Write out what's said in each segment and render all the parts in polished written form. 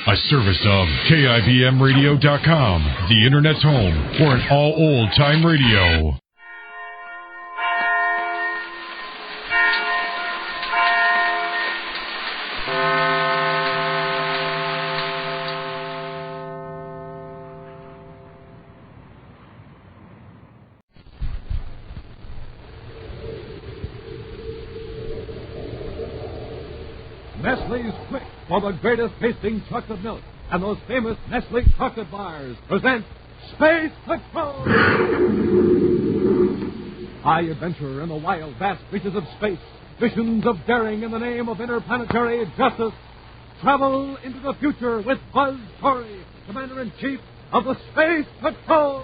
A service of KIBMradio.com, the Internet's home for an all old-time radio. Nestle's Quick for the greatest tasting chocolate milk and those famous Nestle chocolate bars present Space Patrol! High adventure in the wild, vast reaches of space. Visions of daring in the name of interplanetary justice. Travel into the future with Buzz Torrey, Commander-in-Chief of the Space Patrol!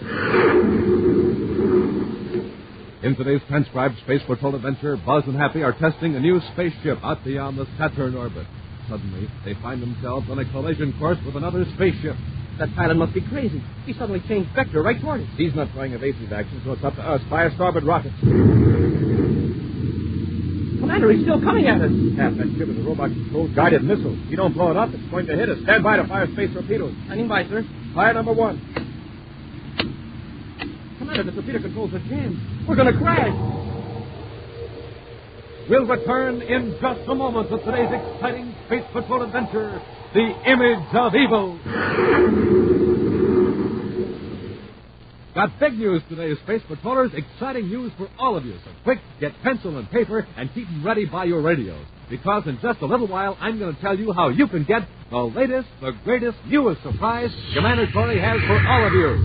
In today's transcribed Space Patrol adventure, Buzz and Happy are testing a new spaceship out beyond the Saturn orbit. Suddenly, they find themselves on a collision course with another spaceship. That pilot must be crazy. He suddenly changed vector right toward us. He's not trying evasive action, so it's up to us. Fire starboard rockets. Commander, he's still coming at us. Half that ship is a robot-controlled guided missile. If you don't blow it up, it's going to hit us. Stand by to fire space torpedoes. Standing by, sir. Fire number 1. Commander, the torpedo controls are jammed. We're going to crash. We'll return in just a moment to today's exciting Space Patrol adventure, The Image of Evil. Got big news today, Space Patrollers. Exciting news for all of you. So quick, get pencil and paper and keep them ready by your radios. Because in just a little while, I'm going to tell you how you can get the latest, the greatest, newest surprise Commander Torrey has for all of you.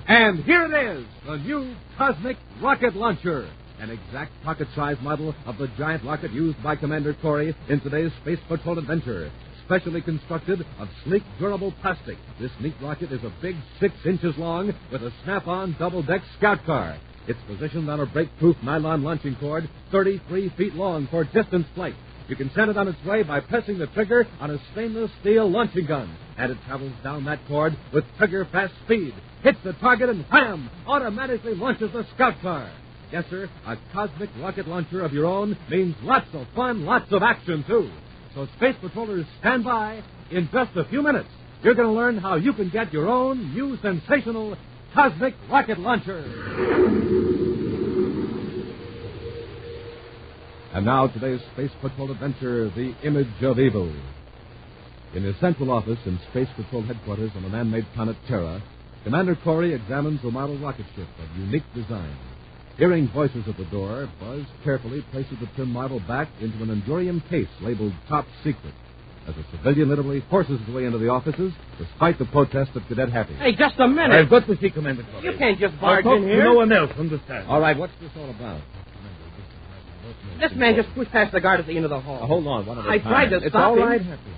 And here it is, the new Cosmic Rocket Launcher. An exact pocket-sized model of the giant rocket used by Commander Torrey in today's Space Patrol adventure. Specially constructed of sleek, durable plastic, this neat rocket is a big 6 inches long with a snap-on double-deck scout car. It's positioned on a brake-proof nylon launching cord 33 feet long for distance flight. You can send it on its way by pressing the trigger on a stainless steel launching gun. And it travels down that cord with trigger-fast speed. Hits the target and wham! Automatically launches the scout car. Yes, sir, a cosmic rocket launcher of your own means lots of fun, lots of action, too. So Space Patrollers, stand by. In just a few minutes, you're going to learn how you can get your own new sensational Cosmic Rocket Launcher. And now today's Space Patrol adventure, The Image of Evil. In his central office in Space Patrol headquarters on the man-made planet Terra, Commander Torrey examines a model rocket ship of unique design. Hearing voices at the door, Buzz carefully places the trim model back into an Endurium case labeled Top Secret. As a civilian literally forces his way into the offices, despite the protest of Cadet Happy. Hey, just a minute. I've got to see Commander Torrey. You can't just barge in here. No one else understands. All right, what's this all about? This man just pushed past the guard at the end of the hall. Now, hold on, one at a I time. tried to It's stop all him. right, Happy.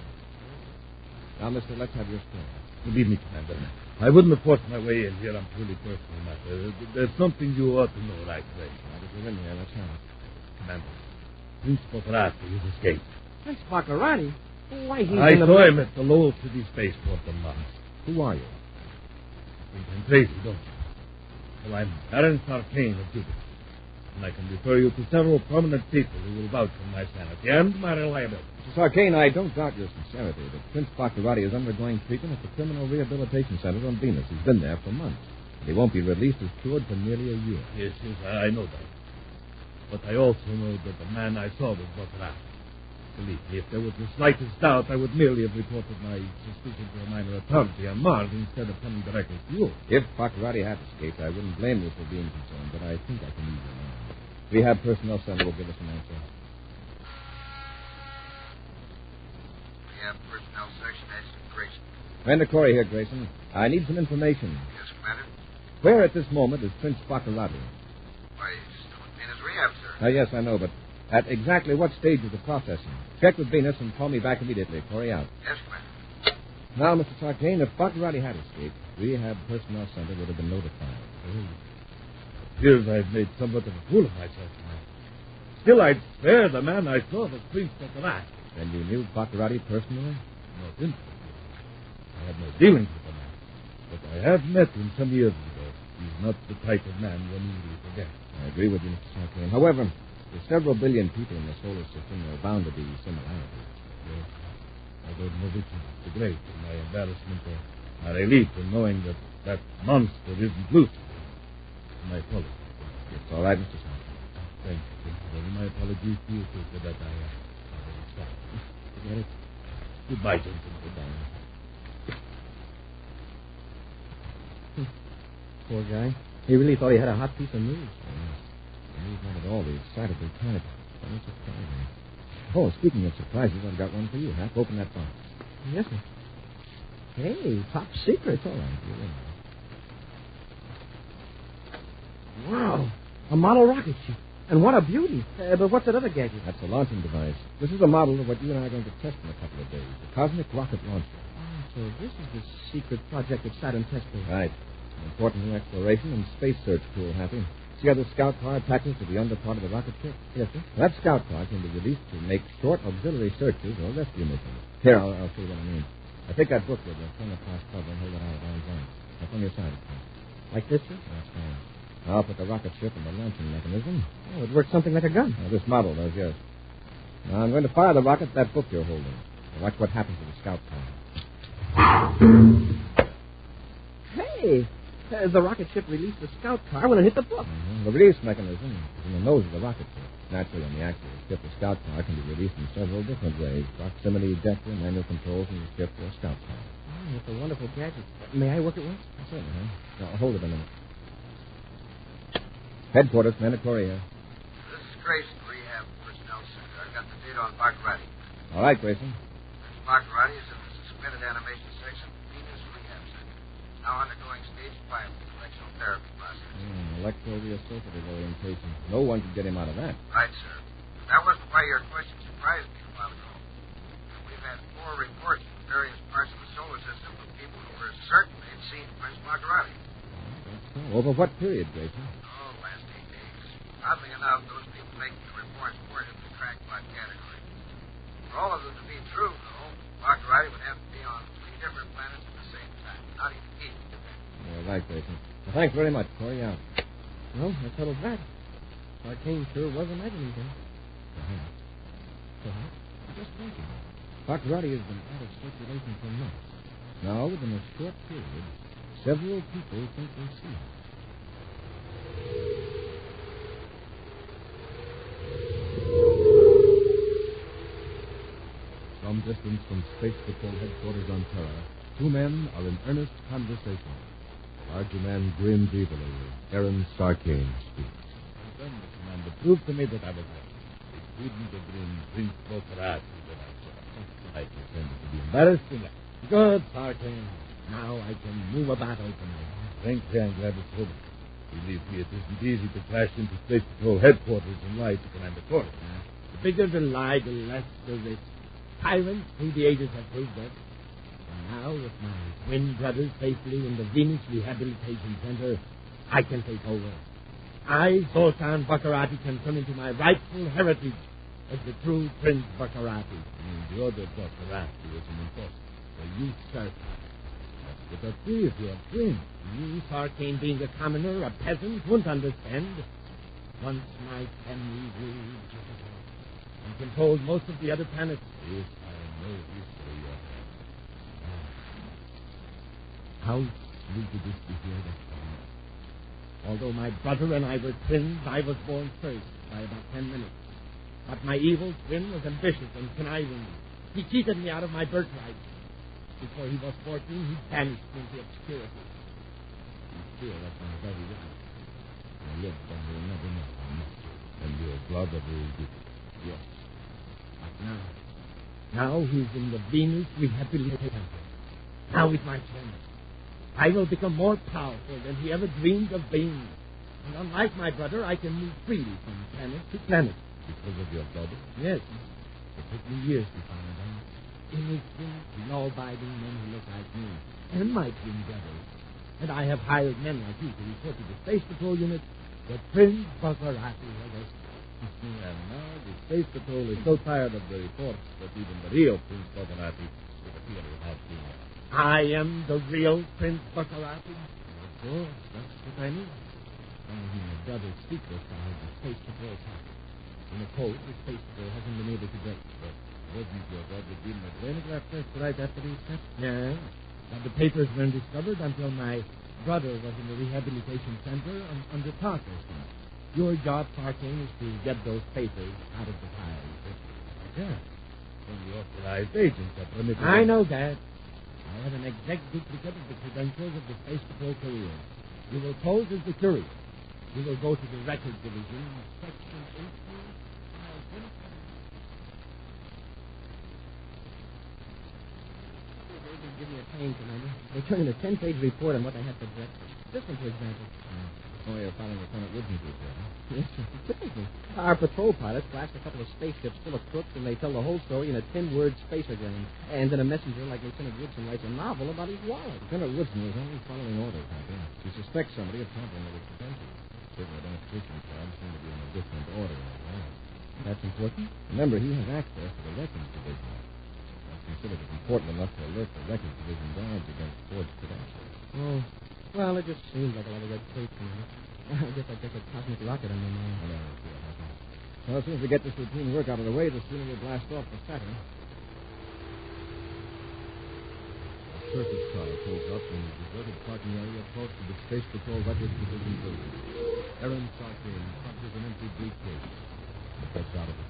Now, mister, let's have your story. Believe me, Commander, I wouldn't have forced my way in here on purely personal matter. There's something you ought to know right away. Now that you're in here, let's have it. Commander, Prince Poparati has escaped. Prince Baccarati? Why, he's I in the... saw him at the Lowell City Spaceport on Mars. Who are you? You think I'm crazy, don't you? Well, I'm Baron Sarkane of Jupiter. And I can refer you to several prominent people who will vouch for my sanity and my reliability. Mr. Sarkane, I don't doubt your sincerity, but Prince Baccarati is undergoing treatment at the Criminal Rehabilitation Center on Venus. He's been there for months. He won't be released as cured for nearly a year. Yes, I know that. But I also know that the man I saw was Baccarati. Believe me, if there was the slightest doubt, I would merely have reported my suspicion to a minor authority on Mars instead of coming directly to you. If Baccarati had escaped, I wouldn't blame you for being concerned, but I think I can ease your mind. Rehab personnel center will give us an answer. Rehab personnel section, Agent Grayson. Commander Corey here, Grayson. I need some information. Yes, Commander. Where at this moment is Prince Baccarati? Why, he's still in his rehab, sir. Yes, I know, but at exactly what stage of the processing? Check with Venus and call me back immediately. Corey out. Yes, Commander. Now, Mr. Sarkane, if Baccarati had escaped, Rehab Personnel Center would have been notified. Appears I've made somewhat of a fool of myself now. Still, I'd swear the man I saw was Prince Baccarati. Then you knew Baccarati personally? Not intimately. I had no dealings with the man. But I have met him some years ago. He's not the type of man one easily forgets. I agree with you, Mr. Sarkane. However, with several billion people in the solar system, there are bound to be similarities. Yes. I Novich, the Great, in my embarrassment, or relief in knowing that monster isn't loose. My apologies. It's all right, Mr. Smith. Thank you. My apologies to you, sir, for that I Forget it. Goodbye, gentlemen. Goodbye. Poor guy. He really thought he had a hot piece of news. He's not at all the excitable type. Very surprising. Oh, speaking of surprises, I've got one for you, Hap. Open that box. Yes, sir. Hey, top secret. It's all right. You're in. Wow. A model rocket ship. And what a beauty. But what's that other gadget? That's a launching device. This is a model of what you and I are going to test in a couple of days. The cosmic rocket launcher. Oh, so this is the secret project that Saturn tested. Right. An important new exploration and space search tool, Happy. See how the scout car attaches to the under part of the rocket ship? Yes, sir. That scout car can be released to make short auxiliary searches or rescue missions. Here, I'll show you what I mean. I take that book with you. Turn the class cover and hold it out at arm's length. That's on your side, of course. Like this, sir? That's fine. I'll put the rocket ship in the launching mechanism. Oh, it works something like a gun. This model does, yes. Now, I'm going to fire the rocket that book you're holding. Now, watch what happens to the scout car. Hey! The rocket ship released the scout car when it hit the book. Mm-hmm. The release mechanism is in the nose of the rocket ship. Naturally, on the actual ship, the scout car can be released in several different ways. Proximity, ejector, manual controls from the ship or scout car. Oh, it's a wonderful gadget. May I work it once? Certainly, huh? Now, hold it a minute. Headquarters, mandatory here. This is Grayson, Rehab Personnel Center. I've got the data on Baccarati. All right, Grayson. Mr. Baccarati is in the suspended animation section, Venus Rehab Center. Now undergoing stage 5 of the electrical therapy process. Electroresuscitative orientation. No one can get him out of that. Right, sir. That wasn't why your question surprised me a while ago. We've had 4 reports from various parts of the solar system of people who were certain they'd seen Prince Baccarati. Over what period, Grayson? Oh, last 8 days. Oddly enough, those people making the reports weren't in the crackpot category. For all of them to be true, though, Baccarati would have to be on 3 different planets at the same time. Not even equal to that. All right, Grayson. Well, thanks very much. Corey out. Well, that settles that. Arcane sure was imagining things. Perhaps. Just thinking. Baccarati has been out of circulation for months. Now, within a short period, several people think they see him. Some distance from Space Patrol headquarters on Terra, 2 men are in earnest conversation. Larger man grins evilly. Aaron Starkane speaks. Commander, prove to me that I was right. They couldn't have been Prince Baccarati that I saw. I pretended to be embarrassed. Good, Sarkane. Now I can move about openly. Frankly, I'm glad it's over. Believe me, it isn't easy to crash into Space Patrol headquarters and lie to Commander Corey. The bigger the lie, the less the risk. Tyrants through the ages have proved that. And now, with my twin brothers safely in the Venus Rehabilitation Center, I can take over. I, Sultan Baccarati, can come into my rightful heritage as the true Prince Baccarati. And the other Baccarati was an impostor. So you, Sarkane. What would that be if you're a twin? You, Sarkane, being a commoner, a peasant, wouldn't understand. Once my family ruled Jupiter and controlled most of the other planets. Yes, I know history. How sweet it is to hear that song. Although my brother and I were twins, I was born first by about 10 minutes. But my evil twin was ambitious and conniving. He cheated me out of my birthright. Before he was 14, he vanished into obscurity. He's still at my very right. I lived under another name. And your brother is it? Yes. But now he's in the Venus Rehabilitation Center. Now he's my friend. I will become more powerful than he ever dreamed of being. And unlike my brother, I can move freely from planet to planet. Because of your brother? Yes. It took me years to find out. Innocent, law-abiding men who look like me, and my twin brothers. And I have hired men like you to report to the Space Patrol unit that Prince Baccarati has us. And now the Space Patrol is so tired of the reports that even the real Prince Baccarati would appear without being there. I am the real Prince Baccarati? Of course, that's what I mean. Only my brother's secrets are the Space Patrol packet. In the code, the Space Patrol hasn't been able to break, but Wasn't your brother dealing with phonograph test right after he stepped? No. Now, the papers weren't discovered until my brother was in the rehabilitation center under Parker's house. Your job, Parkin, is to get those papers out of the pile. Yeah. Only authorized agents are permitted. I know that. I have an exact duplicate of the credentials of the Space Patrol career. You will pose as the courier. You will go to the record division, section 18. Give me a pain, Commander. They turn in a 10-page report on what I had for breakfast. This one, for example. Oh, you're following Lieutenant Woodson's report, huh? Yes, sir. Typically. Our patrol pilots flash a couple of spaceships full of crooks, and they tell the whole story in a 10-word spacergram. And then a messenger like Lieutenant Woodson writes a novel about his wallet. Lieutenant Woodson was only following orders, Happy. He suspects somebody of tampering with his credentials. Certainly, identification cards seem to be in a different order. That's important. Remember, he has access to the records division. Considered it important enough to alert the records division guards against forged credentials. Oh, well, it just seems like a lot of red tape to me. I guess I'd get a cosmic rocket on my mind. I know, we'll see what happens. Well, as soon as we get this routine work out of the way, the sooner we'll blast off for Saturn. A circus car pulls up in the deserted parking area close to the Space Patrol Records Division building. Aaron Sarkin punches an empty briefcase and gets out of it.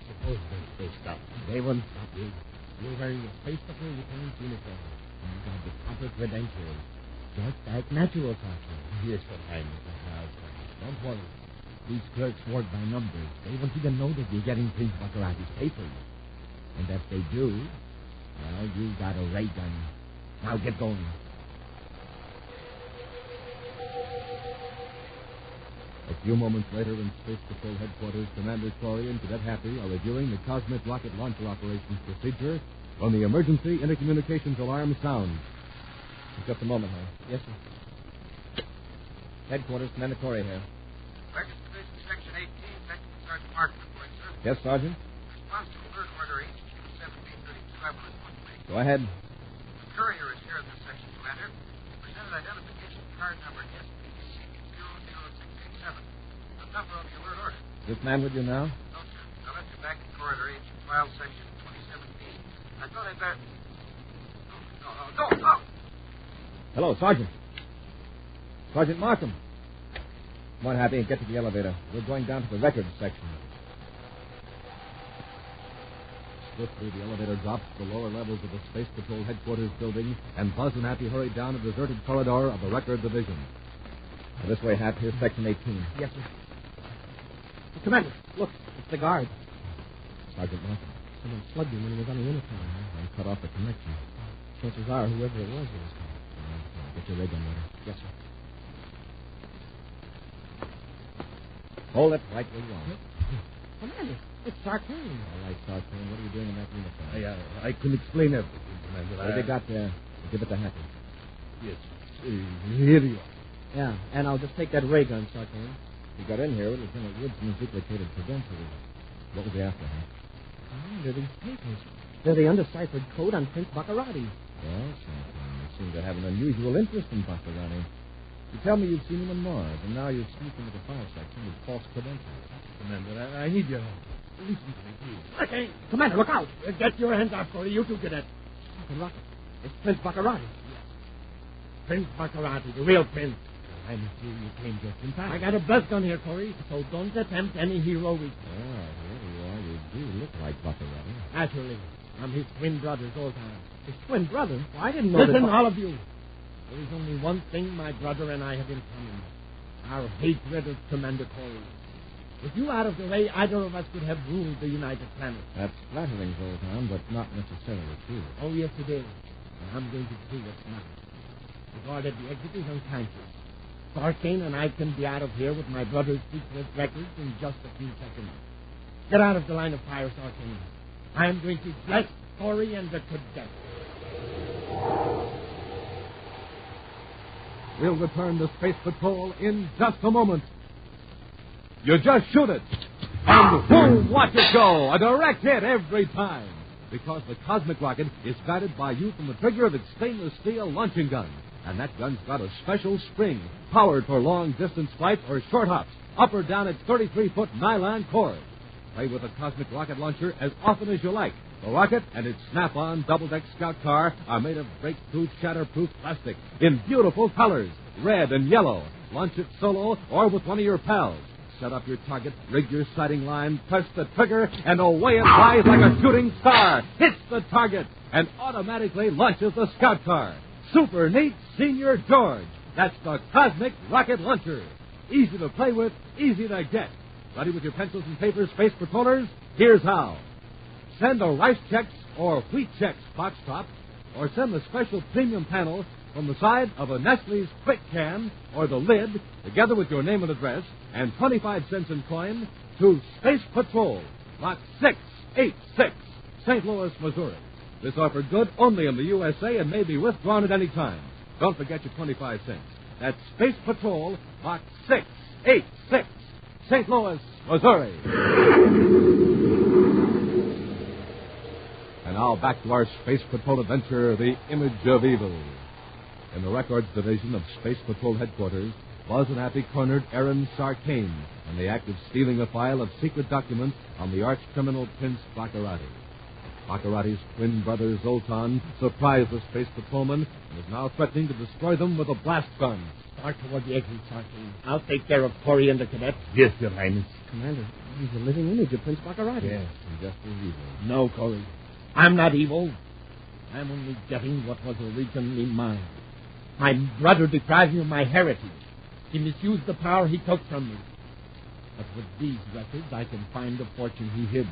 Suppose they stop. They won't stop you. You're wearing a Space Patrol Lieutenant's uniform. And you have the proper credentials. Just like natural Sarkin. Here's what I know. Don't worry. These clerks work by numbers. They won't even know that you're getting Prince Baccarat's papers. And if they do, well, you got a ray gun. Now get going. A few moments later, in Space Patrol headquarters, Commander Corey and Cadet Happy are reviewing the cosmic rocket launcher operations procedure when the emergency intercommunications alarm sounds. Just a moment, huh? Yes, sir. Headquarters, Commander Corey here. Records Division, Section 18, Technical Sergeant Martin reporting, sir. Yes, Sergeant? Response to alert order HQ 1732 is one way. Go ahead. The courier is here in this section, Commander. Presented identification card number SPC00687. The number on the alert order. This man with you now? No, sir. I left you back in corridor H, file section 2017. I thought I'd better... No. Hello, Sergeant. Sergeant Markham. Come on, Happy, and get to the elevator. We're going down to the records section. Swiftly, the elevator drops to the lower levels of the Space Patrol headquarters building, and Buzz and Happy hurry down a deserted corridor of the record division. Now, this way, Hap. Here's section 18. Yes, sir. Commander, look, it's the guard. Sergeant Markham. Someone slugged him when he was on the uniform. And cut off the connection. Chances are, whoever it was coming. Get your ray gun ready. Yes, sir. Hold it right where you are. Commander, it's Sarkin. All right, Sarkin. What are you doing in that uniform? I can explain everything, Commander. What have you got there? Give it to Happy. Yes. Here you are. Yeah, and I'll just take that ray gun, Sarkin. You got in here with Lieutenant Woodson's duplicated credentials. What was he after, huh? Oh, they're these papers. They're the undeciphered code on Prince Baccarat. Well, Sarkin, you seem to have an unusual interest in Baccarat. You tell me you've seen him on Mars, and now you've sneaked into the file section with false credentials. Commander, I need your help. Listen to me, please. Okay, Commander, look out! Get your hands up, Corey. You two get it. Rocket. It's Prince Baccarat. Prince Baccarat, the real prince. I'm sure you came just in time. I got a buzz gun here, Corey, so don't attempt any heroic. Oh, here you are. You do look like Baccarat. Naturally. I'm his twin brother's old time. His twin brother? Well, I didn't know Listen, that... all of you. There is only one thing my brother and I have in common. Our hatred of Commander Corey. With you out of the way, either of us could have ruled the United Planet. That's flattering, Zoltan, but not necessarily true. Oh, yes, it is. And I'm going to prove it now. Regarded the exit is unconscious. Sarkin and I can be out of here with my brother's secret records in just a few seconds. Get out of the line of fire, Sarkin. I am going to bless Corey and the cadet. We'll return to Space Patrol in just a moment. You just shoot it, and boom, watch it go. A direct hit every time. Because the cosmic rocket is guided by you from the trigger of its stainless steel launching gun. And that gun's got a special spring, powered for long-distance flights or short hops, up or down its 33-foot nylon cord. Play with the Cosmic Rocket Launcher as often as you like. The rocket and its snap-on double-deck scout car are made of breakthrough, shatterproof plastic in beautiful colors, red and yellow. Launch it solo or with one of your pals. Set up your target, rig your sighting line, press the trigger, and away it flies like a shooting star. Hits the target and automatically launches the scout car. Super neat, Senior George. That's the Cosmic Rocket Launcher. Easy to play with, easy to get. Ready with your pencils and papers, Space Patrollers? Here's how. Send a Rice Chex or Wheat Chex box top, or send the special premium panel from the side of a Nestle's Quick Can or the lid, together with your name and address, and 25 cents in coin, to Space Patrol, Box 686, St. Louis, Missouri. This offer good only in the USA and may be withdrawn at any time. Don't forget your 25 cents. That's Space Patrol, Box 686, St. Louis, Missouri. And now back to our Space Patrol adventure, The Image of Evil. In the Records Division of Space Patrol Headquarters, Buzz and Happy cornered Aaron Sarkane in the act of stealing a file of secret documents on the arch-criminal Prince Baccarati. Baccarati's twin brother, Zoltan, surprised the Space Patrolman and is now threatening to destroy them with a blast gun. Start toward the exit, Sarkane. I'll take care of Corey and the cadet. Yes, Your Highness. Commander, he's a living image of Prince Baccarati. Yes, and just as evil. No, Corey. I'm not evil. I'm only getting what was originally mine. My brother deprived me of my heritage. He misused the power he took from me. But with these records, I can find the fortune he hid.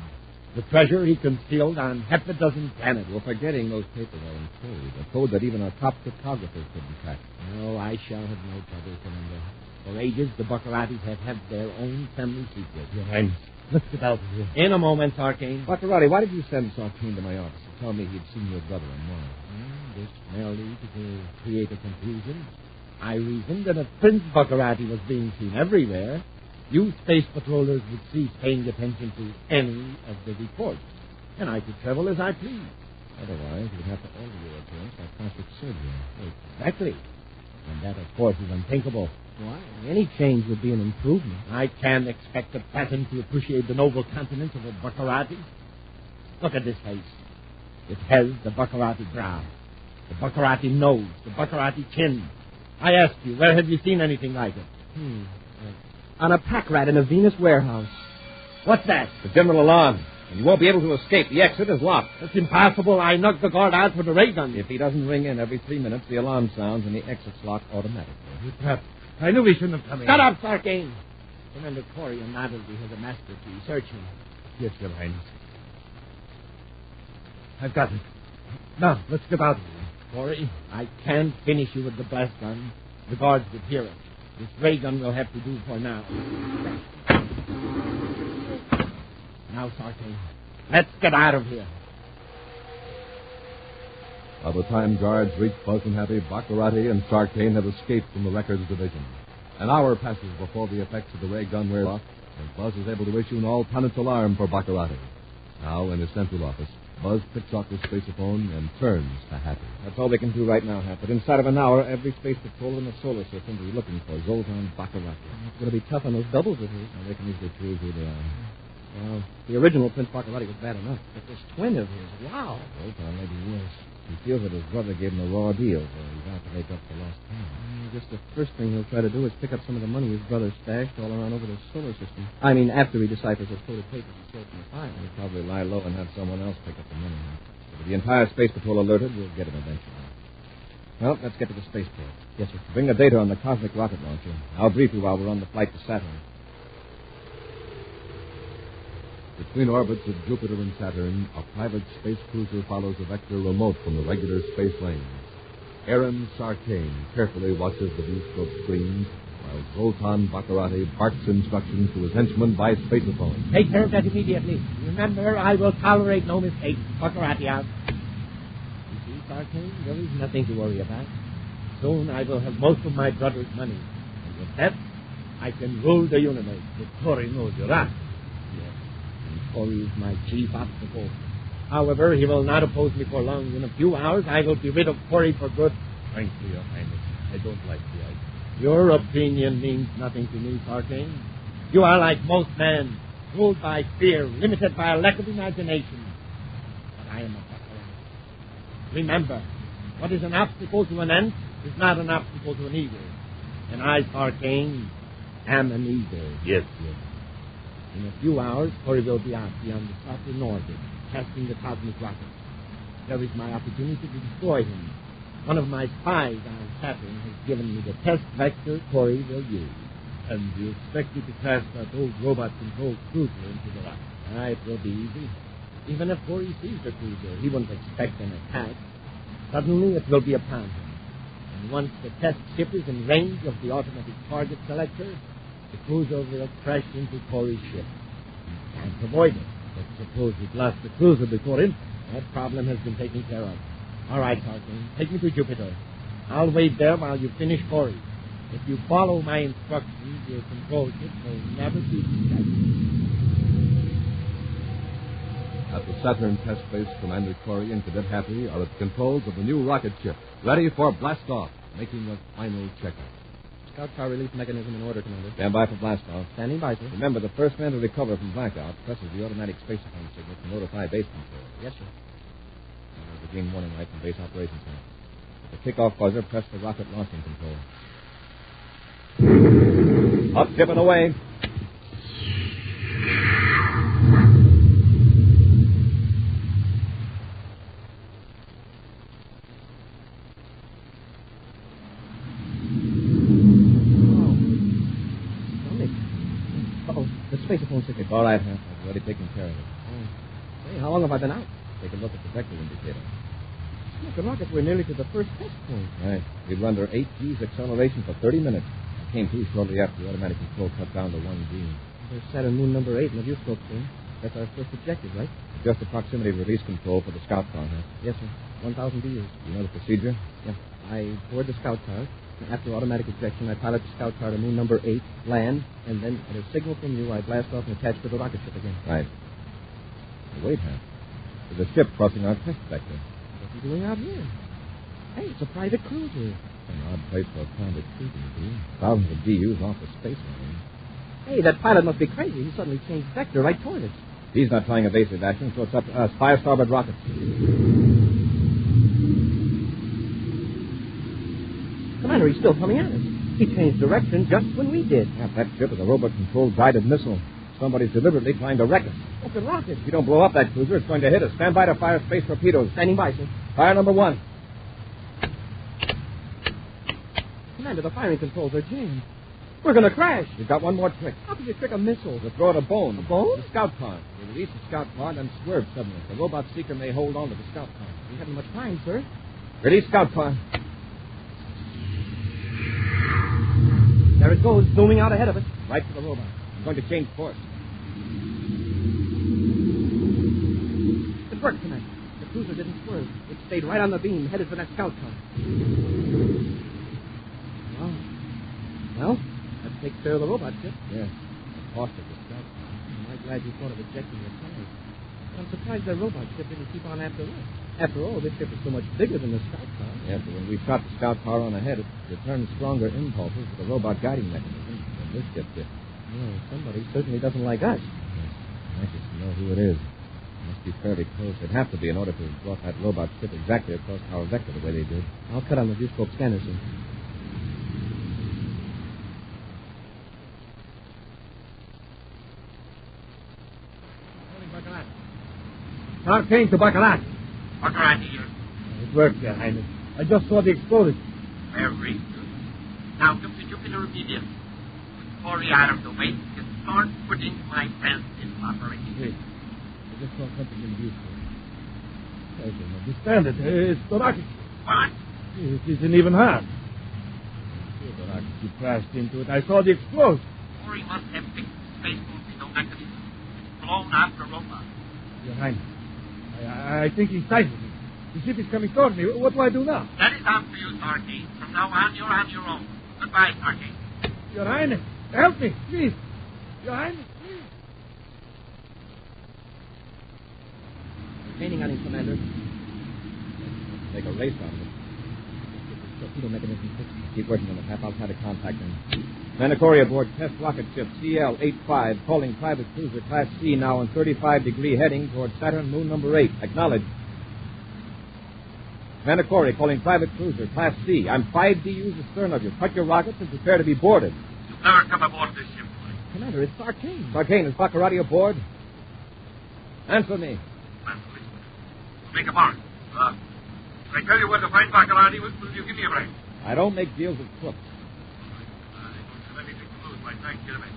The treasure he concealed on half a dozen planets. We're forgetting those papers are in code. A code that even our top cryptographers couldn't crack. No, I shall have no trouble, Commander. For ages, the Baccaratis have had their own family secret. Your Highness, let's get out of here. In a moment, Sarkane. Baccarati, why did you send Sarkane to my office to tell me he'd seen your brother on Mars? This merely to create a confusion. I reasoned that if Prince Baccarati was being seen everywhere, you Space Patrollers would cease paying attention to any of the reports, and I could travel as I pleased. Otherwise, you'd have to alter your appearance by plastic surgery. Exactly. And that, of course, is unthinkable. Why? Any change would be an improvement. I can't expect a peasant to appreciate the noble countenance of a Baccarati. Look at this face. It has the Baccarati brow, the Baccarati nose, the Baccarati chin. I ask you, where have you seen anything like it? On a pack rat in a Venus warehouse. What's that? The general alarm. And you won't be able to escape. The exit is locked. That's impossible. I knocked the guard out with the ray gun. If he doesn't ring in every 3 minutes, the alarm sounds and the exit's locked automatically. I knew we shouldn't have come in. Shut up, Sarkane. Commander Corey and Novelty has a master key. Search him. Yes, Your Highness. I've got it. Now, let's get out of here. Corey, I can't finish you with the blast gun. The guards would hear it. This ray gun will have to do for now. Now, Sarkane, let's get out of here. By the time guards reach Buzz and Happy, Baccarati and Sarkane have escaped from the Records Division. An hour passes before the effects of the ray gun wear off, and Buzz is able to issue an all-planets alarm for Baccarati. Now, in his central office, Buzz picks off his spaceophone and turns to Happy. That's all they can do right now, Hap. But inside of an hour, every space patrol in the solar system will be looking for Zoltan Baccarati. It's going to be tough on those doubles of his. They can easily choose who they are. Well, the original Prince Baccarati was bad enough. But this twin of his, wow. Zoltan may be worse. He feels that his brother gave him a raw deal, so he's out to make up for lost time. I guess the first thing he'll try to do is pick up some of the money his brother stashed all around over the solar system. I mean, after he deciphers the coded papers he stole from the file. He'll probably lie low and have someone else pick up the money. With the entire space patrol alerted, we'll get him eventually. Well, let's get to the spaceport. Yes, sir. Bring the data on the cosmic rocket launcher. I'll brief you while we're on the flight to Saturn. Between orbits of Jupiter and Saturn, a private space cruiser follows a vector remote from the regular space lanes. Aaron Sarkane carefully watches the viewscope screens, while Zoltan Baccarati barks instructions to his henchman by spaceophone. Take care of that immediately. Remember, I will tolerate no mistakes. Baccarati out. You see, Sarkane, there is nothing to worry about. Soon I will have most of my brother's money. And with that, I can rule the universe. But Corey knows you're right. Corey is my chief obstacle. However, he will not oppose me for long. In a few hours, I will be rid of Corey for good. Thank you, Your Highness. I don't like the idea. Your opinion means nothing to me, Sarkane. You are like most men, ruled by fear, limited by a lack of imagination. But I am a Buckaroo. Remember, what is an obstacle to an ant is not an obstacle to an eagle. And I, Arcane, am an eagle. Yes. In a few hours, Corey will be out beyond the southern orbit, testing the cosmic rocket. There is my opportunity to destroy him. One of my spies on Saturn has given me the test vector Corey will use. And you expect me to crash that old robot-controlled cruiser into the rocket? It will be easy. Even if Corey sees the cruiser, he won't expect an attack. Suddenly, it will be upon him. And once the test ship is in range of the automatic target selector, the cruiser will crash into Corey's ship. You can't avoid it. But suppose we blast the cruiser before him? That problem has been taken care of. All right, Tarkin, take me to Jupiter. I'll wait there while you finish Corey. If you follow my instructions, your control ship will never be detected. At the Saturn test base, Commander Corey and Cadet Happy are at the controls of the new rocket ship, ready for blast-off, making a final checkup. Scout car release mechanism in order, Commander. Stand by for blast-off. Standing by, sir. Remember, the first man to recover from blackout presses the automatic space-phone signal to notify base control. Yes, sir. The green warning light from base operations center. At the kickoff buzzer, press the rocket launching control. Up, ship and away. The space-phone signal. It's all right, Hap. I've already taken care of it. Hey, how long have I been out? Take a look at the vector indicator. Look, the rockets were nearly to the first test point. Right. We've run under 8 G's acceleration for 30 minutes. I came to shortly after the automatic control cut down to 1 G. There's Saturn moon number 8 in the viewscope screen. That's our first objective, right? Just the proximity release control for the scout car, huh? Yes, sir. 1,000 BUs. You know the procedure? Yeah. I board the scout car. After automatic ejection, I pilot the scout car to moon number 8, land, and then at a signal from you, I blast off and attach to the rocket ship again. Right. Now, wait, Hap. There's a ship crossing our test vector. What's he doing out here? Hey, it's a private cruiser. An odd place for a private cruiser to be. Thousands of BUs off the space lane. Hey, that pilot must be crazy. He suddenly changed vector right toward us. He's not trying evasive action, so it's up to us. Fire starboard rockets. Commander, he's still coming at us. He changed direction just when we did. Yeah, that ship is a robot-controlled guided missile. Somebody's deliberately trying to wreck us. Look at rockets. If you don't blow up that cruiser, it's going to hit us. Stand by to fire space torpedoes. Standing by, sir. Fire number 1. Commander, the firing controls are jammed. We're going to crash. You've got one more trick. How can you trick a missile? We'll throw it a bone. A bone? The scout car. You release the scout car and then swerve suddenly. The robot seeker may hold on to the scout car. We haven't much time, sir. Release scout car. There it goes, zooming out ahead of us. Right for the robot. I'm going to change course. It worked, Commander. The cruiser didn't swerve. It stayed right on the beam, headed for that scout car. Well, that takes care of the robot ship. Yes. The cost of the scout car. I'm glad you thought of ejecting your tires. I'm surprised that robot ship didn't keep on after us. After all, this ship is so much bigger than the scout car. Yes, but when we shot the scout car on ahead, it returned stronger impulses with the robot guiding mechanism than this ship did. Well, somebody certainly doesn't like us. Yes. Anxious to know who it is. It must be fairly close. It'd have to be in order to have brought that robot ship exactly across our vector the way they did. I'll cut on the viewscope scanner soon. Arcane to Baccarat. Baccarat here. It worked, Your Highness. I just saw the explosion. Very good. Now come to Jupiter immediately. With Corey out of the way, you can start putting my friends in operation. Wait. I just saw something in the viewscope. I don't understand it. It's the rocket. What? It isn't even hard. The rocket you crashed into it. I saw the explosion. Corey must have fixed the space torpedo mechanism. It's blown up the robot. Your Highness, I think he's sighted me. The ship is coming toward me. What do I do now? That is up to you, Arcane. From now on, you're on your own. Goodbye, Arcane. Your Highness, help me, please. Your Highness, please. Gaining on him, Commander. Make a race out of it. It's torpedo mechanism fixed. Keep working on it, Hap. I'll try to contact him. Commander Corey aboard test rocket ship CL-85, calling private cruiser Class C now on 35-degree heading toward Saturn moon number 8. Acknowledge. Commander Corey calling private cruiser Class C. I'm 5 DUs astern of you. Cut your rockets and prepare to be boarded. You've never come aboard this ship, Corey. Commander, it's Sarkane. Sarkane, is Baccarati aboard? Answer me. Make a mark. If I tell you where to find Baccarati, will you give me a break? I don't make deals with crooks. I don't have anything to lose. My thanks, get away.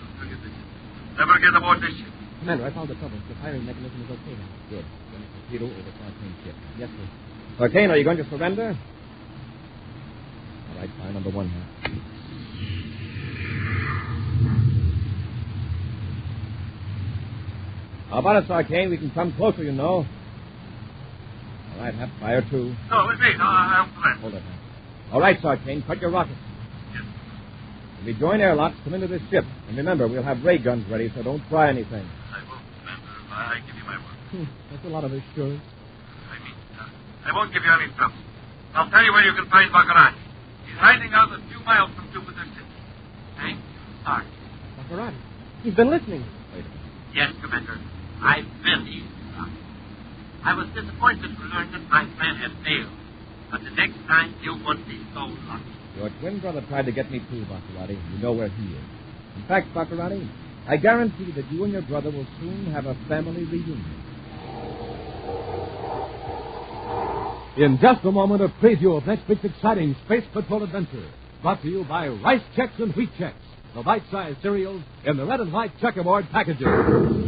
I'll tell you this. Never get aboard this ship. Commander, I found the trouble. The firing mechanism is okay now. Good. Then a torpedo over Sarkane's ship. Yes, sir. Sarkane, are you going to surrender? All right, fine. Number 1, Hap. How about it, Sarkane? We can come closer, you know. All right, Hap, fire 2. No, wait. I'll surrender. Hold it, Hap. All right, Sarkane, cut your rockets. Yes. When we join airlocks, come into this ship. And remember, we'll have ray guns ready, so don't try anything. I won't, Commander. I give you my word. That's a lot of assurance. I won't give you any trouble. I'll tell you where you can find Baccarati. He's hiding out a few miles from Jupiter City. Thank you, Sark. Baccarati. He's been listening. Wait a minute. Yes, Commander. I've been eavesdropping. I was disappointed to learn that my plan had failed. But the next time, you won't be so lucky. Your twin brother tried to get me too, Baccarati. You know where he is. In fact, Baccarati, I guarantee that you and your brother will soon have a family reunion. In just a moment, a preview of next week's exciting Space Patrol adventure. Brought to you by Rice Chex and Wheat Chex, the bite-sized cereals in the red and white checkerboard packaging.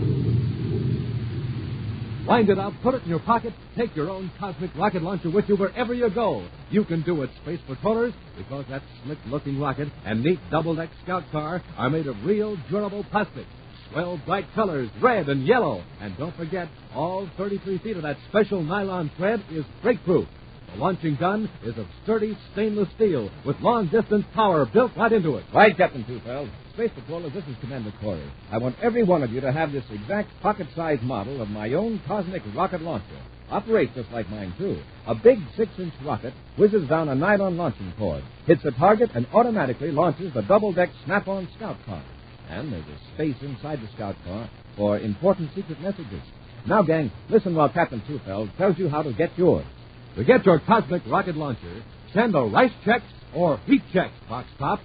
Wind it up, put it in your pocket, take your own cosmic rocket launcher with you wherever you go. You can do it, Space Patrollers, because that slick-looking rocket and neat double-deck scout car are made of real durable plastic. Swell bright colors, red and yellow. And don't forget, all 33 feet of that special nylon thread is breakproof. The launching gun is of sturdy stainless steel with long-distance power built right into it. Right, Captain Tufeld. Space Patrollers, this is Commander Corey. I want every one of you to have this exact pocket-sized model of my own cosmic rocket launcher. Operates just like mine, too. A big 6-inch rocket whizzes down a nylon launching cord, hits a target, and automatically launches the double-deck Snap-on Scout car. And there's a space inside the Scout car for important secret messages. Now, gang, listen while Captain Tufeld tells you how to get yours. To get your cosmic rocket launcher, send a Rice Chex or Wheat Chex box top,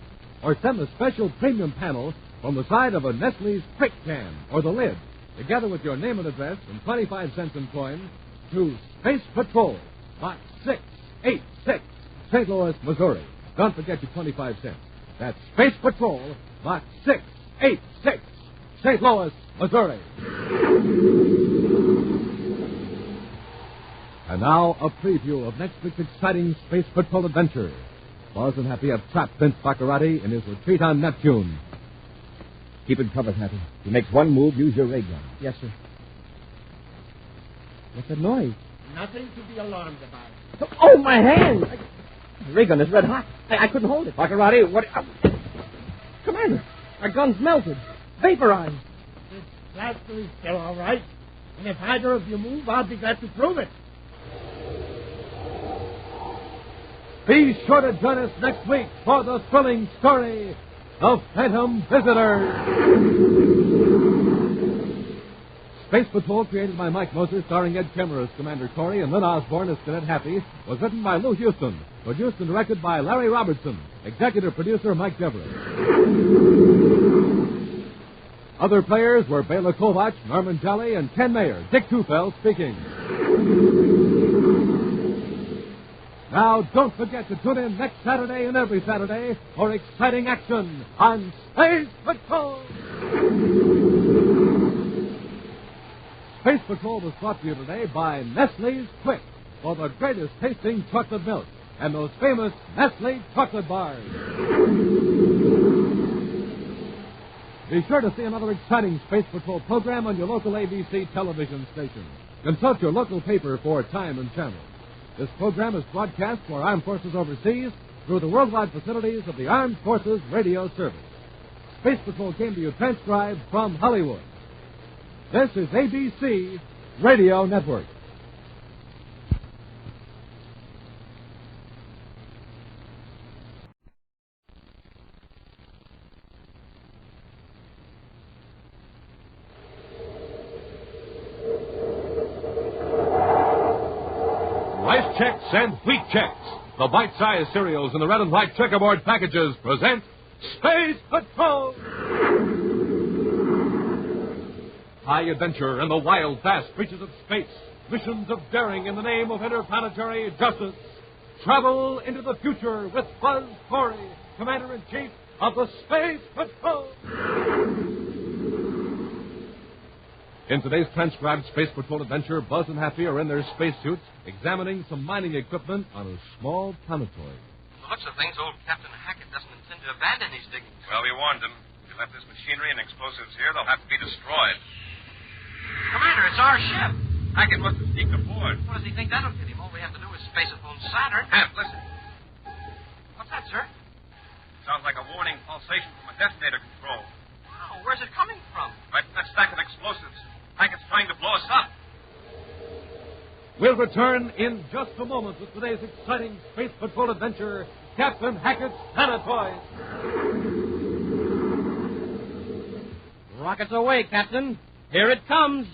or send the special premium panel from the side of a Nestle's Quick Can or the lid, together with your name and address and 25 cents in coins, to Space Patrol, Box 686, St. Louis, Missouri. Don't forget your 25 cents. That's Space Patrol, Box 686, St. Louis, Missouri. And now, a preview of next week's exciting Space Patrol adventure. Buzz and Happy have trapped Vince Baccarati in his retreat on Neptune. Keep it covered, Happy. If he makes one move, use your ray gun. Yes, sir. What's that noise? Nothing to be alarmed about. Oh, my hand! The ray gun is red hot. I couldn't hold it. Baccarati, what... Commander, our gun's melted. Vaporized. This blaster is still all right. And if either of you move, I'll be glad to prove it. Be sure to join us next week for the thrilling story of Phantom Visitors. Space Patrol, created by Mike Moser, starring Ed Kemmer as Commander Corey and Lynn Osborne as Cadet Happy, was written by Lou Houston, produced and directed by Larry Robertson, executive producer Mike Devereux. Other players were Bela Kovac, Norman Jolly, and Ken Mayer. Dick Tufeld speaking. Now, don't forget to tune in next Saturday and every Saturday for exciting action on Space Patrol. Space Patrol was brought to you today by Nestle's Quick, for the greatest tasting chocolate milk and those famous Nestle chocolate bars. Be sure to see another exciting Space Patrol program on your local ABC television station. Consult your local paper for time and channel. This program is broadcast for armed forces overseas through the worldwide facilities of the Armed Forces Radio Service. Space Patrol came to you transcribed from Hollywood. This is ABC Radio Network. Rice Chex and Wheat Chex, the bite-sized cereals in the red and white checkerboard packages, present Space Patrol! High adventure in the wild, vast reaches of space. Missions of daring in the name of interplanetary justice. Travel into the future with Buzz Corey, Commander-in-Chief of the Space Patrol. In today's transcribed Space Patrol adventure, Buzz and Happy are in their spacesuits examining some mining equipment on a small planetoid. From the looks of things, old Captain Haggart doesn't intend to abandon these diggings. Well, we warned them. If we left this machinery and explosives here, they'll have to be destroyed. Commander, it's our ship. Haggart must have sneaked aboard. What does he think that'll get him? All we have to do is space a phone Saturn. Hap, listen. What's that, sir? Sounds like a warning pulsation from a detonator control. Oh, where's it coming from? Right from that stack of explosives. Haggart's trying to blow us up. We'll return in just a moment with today's exciting Space Patrol adventure, Captain Hackett's Planetoid. Rockets away, Captain. Here it comes.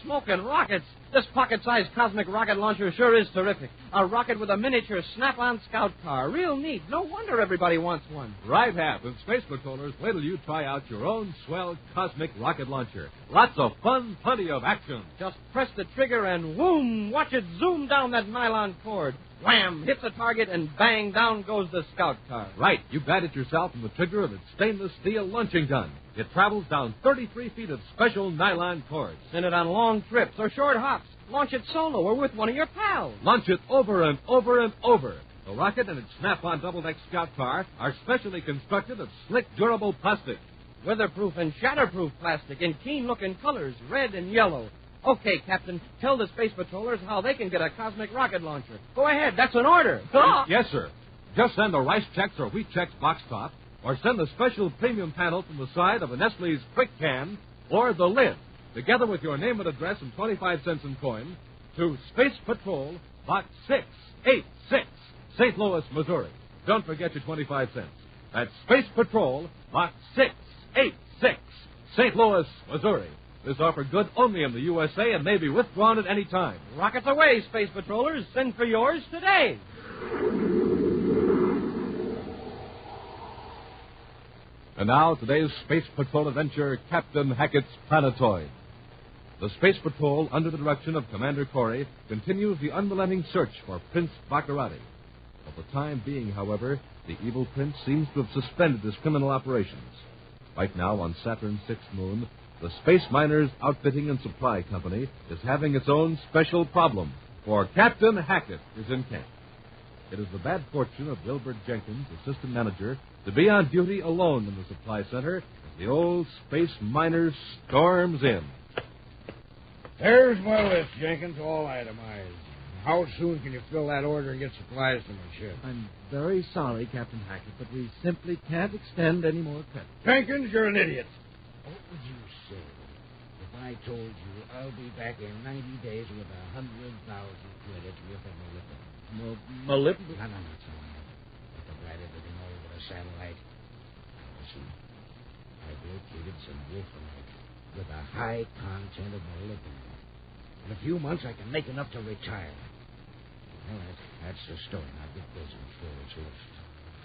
Smoking rockets. This pocket-sized cosmic rocket launcher sure is terrific. A rocket with a miniature snap-on scout car. Real neat. No wonder everybody wants one. Right, Hap. With Space Patrollers, wait till you try out your own swell cosmic rocket launcher. Lots of fun, plenty of action. Just press the trigger and whoom, watch it zoom down that nylon cord. Wham, hits a target and bang, down goes the scout car. Right, you guide it yourself from the trigger of its stainless steel launching gun. It travels down 33 feet of special nylon cords. Send it on long trips or short hops. Launch it solo or with one of your pals. Launch it over and over and over. The rocket and its snap-on double-deck scout car are specially constructed of slick, durable plastic. Weatherproof and shatterproof plastic in keen-looking colors, red and yellow. Okay, Captain, tell the Space Patrollers how they can get a cosmic rocket launcher. Go ahead, that's an order. Yes, sir. Just send a Rice Chex or Wheat Chex box top, or send the special premium panel from the side of a Nestle's Quick Can, or the lid, together with your name and address and 25 cents in coin, to Space Patrol, Box 686, St. Louis, Missouri. Don't forget your 25 cents. That's Space Patrol, Box 686, St. Louis, Missouri. This offer good only in the USA and may be withdrawn at any time. Rockets away, Space Patrollers. Send for yours today. And now, today's Space Patrol adventure, Captain Hackett's Planetoid. The Space Patrol, under the direction of Commander Corey, continues the unrelenting search for Prince Baccarati. For the time being, however, the evil prince seems to have suspended his criminal operations. Right now, on Saturn's sixth moon, the Space Miners Outfitting and Supply Company is having its own special problem, for Captain Hackett is in camp. It is the bad fortune of Wilbur Jenkins, assistant manager, to be on duty alone in the supply center as the old Space Miner storms in. There's my list, Jenkins, all itemized. How soon can you fill that order and get supplies to my ship? I'm very sorry, Captain Hackett, but we simply can't extend any more credit. Jenkins, you're an idiot. What would you say if I told you I'll be back in 90 days with 100,000 credits worth of molybdenum? Molybdenum? No, it's all right. I can write everything over the satellite. Listen, I've located some wolframite with a high content of molybdenum. In a few months, I can make enough to retire. Well, that's the story. Now get busy and fill this list.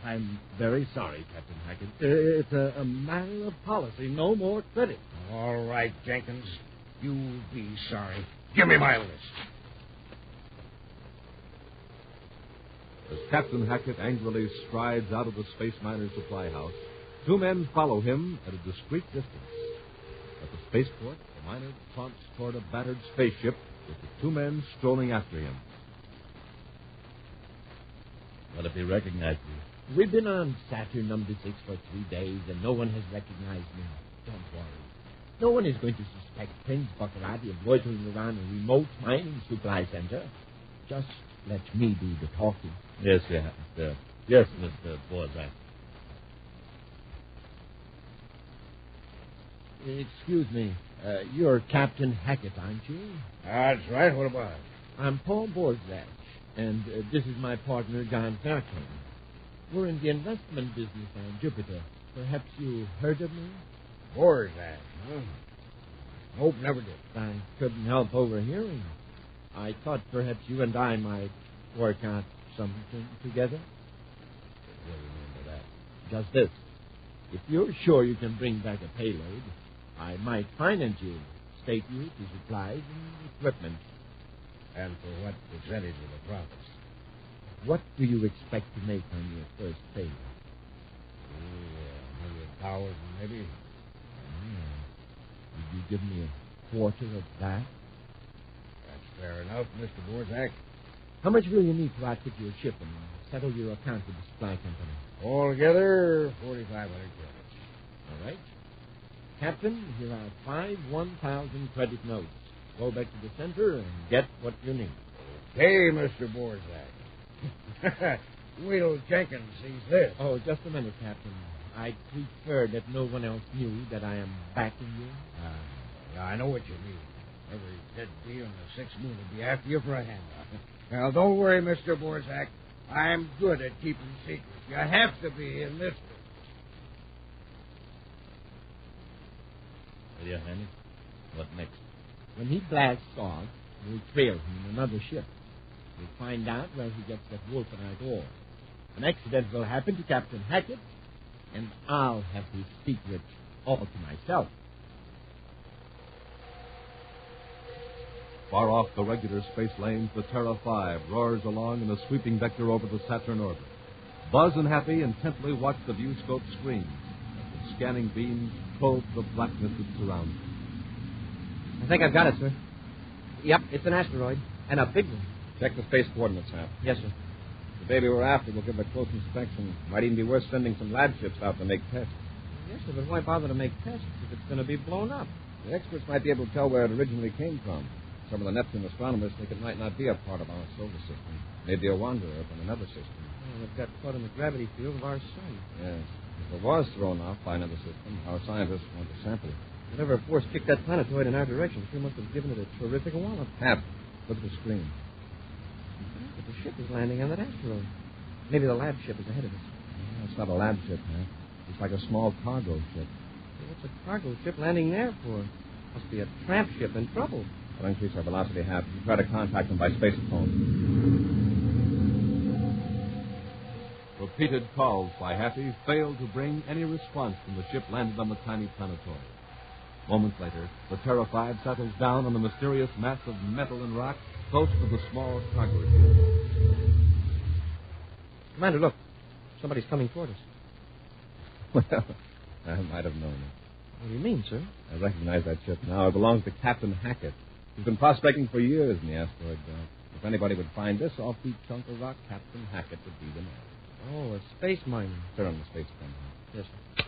I'm very sorry, Captain Hackett. It's a matter of policy. No more credit. All right, Jenkins. You'll be sorry. Give me my list. As Captain Hackett angrily strides out of the Space Miners Supply House, two men follow him at a discreet distance. At the spaceport, the miner taunts toward a battered spaceship with the two men strolling after him. What if he recognized me? We've been on Saturn number 6 for 3 days, and no one has recognized me. Don't worry. No one is going to suspect Prince Baccarati of loitering around a remote mining supply center. Just let me do the talking. Yes, Mr. Borzak. Excuse me. You're Captain Hackett, aren't you? That's right. What about it? I'm Paul Borzak, and this is my partner, John Faircane. We're in the investment business on Jupiter. Perhaps you heard of me? Borzak, huh? Nope, never did. I couldn't help overhearing. I thought perhaps you and I might work out something together. What do you mean by that? Just this. If you're sure you can bring back a payload, I might finance you, state you to supplies and equipment. And for what percentage of the profits? What do you expect to make on your first payload? $100,000, maybe. Would you give me a quarter of that? That's fair enough, Mr. Borzak. How much will you need to outfit your ship and settle your account with the supply company? Altogether, 4,500 credits. All right. Captain, here are 5 1,000 credit notes. Go back to the center and get what you need. Hey, Mr. Borzak. Wait till Jenkins sees this. Oh, just a minute, Captain. I'd prefer that no one else knew that I am backing you. Yeah, I know what you mean. Every dead deal in the 6 moon will be after you for a handout. Well, don't worry, Mr. Borzak. I'm good at keeping secrets. You have to be in this business. Will you, Handy? What next? When he blasts off, we'll trail him in another ship. We'll find out where he gets that wolfenite ore. An accident will happen to Captain Hackett, and I'll have his secret all to myself. Far off the regular space lanes, the Terra 5 roars along in a sweeping vector over the Saturn orbit. Buzz and Happy intently watch the viewscope screen as the scanning beams probe the blackness that surrounds them. I think I've got it, sir. Yep, it's an asteroid, and a big one. Check the space coordinates, Hap. Yes, sir. The baby we're after will give a close inspection. Might even be worth sending some lab ships out to make tests. Yes, sir, but why bother to make tests if it's going to be blown up? The experts might be able to tell where it originally came from. Some of the Neptune astronomers think it might not be a part of our solar system. Maybe a wanderer from another system. Well, it got caught in the gravity field of our sun. Yes. If it was thrown off by another system, our scientists want to sample it. Whatever force kicked that planetoid in our direction sure must have given it a terrific wallop. Hap, look at the screen. But the ship is landing on that asteroid. Maybe the lab ship is ahead of us. No, it's not a lab ship, Hap. It's like a small cargo ship. Well, what's a cargo ship landing there for? Must be a tramp ship in trouble. I'll increase our velocity, Hap. You try to contact them by spacephone. Repeated calls by Happy failed to bring any response from the ship landed on the tiny planetoid. Moments later, the Terra 5 settles down on the mysterious mass of metal and rock close to the small cargo ship. Commander, look. Somebody's coming toward us. Well, I might have known it. What do you mean, sir? I recognize that ship now. It belongs to Captain Hackett. He's been prospecting for years in the asteroid belt. If anybody would find this offbeat chunk of rock, Captain Hackett would be the man. Oh, a space miner. Sir, on the space company. Yes, sir.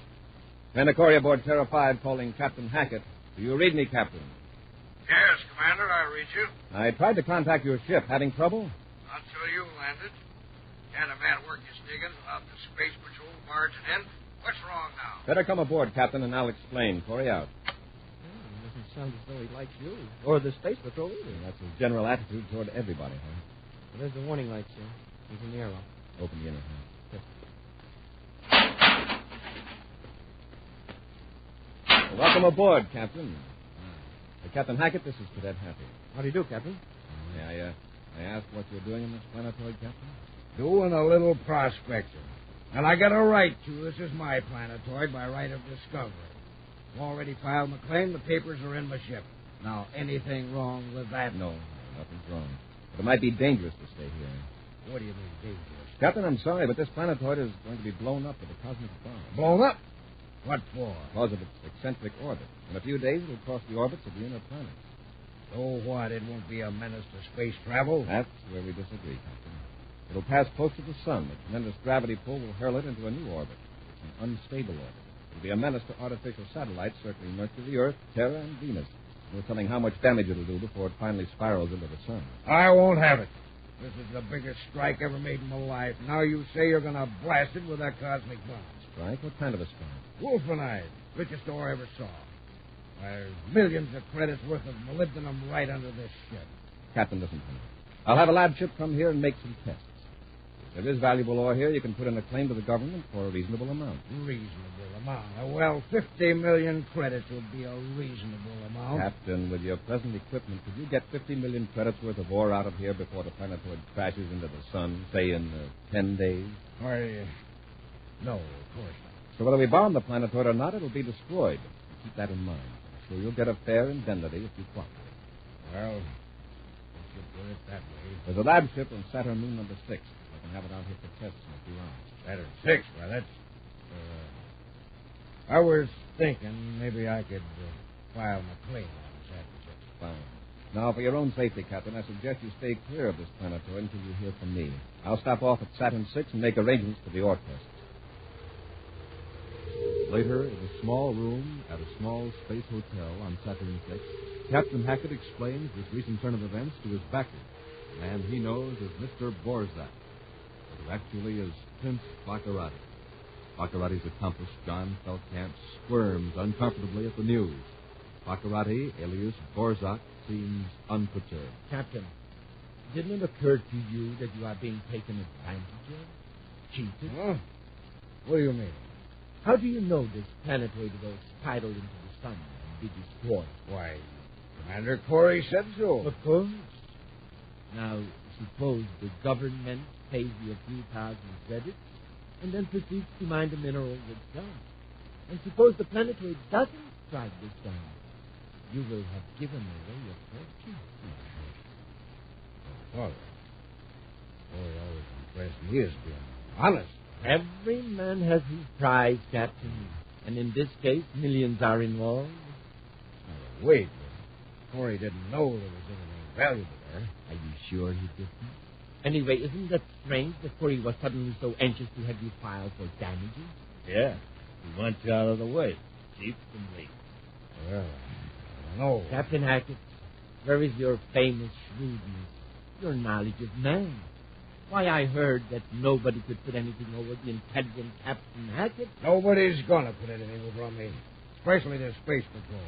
Commander aboard Terra 5 calling Captain Hackett. Do you read me, Captain? Yes, Commander, I read you. I tried to contact your ship. Having trouble? Not till you landed. Can't a man work his digging without the Space Patrol barging in? What's wrong now? Better come aboard, Captain, and I'll explain. Corey out. It doesn't sound as though he likes you. Or the Space Patrol either. That's his general attitude toward everybody, huh? Well, there's the warning light, sir. He's in the airlock. Open the inner hatch. Yes. Well, welcome aboard, Captain. Captain Hackett, this is Cadet Happy. How do you do, Captain? May I ask what you're doing in this planetoid, Captain? Doing a little prospecting. And I got a right to. This is my planetoid by right of discovery. Already filed my claim. The papers are in my ship. Now, anything wrong with that? No, nothing's wrong. But it might be dangerous to stay here. What do you mean, dangerous? Captain, I'm sorry, but this planetoid is going to be blown up with a cosmic bomb. Blown up? What for? Because of its eccentric orbit. In a few days, it'll cross the orbits of the inner planets. So what? It won't be a menace to space travel? That's where we disagree, Captain. It'll pass close to the sun. The tremendous gravity pull will hurl it into a new orbit, an unstable orbit. It'll be a menace to artificial satellites circling Mercury, Earth, Terra, and Venus. No telling how much damage it'll do before it finally spirals into the sun. I won't have it. This is the biggest strike ever made in my life. Now you say you're going to blast it with that cosmic bomb. Strike? What kind of a strike? Wolfenite. Richest ore I ever saw. There's millions of credits worth of molybdenum right under this ship. Captain, listen to me. I'll have a lab ship come here and make some tests. If there is valuable ore here, you can put in a claim to the government for a reasonable amount. Reasonable Well, 50 million credits would be a reasonable amount. Captain, with your present equipment, could you get 50 million credits worth of ore out of here before the Planetoid crashes into the sun, say in 10 days? Why, no, of course not. So whether we bomb the Planetoid or not, it'll be destroyed. Keep that in mind. I'm sure you'll get a fair indemnity if you cooperate. Well, we should do it that way. There's a lab ship on Saturn moon number 6. I can have it out here for tests in a few hours. Saturn 6? Well, that's... I was thinking maybe I could file my claim on Saturn 6. Fine. Now, for your own safety, Captain, I suggest you stay clear of this Planetoid until you hear from me. I'll stop off at Saturn 6 and make arrangements for the ore tests. Later, in a small room at a small space hotel on Saturn 6, Captain Hackett explains this recent turn of events to his backer, the man he knows as Mr. Borzak, who actually is Prince Baccarati. Baccarati's accomplice, John Feldkamp, squirms uncomfortably at the news. Baccarati, alias Borzak, seems unperturbed. Captain, didn't it occur to you that you are being taken advantage of? Cheated? Huh? What do you mean? How do you know this planetoid goes tidal into the sun and be destroyed? Why, Commander Corey said so. Of course. Now, suppose the government pays you a few thousand credits and then proceeds to mine the minerals itself. And suppose the planetoid doesn't strike the sun. You will have given away your fortune. Well, Corey always impressed me as being honest. Every man has his price, Captain. And in this case, millions are involved. Now, wait. Corey didn't know there was anything valuable there. Are you sure he didn't? Anyway, isn't that strange that Corey was suddenly so anxious to have you file for damages? Yeah. He wants you out of the way. Cheap and late. Well, I don't know. Captain Hackett, where is your famous shrewdness, your knowledge of man? Why, I heard that nobody could put anything over the intelligent Captain Hackett. Nobody's gonna put anything over on me, especially the Space Patrol.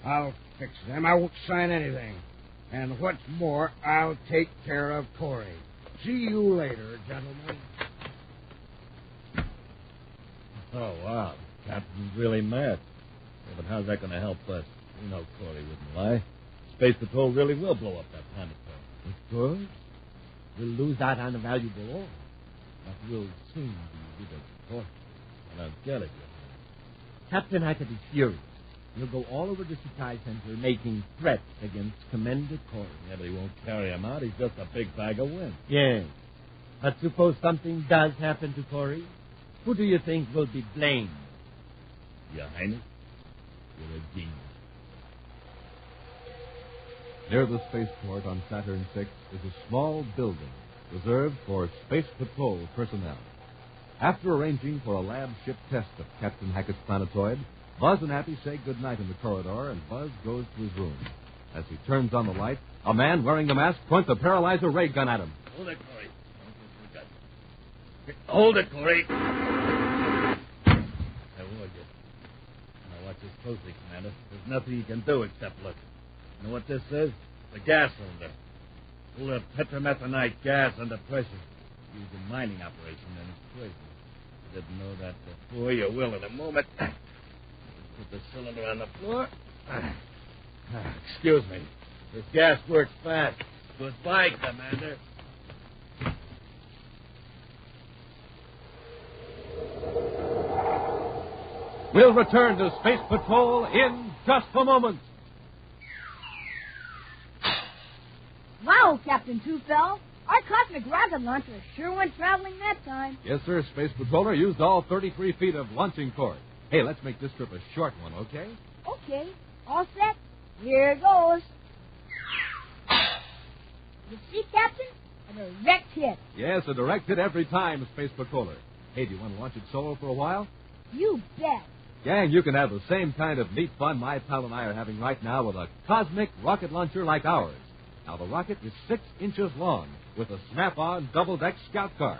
I'll fix them. I won't sign anything. And what's more, I'll take care of Corey. See you later, gentlemen. Oh, wow. Captain's really mad. Yeah, but how's that going to help us? You know Corey wouldn't lie. Space Patrol really will blow up that planetoid. Of course. We'll lose out on a valuable ore. But we'll soon be rid of the fortune. I don't get it yet. Captain Hackett is furious. He'll go all over the supply center making threats against Commander Corey. Yeah, but he won't carry him out. He's just a big bag of wind. Yes. But suppose something does happen to Corey, who do you think will be blamed? Your Highness, you're a genius. Near the spaceport on Saturn 6 is a small building reserved for Space Patrol personnel. After arranging for a lab ship test of Captain Hackett's planetoid, Buzz and Happy say goodnight in the corridor, and Buzz goes to his room. As he turns on the light, a man wearing the mask points a paralyzer ray gun at him. Hold it, Corey. Hold it, Corey. There was it. Now watch this closely, Commander. There's nothing you can do except look. You know what this is? The gas cylinder. Full of tetramethanite gas under pressure. Used in mining operation and it's poison. You didn't know that before. You will in a moment. Put the cylinder on the floor. Excuse me. This gas works fast. Goodbye, Commander. We'll return to Space Patrol in just a moment. Wow, Captain Two-Fell. Our cosmic rocket launcher sure went traveling that time. Yes, sir. Space Patroller used all 33 feet of launching cord. Hey, let's make this trip a short one, okay? Okay. All set? Here goes. You see, Captain? A direct hit. Yes, a direct hit every time, Space Patroller. Hey, do you want to launch it solo for a while? You bet. Gang, you can have the same kind of neat fun my pal and I are having right now with a cosmic rocket launcher like ours. Now, the rocket is 6 inches long with a snap-on double-deck scout car,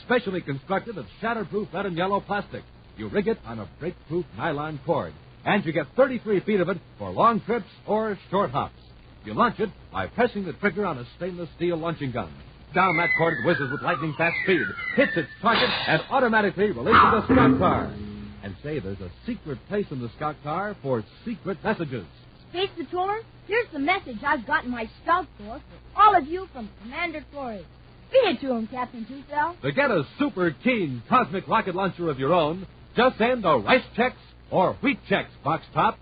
specially constructed of shatterproof red and yellow plastic. You rig it on a break-proof nylon cord, and you get 33 feet of it for long trips or short hops. You launch it by pressing the trigger on a stainless steel launching gun. Down that cord it whizzes with lightning-fast speed, hits its target, and automatically releases the scout car. and say there's a secret place in the scout car for secret messages. Space Patroller, here's the message I've got in my scout course for all of you from Commander Corey. Read it to him, Captain Two-Cell. To get a super keen cosmic rocket launcher of your own, just send a Rice Chex or Wheat Chex box top,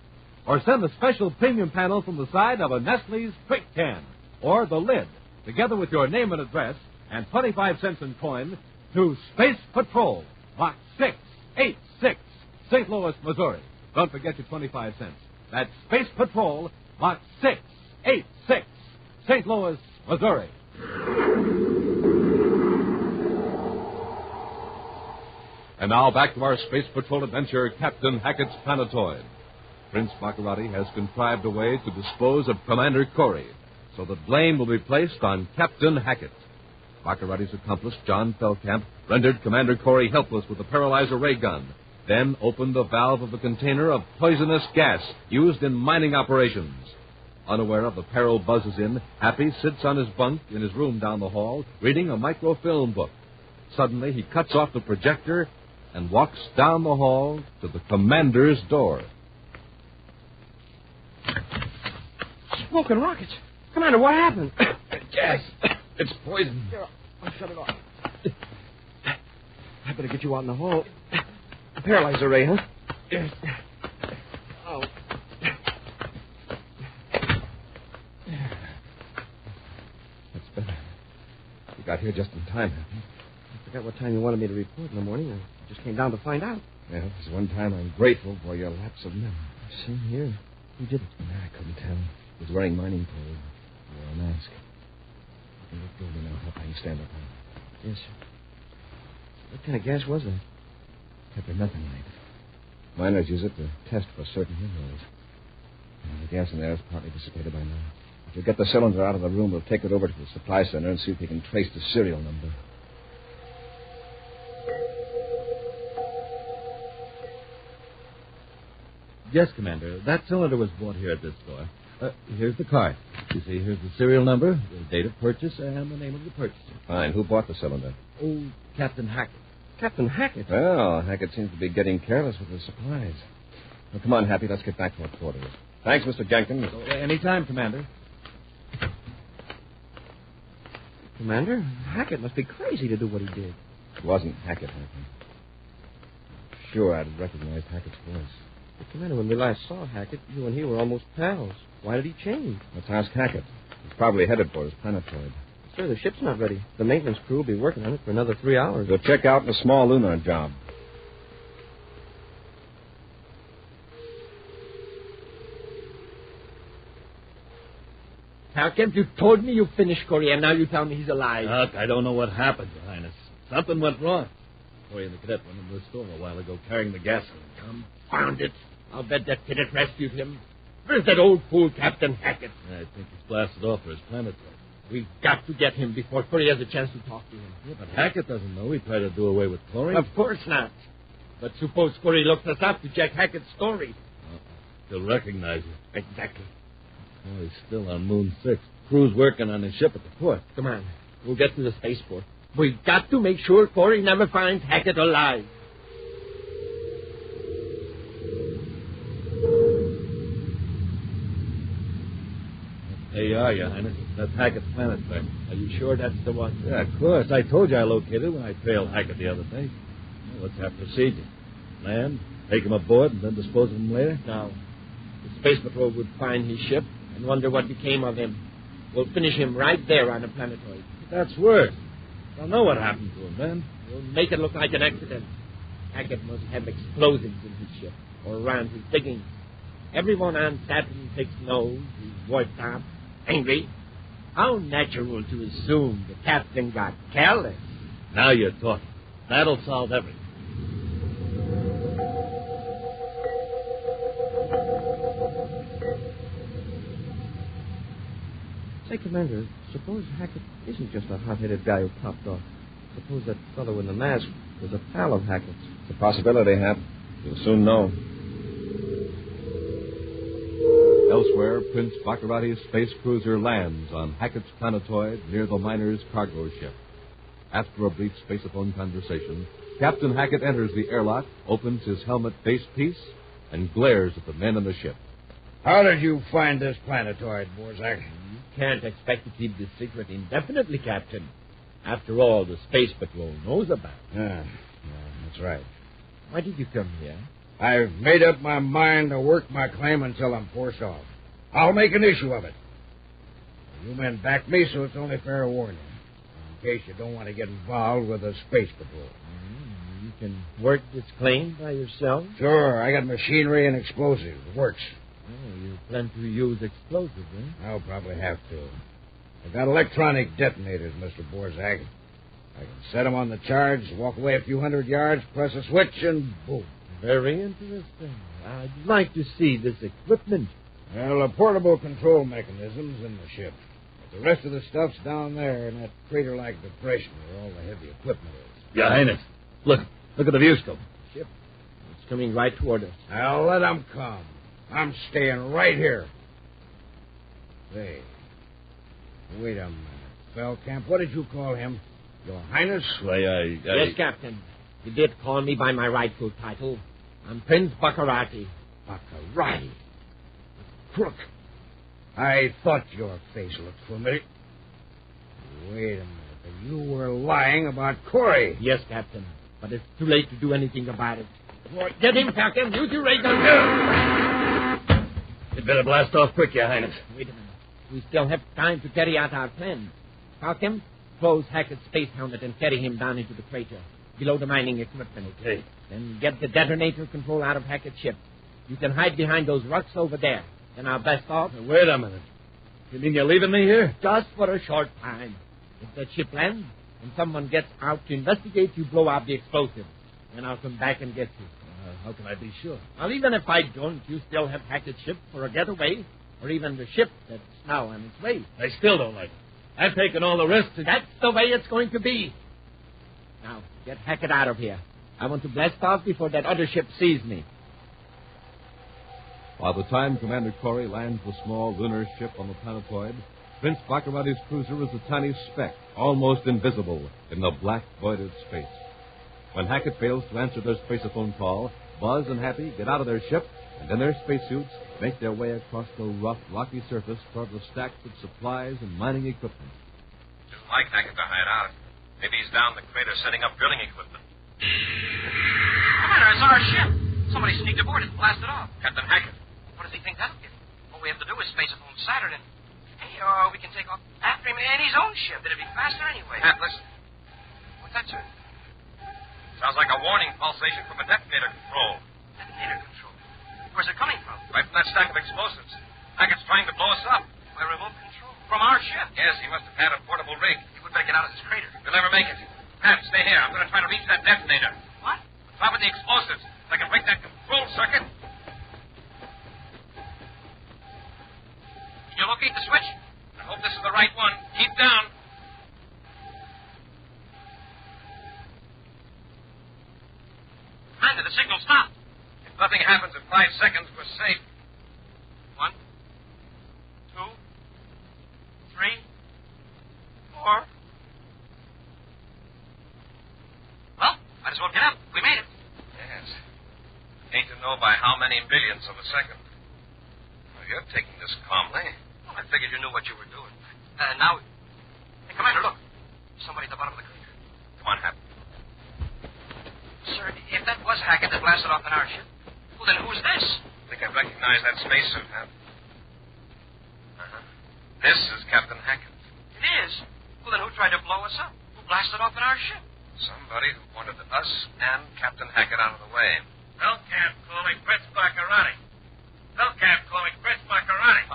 or send the special premium panel from the side of a Nestle's Quick Can, or the lid, together with your name and address, and 25 cents in coin, to Space Patrol, Box 686, St. Louis, Missouri. Don't forget your 25 cents. That's Space Patrol, Box 686, St. Louis, Missouri. And now back to our Space Patrol adventure, Captain Hackett's Planetoid. Prince Baccarati has contrived a way to dispose of Commander Corey, so that blame will be placed on Captain Hackett. Baccarati's accomplice, John Feldkamp, rendered Commander Corey helpless with a paralyzer ray gun, then opened the valve of a container of poisonous gas used in mining operations. Unaware of the peril buzzes in, Happy sits on his bunk in his room down the hall, reading a microfilm book. Suddenly, he cuts off the projector and walks down the hall to the commander's door. Smoking rockets. Commander, what happened? Gas. It's poison. Here, I'll shut it off. I better get you out in the hall. A paralyzer ray, huh? Yes. Oh. That's better. You got here just in time, Happy. I forgot what time you wanted me to report in the morning. I just came down to find out. Well, there's one time I'm grateful for your lapse of memory. Same here. Who did it? I couldn't tell. He was wearing mining clothes. He wore a mask. You can look through me now. Hope I can stand up on it. Yes, sir. What kind of gas was that? Peppermethanite. Miners use it to test for certain minerals. And the gas in there is partly dissipated by now. If we get the cylinder out of the room, we'll take it over to the supply center and see if we can trace the serial number. Yes, Commander. That cylinder was bought here at this store. Here's the card. You see, here's the serial number, the date of purchase, and the name of the purchaser. Fine. Who bought the cylinder? Oh, Captain Hackett. Captain Hackett? Well, Hackett seems to be getting careless with his supplies. Well, come on, Happy. Let's get back to our quarters. Thanks, Mr. Jenkins. Anytime, Commander. Commander, Hackett must be crazy to do what he did. It wasn't Hackett, Happy. Sure, I'd recognized Hackett's voice. But, Commander, when we last saw Hackett, you and he were almost pals. Why did he change? Let's ask Hackett. He's probably headed for his planetoid. Sir, the ship's not ready. The maintenance crew will be working on it for another 3 hours. We'll check out in a small lunar job. How come you told me you finished Corey, and now you tell me he's alive? Look, I don't know what happened, Your Highness. Something went wrong. Corey and the cadet went into the store a while ago carrying the gasoline. Confound it. I'll bet that cadet rescued him. Where's that old fool, Captain Hackett? I think he's blasted off for his planetoid. We've got to get him before Corey has a chance to talk to him. Yeah, but Hackett doesn't know. He tried to do away with Corey. Of course not. But suppose Corey looks us up to check Hackett's story. He'll recognize you. Exactly. Oh, he's still on Moon 6. Crew's working on his ship at the port. Come on. We'll get to the spaceport. We've got to make sure Corey never finds Hackett alive. There you are, Your Highness. That's Hackett's planetoid. Are you sure that's the one? Yeah, of course. I told you I located it when I trailed Hackett the other day. Well, what's our procedure? Land, take him aboard, and then dispose of him later? No. The Space Patrol would find his ship and wonder what became of him. We'll finish him right there on the planetoid. That's worse. They'll know what happened to him then. We'll make it look like an accident. Hackett must have explosives in his ship or around his diggings. Everyone on Saturn VI knows he's wiped out, angry. How natural to assume the captain got careless. Now you're talking. That'll solve everything. Say, Commander, suppose Hackett isn't just a hot-headed guy who popped off. Suppose that fellow in the mask was a pal of Hackett's. It's a possibility, Hap. You'll soon know. Elsewhere, Prince Baccarati's space cruiser lands on Hackett's planetoid near the miner's cargo ship. After a brief spaceophone conversation, Captain Hackett enters the airlock, opens his helmet face piece, and glares at the men on the ship. How did you find this planetoid, Borzak? You can't expect to keep this secret indefinitely, Captain. After all, the Space Patrol knows about it. Yeah, that's right. Why did you come here? I've made up my mind to work my claim until I'm forced off. I'll make an issue of it. You men back me, so it's only fair to warn you. In case you don't want to get involved with the Space Patrol. You can work this claim by yourself? Sure, I got machinery and explosives. It works. Oh, you plan to use explosives, eh? I'll probably have to. I've got electronic detonators, Mr. Borzak. I can set them on the charge, walk away a few hundred yards, press a switch, and boom. Very interesting. I'd like to see this equipment. Well, the portable control mechanism's in the ship. But the rest of the stuff's down there in that crater-like depression where all the heavy equipment is. Your Highness, look at the viewscope. Ship. It's coming right toward us. Now let them come. I'm staying right here. Hey, wait a minute. Feldkamp, what did you call him? Your Highness? Why, Yes, Captain. You did call me by my rightful title. I'm Prince Baccarati. Baccarati? Crook. I thought your face looked familiar. Wait a minute. You were lying about Corey. Yes, Captain. But it's too late to do anything about it. Get him, Captain. Use your ray gun. You'd better blast off quick, Your Highness. Wait a minute. We still have time to carry out our plan. Falcon, close Hackett's space helmet and carry him down into the crater, below the mining equipment. Okay. Then get the detonator control out of Hackett's ship. You can hide behind those rocks over there. Then I'll blast off. Wait a minute. You mean you're leaving me here? Just for a short time. If that ship lands and someone gets out to investigate, you blow out the explosive. Then I'll come back and get you. How can I be sure? Well, even if I don't, you still have Hackett's ship for a getaway, or even the ship that's now on its way. I still don't like it. I've taken all the risks. That's the way it's going to be. Now, get Hackett out of here. I want to blast off before that other ship sees me. By the time Commander Corey lands the small lunar ship on the Planetoid, Prince Baccarati's cruiser is a tiny speck, almost invisible, in the black, voided space. When Hackett fails to answer their spaceophone call, Buzz and Happy get out of their ship and in their spacesuits make their way across the rough, rocky surface toward the stacks of supplies and mining equipment. Didn't like Hackett to hide out. Maybe he's down the crater setting up drilling equipment. Commander, it's our ship. Somebody sneaked aboard and blasted off. Captain Hackett. What does he think that'll get? All we have to do is spaceophone Saturn and... Hey, we can take off after him in his own ship. It'd be faster anyway. Pat, listen. What's that, sir? Sounds like a warning pulsation from a detonator control. Detonator control? Where's it coming from? Right from that stack of explosives. Hackett's trying to blow us up. By remote control? From our ship? Yes, he must have had a portable rig. We'd better get out of this crater. We'll never make it. Pat, stay here. I'm going to try to reach that detonator. What? On top of the explosives. I can break that control circuit. Can you locate the switch? I hope this is the right one. Keep down. Commander, the signal stopped. If nothing happens in 5 seconds, we're safe. 1, 2, 3, 4. Well, might as well get up. We made it. Yes. Ain't to know by how many millionths of a second. Well, you're taking this calmly. Well, I figured you knew what you were doing. Now... Hey, Commander, look. Somebody at the bottom of the crater. Come on, Hap. Sir, if that was Hackett that blasted off in our ship, well, then who's this? I think I recognize that spacesuit, Hap. This is Captain Hackett. It is? Well, then who tried to blow us up? Who blasted off in our ship? Somebody who wanted us and Captain Hackett out of the way. Feldkamp calling Prince Baccarati. Feldkamp calling Prince Baccarati.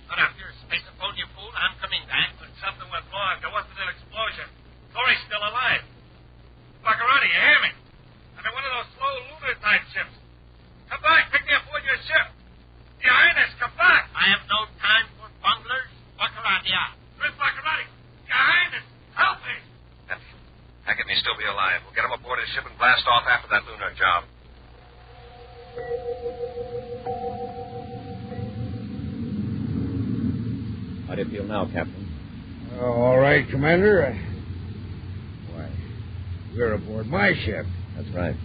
Put up your spaceophone, you fool. I'm coming back. But something went wrong. There wasn't an explosion. Corey's still alive. Baccarati, you hear me? I'm in one of those slow lunar-type ships. Come back. Pick me aboard your ship. Your Highness, come back. I have no time for bunglers. Baccarati out. Prince Baccarati, Your Highness, help me. Hackett may still be alive. We'll get him aboard his ship and blast off after that lunar job. How do you feel now, Captain? All right, Commander. we're aboard my ship. That's right.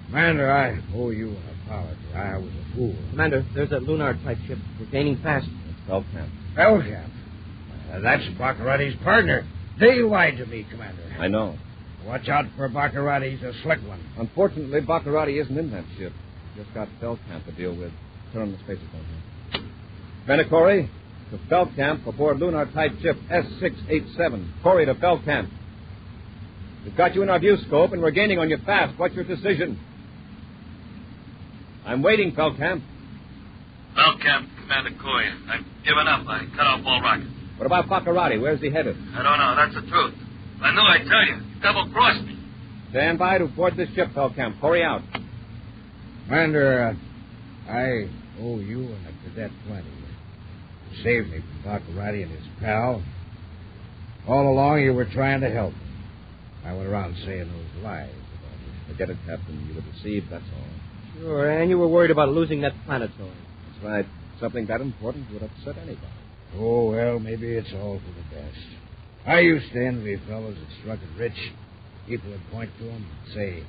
Commander, I owe you an apology. I was a fool. Commander, there's a Lunar-type ship. We're gaining fast. It's Feldkamp. Feldkamp? That's Baccarati's partner. They lied to me, Commander. I know. Watch out for Baccarati. He's a slick one. Unfortunately, Baccarati isn't in that ship. Just got Feldkamp to deal with. Turn on the spacer phone here. Commander Corey, to Feldkamp aboard Lunar-type ship S687. Corey to Feldkamp. We've got you in our view scope, and we're gaining on you fast. What's your decision? I'm waiting, Feldkamp. Feldkamp, Commander Corey. I've given up. I cut off all rockets. What about Baccarati? Where's he headed? I don't know. That's the truth. If I knew, I'd tell you. You double-crossed me. Stand by to board this ship, Feldkamp. Corey out. Commander, I owe you and the cadet plenty. You saved me from Baccarati and his pal. All along, you were trying to help me. I went around saying those lies about you. Forget it, Captain. You were deceived, that's all. Sure, and you were worried about losing that Planetoid. That's right. Something that important would upset anybody. Oh, well, maybe it's all for the best. I used to envy fellows that struck it rich. People would point to them and say,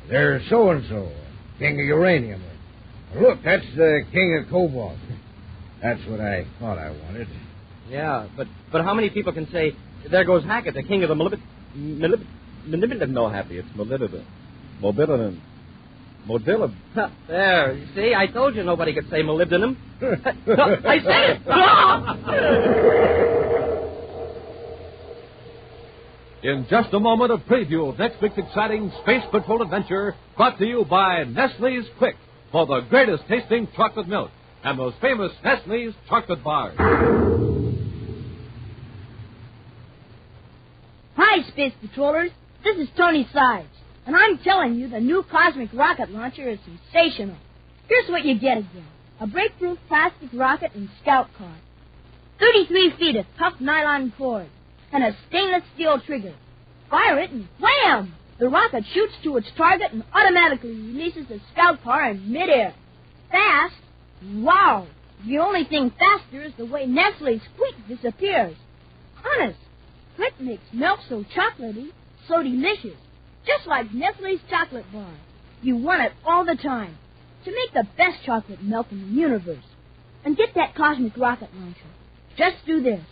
"There's so-and-so, king of uranium." Or, "Look, that's the king of cobalt." That's what I thought I wanted. Yeah, but how many people can say, "There goes Haggart, the king of the molybdenum"? No, Happy, it's molybdenum. Molybdenum. Modilla. There, you see, I told you nobody could say molybdenum. I said it. In just a moment, a preview of next week's exciting Space Patrol adventure, brought to you by Nestle's Quick, for the greatest tasting chocolate milk and those famous Nestle's chocolate bars. Hi, Space Patrollers. This is Tony Sides, and I'm telling you the new cosmic rocket launcher is sensational. Here's what you get again. A break-proof plastic rocket and scout car. 33 feet of tough nylon cord. And a stainless steel trigger. Fire it and wham! The rocket shoots to its target and automatically releases the scout car in midair. Fast? Wow! The only thing faster is the way Nestle's Quick disappears. Honest, Quick makes milk so chocolatey, so delicious. Just like Nestle's chocolate bar. You want it all the time. To make the best chocolate milk in the universe. And get that cosmic rocket launcher. Just do this.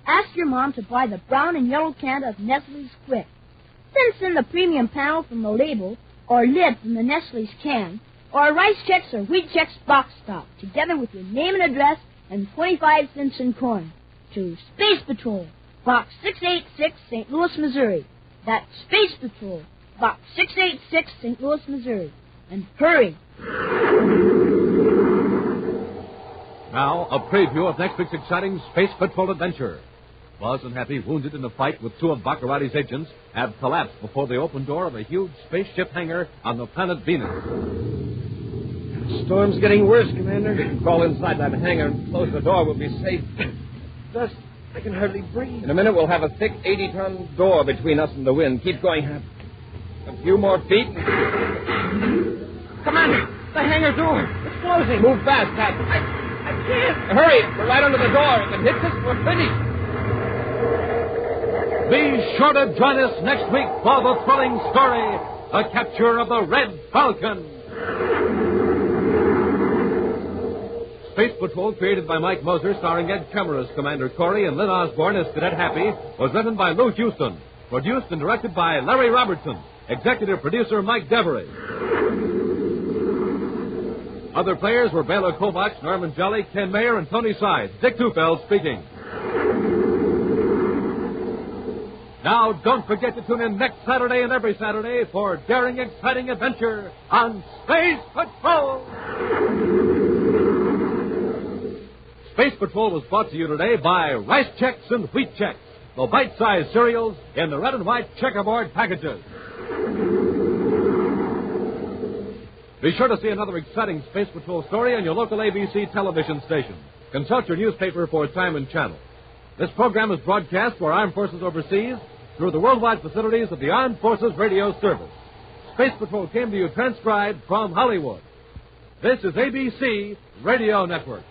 Ask your mom to buy the brown and yellow can of Nestle's Quick. Then send the premium panel from the label, or lid from the Nestle's can, or a Rice Chex or Wheat Chex box top, together with your name and address and 25 cents in coin, to Space Patrol, Box 686, St. Louis, Missouri. That's Space Patrol, Box 686, St. Louis, Missouri. And hurry. Now, a preview of next week's exciting Space Patrol adventure. Buzz and Happy, wounded in a fight with two of Baccarati's agents, have collapsed before the open door of a huge spaceship hangar on the planet Venus. Storm's getting worse, Commander. We can crawl inside that hangar and close the door. We'll be safe. Dust. I can hardly breathe. In a minute, we'll have a thick 80-ton door between us and the wind. Keep going, Hap. A few more feet. Commander, the hangar door. It's closing. Move fast, Hap. I can't. Hurry. We're right under the door. If it hits us, we're finished. Be sure to join us next week for the thrilling story, The Capture of the Red Falcon. Space Patrol, created by Mike Moser, starring Ed Kemmer as Commander Corey and Lynn Osborne as Cadet Happy, was written by Lou Houston, produced and directed by Larry Robertson, executive producer Mike Devery. Other players were Bela Kovacs, Norman Jelly, Ken Mayer, and Tony Sides. Dick Tufeld speaking. Now, don't forget to tune in next Saturday and every Saturday for daring, exciting adventure on Space Patrol. Space Patrol was brought to you today by Rice Chex and Wheat Chex, the bite-sized cereals in the red and white checkerboard packages. Be sure to see another exciting Space Patrol story on your local ABC television station. Consult your newspaper for time and channel. This program is broadcast for Armed Forces overseas through the worldwide facilities of the Armed Forces Radio Service. Space Patrol came to you transcribed from Hollywood. This is ABC Radio Network.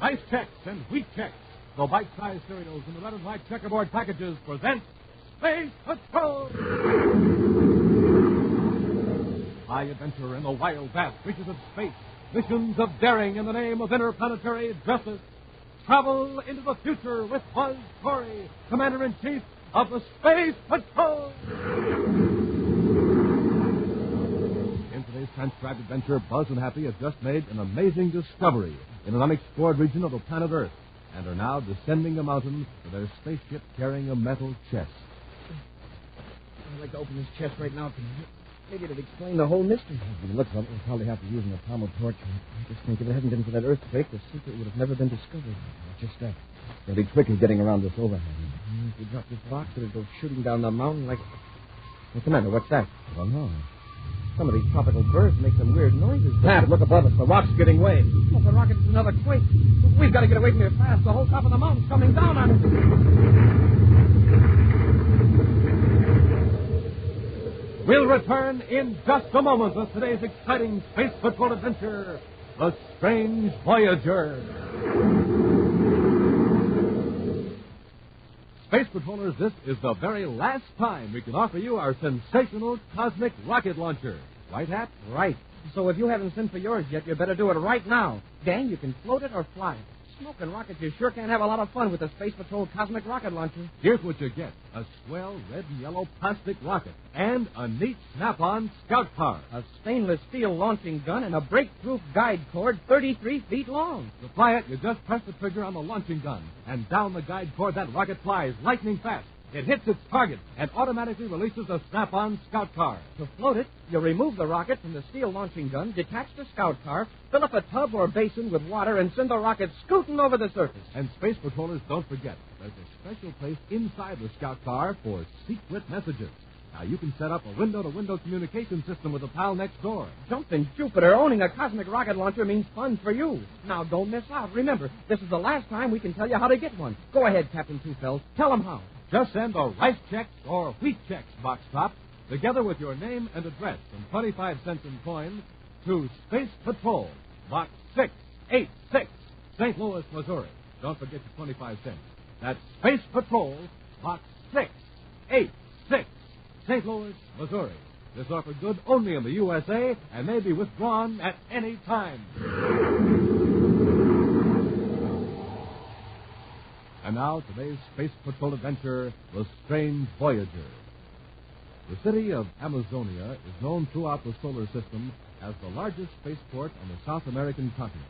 Rice Chex and Wheat Chex, the bite-sized cereals in the red and white checkerboard packages, present Space Patrol! High adventure in the wild, vast reaches of space. Missions of daring in the name of interplanetary justice. Travel into the future with Buzz Corey, Commander-in-Chief of the Space Patrol! In today's transcribed adventure, Buzz and Happy have just made an amazing discovery in an unexplored region of the planet Earth and are now descending a mountain with their spaceship carrying a metal chest. I'd like to open this chest right now. Maybe it'd explain the whole mystery. From the looks of it, we'll probably have to use an atomic torch. I just think if it hadn't been for that earthquake, the secret would have never been discovered. Just that. It'll be tricky getting around this overhang. If we drop this box, it'll go shooting down the mountain like... Hey, Commander, what's that? I don't know. Some of these tropical birds make some weird noises. Pat, look above us. The rock's giving way. Oh, the rocket's another quake. We've got to get away from here fast. The whole top of the mountain's coming down on us. We'll return in just a moment with today's exciting Space Patrol adventure, The Strange Voyager. Space Patrollers, this is the very last time we can offer you our sensational cosmic rocket launcher. Right, Hap? Right. So if you haven't sent for yours yet, you better do it right now. Gang, you can float it or fly it. Smoking rockets, you sure can have a lot of fun with the Space Patrol Cosmic Rocket Launcher. Here's what you get. A swell red and yellow plastic rocket and a neat snap-on scout car. A stainless steel launching gun and a break-proof guide cord 33 feet long. To fly it, you just press the trigger on the launching gun, and down the guide cord that rocket flies lightning fast. It hits its target and automatically releases a snap-on scout car. To float it, you remove the rocket from the steel launching gun, detach the scout car, fill up a tub or basin with water, and send the rocket scooting over the surface. And Space Patrollers, don't forget, there's a special place inside the scout car for secret messages. Now, you can set up a window-to-window communication system with a pal next door. Jumping Jupiter, owning a cosmic rocket launcher means fun for you. Now, don't miss out. Remember, this is the last time we can tell you how to get one. Go ahead, Captain Two-Fells. Tell them how. Just send a Rice Chex or Wheat Chex box top, together with your name and address and 25 cents in coins, to Space Patrol, Box 686, St. Louis, Missouri. Don't forget your 25 cents. That's Space Patrol, Box 686, St. Louis, Missouri. This offer good only in the USA and may be withdrawn at any time. And now, today's Space Patrol adventure, The Strange Voyager. The city of Amazonia is known throughout the solar system as the largest spaceport on the South American continent.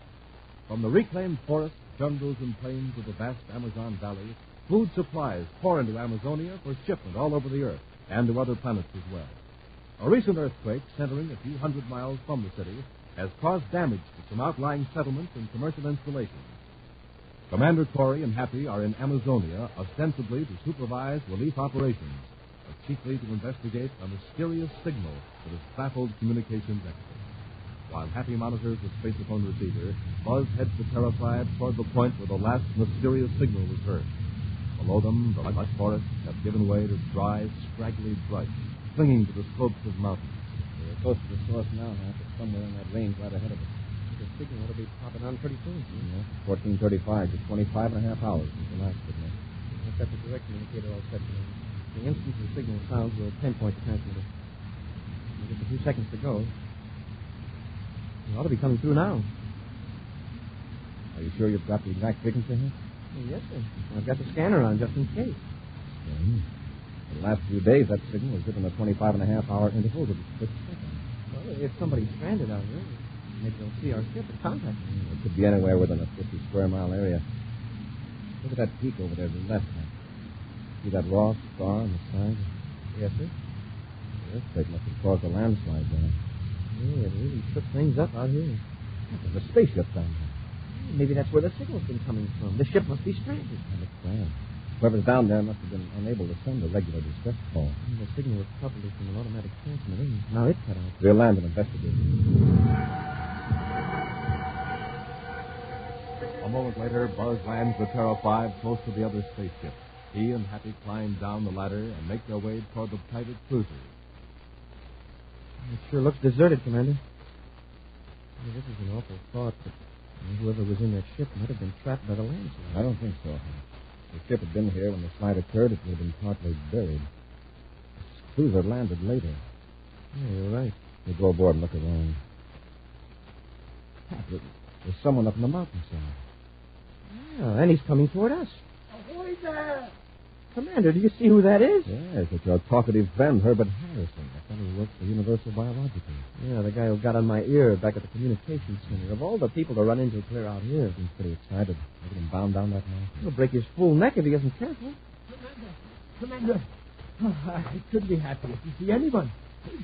From the reclaimed forests, jungles, and plains of the vast Amazon Valley, food supplies pour into Amazonia for shipment all over the Earth and to other planets as well. A recent earthquake, centering a few hundred miles from the city, has caused damage to some outlying settlements and commercial installations. Commander Corey and Happy are in Amazonia, ostensibly to supervise relief operations, but chiefly to investigate a mysterious signal that has baffled communications experts. While Happy monitors the spacephone receiver, Buzz heads the Terrified toward the point where the last mysterious signal was heard. Below them, the lush forests have given way to dry, scraggly brush, clinging to the slopes of mountains. We're close to the source now, Hap. It's somewhere in that range right ahead of us. The signal will be popping on pretty soon. 14:35 to 25 and a half hours since the last signal. I've got the direct indicator all set. The instant the signal sounds, we'll pinpoint the transmitter. Just a few seconds to go. It ought to be coming through now. Are you sure you've got the exact frequency here? Yes, sir. I've got the scanner on just in case. For the last few days, that signal has given a 25 and a half hour interval with a second. Well, if somebody's stranded out here, maybe they'll see our ship and contact us. It could be anywhere within a 50 square mile area. Look at that peak over there to the left. See that raw scar on the side? Yes, sir. The earthquake must have caused a landslide there. Yeah, it really shook things up out here. There's a spaceship down there. Maybe that's where the signal's been coming from. The ship must be stranded. I look down. Whoever's down there must have been unable to send a regular distress call. The signal was probably from an automatic transmitter. Now it's cut out. We'll land and investigate. A moment later, Buzz lands the Terra 5 close to the other spaceship. He and Happy climb down the ladder and make their way toward the private cruiser. It sure looks deserted, Commander. This is an awful thought, but And whoever was in that ship might have been trapped by the landslide. I don't think so. If the ship had been here when the slide occurred, it would have been partly buried. The cruiser landed later. Yeah, you're right. We'll go aboard and look around. Pat, there's someone up on the mountainside. Yeah, and he's coming toward us. Ahoy there! Commander, do you see who that is? Yes, it's your talkative friend, Herbert Harrison, the fellow who works for Universal Biological. Yeah, the guy who got on my ear back at the communications center. Of all the people to run into clear out here. He's pretty excited. Look at him bound down that mountain. He'll break his fool neck if he isn't careful. Commander. Oh, I couldn't be happier to see anyone.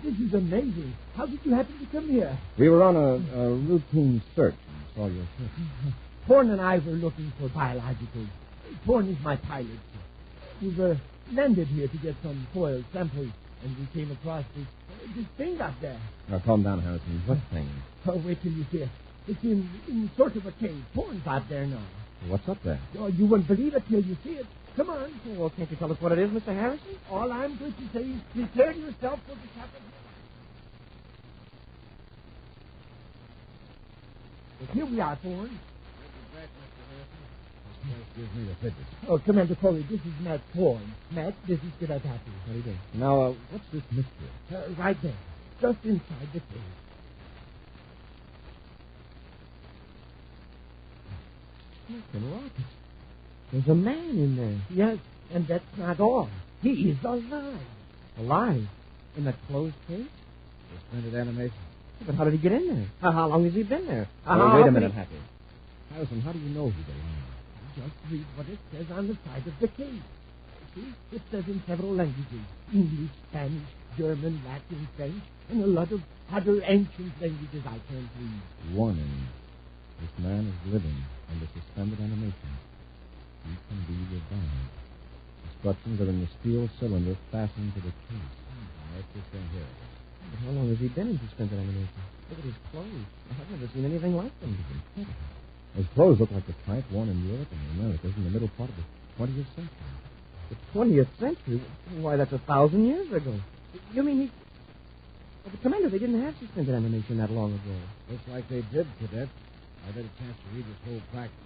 This is amazing. How did you happen to come here? We were on a routine search and saw your ship. Porn and I were looking for biologicals. Porn is my pilot. We were landed here to get some soil samples, and we came across this thing up there. Now, calm down, Harrison. What thing? Oh, wait till you see it. It's in sort of a cave. Porn's out there now. What's up there? Oh, you won't believe it till you see it. Come on. Oh, well, can't you tell us what it is, Mr. Harrison? All I'm going to say is prepare yourself for the captain. But here we are, Porn. Gives me the fidgets. Oh, Commander Corey, this is Matt Porn. Matt, this is Cadet Happy. How do you do? Now, what's this mystery? Right there, just inside the cave. Smoking rockets. There's a man in there. Yes, and that's not all. He is alive. Alive? In that closed cave? Suspended animation. Yeah, but how did he get in there? How long has he been there? Wait a minute, Happy. Harrison, how do you know he's alive? Just read what it says on the side of the cave. See, it says in several languages. English, Spanish, German, Latin, French, and a lot of other ancient languages I can't read. Warning. This man is living under suspended animation. He can be revived. Instructions are in the steel cylinder fastened to the case. That's this thing here. But how long has he been in suspended animation? Look at his clothes. I've never seen anything like them. His clothes look like the type worn in Europe and the Americas in the middle part of the 20th century. The 20th century? Why, that's 1,000 years ago. You mean he... Well, but, Commander, they didn't have suspended animation that long ago. Looks like they did, Cadet. I had a chance to read this whole practice.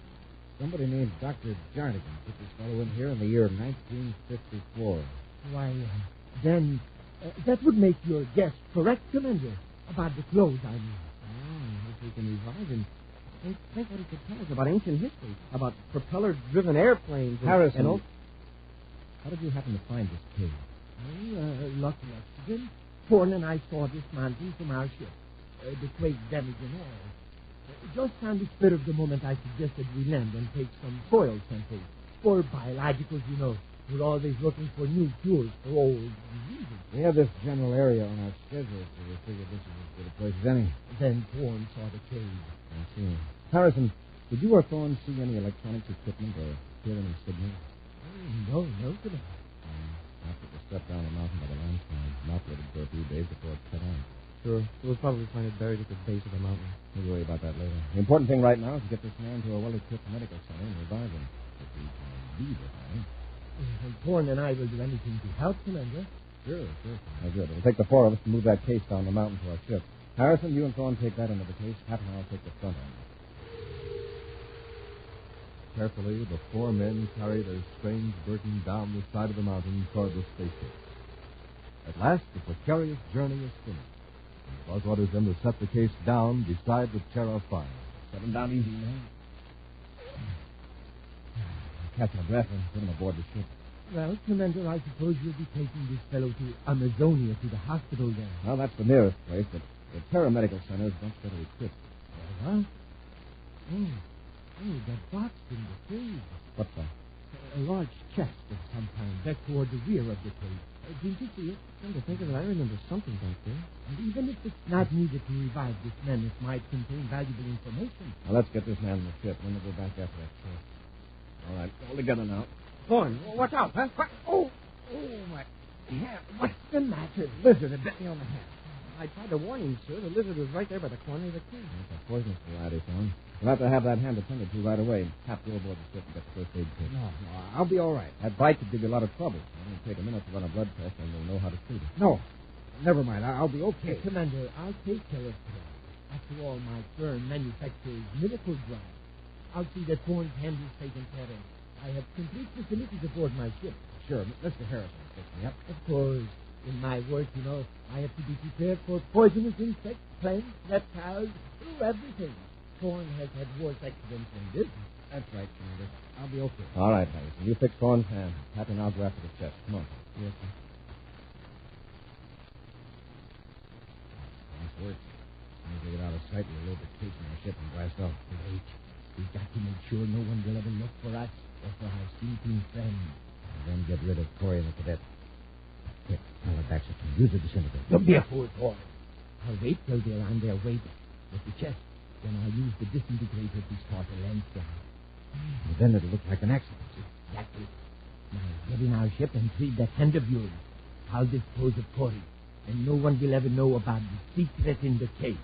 Somebody named Dr. Jarnigan put this fellow in here in the year 1954. Why, then, that would make your guess correct, Commander. About the clothes, I mean. Oh, if we can revive him. Think what he could tell us about ancient history, about propeller-driven airplanes. Harrison, and how did you happen to find this cave? Well, lucky accident. Porn and I saw this mountain from our ship. The quake damage and all. Just on the spur of the moment, I suggested we land and take some soil samples. For biologicals, you know. We're always looking for new cures for old diseases. We have this general area on our schedule, so we figured this was as good a place as any. Then Porn saw the cave. I see. Harrison, did you or Thorne see any electronics equipment or hear any signals? No, Cadet. After the step down the mountain by the landslide, and operated for a few days before it cut out. Sure. We'll probably find it buried at the base of the mountain. We'll worry about that later. The important thing right now is to get this man to a well-equipped medical center and revive him. If he can be revived. Porn and I will do anything to help, Commander. Sure. Oh, good. It'll take the four of us to move that case down the mountain to our ship. Harrison, you and Thorne take that end of the case. Half an hour will take the front end. Carefully, the four men carry their strange burden down the side of the mountain toward the spaceship. At last, the precarious journey is finished. And Buzz orders them to set the case down beside the Terra fire. Set him down easy, man. Catch my breath and put him aboard the ship. Well, Commander, I suppose you'll be taking this fellow to Amazonia, to the hospital there. Well, that's the nearest place, but the Terra Medical Center is much better equipped. Huh? Oh, that box in the cave. What's that? A large chest of some kind back toward the rear of the cave. Didn't you see it? Come to think of it, I remember something back there. And even if it's not needed to revive this man, it might contain valuable information. Now, let's get this man on the ship, then we'll go back after that chest. All right, all together now. Thorne, watch out, huh? Oh, my hand. What's the matter? Lizard had bit me on the hand. I tried to warn him, sir. The lizard was right there by the corner of the cave. That's a poisonous variety, Thorne. We'll have to have that hand attended to right away. Have to go aboard the ship and get the first aid kit. No, I'll be all right. That bite could give you a lot of trouble. It'll take a minute to run a blood test, and we'll know how to treat it. No, never mind. I'll be okay. Commander, I'll take care of it. After all, my firm manufactures miracle drives. I'll see that Thorne's handles taken care of. I have complete facilities aboard my ship. Sure, Mr. Harrison will fix me up. Of course. In my work, I have to be prepared for poisonous insects, plants, reptiles, everything. Thorne has had worse accidents than this. That's right, Commander. I'll be okay. All right, Harrison. You fix Thorne's hand. Captain, I'll go after the chest. Come on. Yes, sir. Nice work. As soon as we get out of sight, we'll load the case in our ship and blast off. Wait. We've got to make sure no one will ever look for us or for our sleeping friend. And then get rid of Corey and the cadet. Here, now the backs are clean. Use the disintegrator. Don't be a fool, Thorne. I'll wait till they're on their way with the chest. Then I'll use the disintegrator to start a landslide. And then it'll look like an accident. Exactly. Now get in our ship and free that hand of yours. I'll dispose of Corey, and no one will ever know about the secret in the case.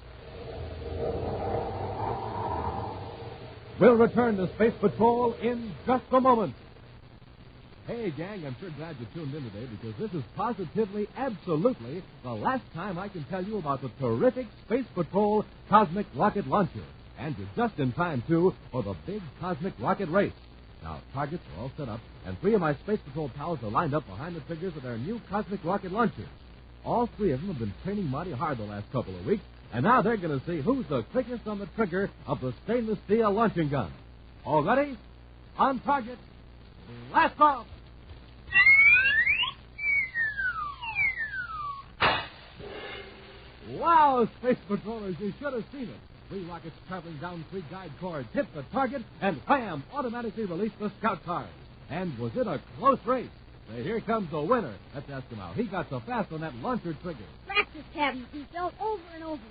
We'll return to Space Patrol in just a moment. Hey, gang, I'm sure glad you tuned in today because this is positively, absolutely the last time I can tell you about the terrific Space Patrol Cosmic Rocket Launcher. And you're just in time, too, for the big Cosmic Rocket Race. Now, targets are all set up, and 3 of my Space Patrol pals are lined up behind the triggers of their new Cosmic Rocket Launchers. All 3 of them have been training mighty hard the last couple of weeks, and now they're going to see who's the quickest on the trigger of the stainless steel launching gun. All ready? On target. Blast off! Wow, Space Patrollers, you should have seen it. 3 rockets traveling down 3 guide cords hit the target and wham, automatically released the scout cars. And was it a close race? Say, here comes the winner. Let's ask him out. He got so fast on that launcher trigger. Practice, Captain. He fell over and over.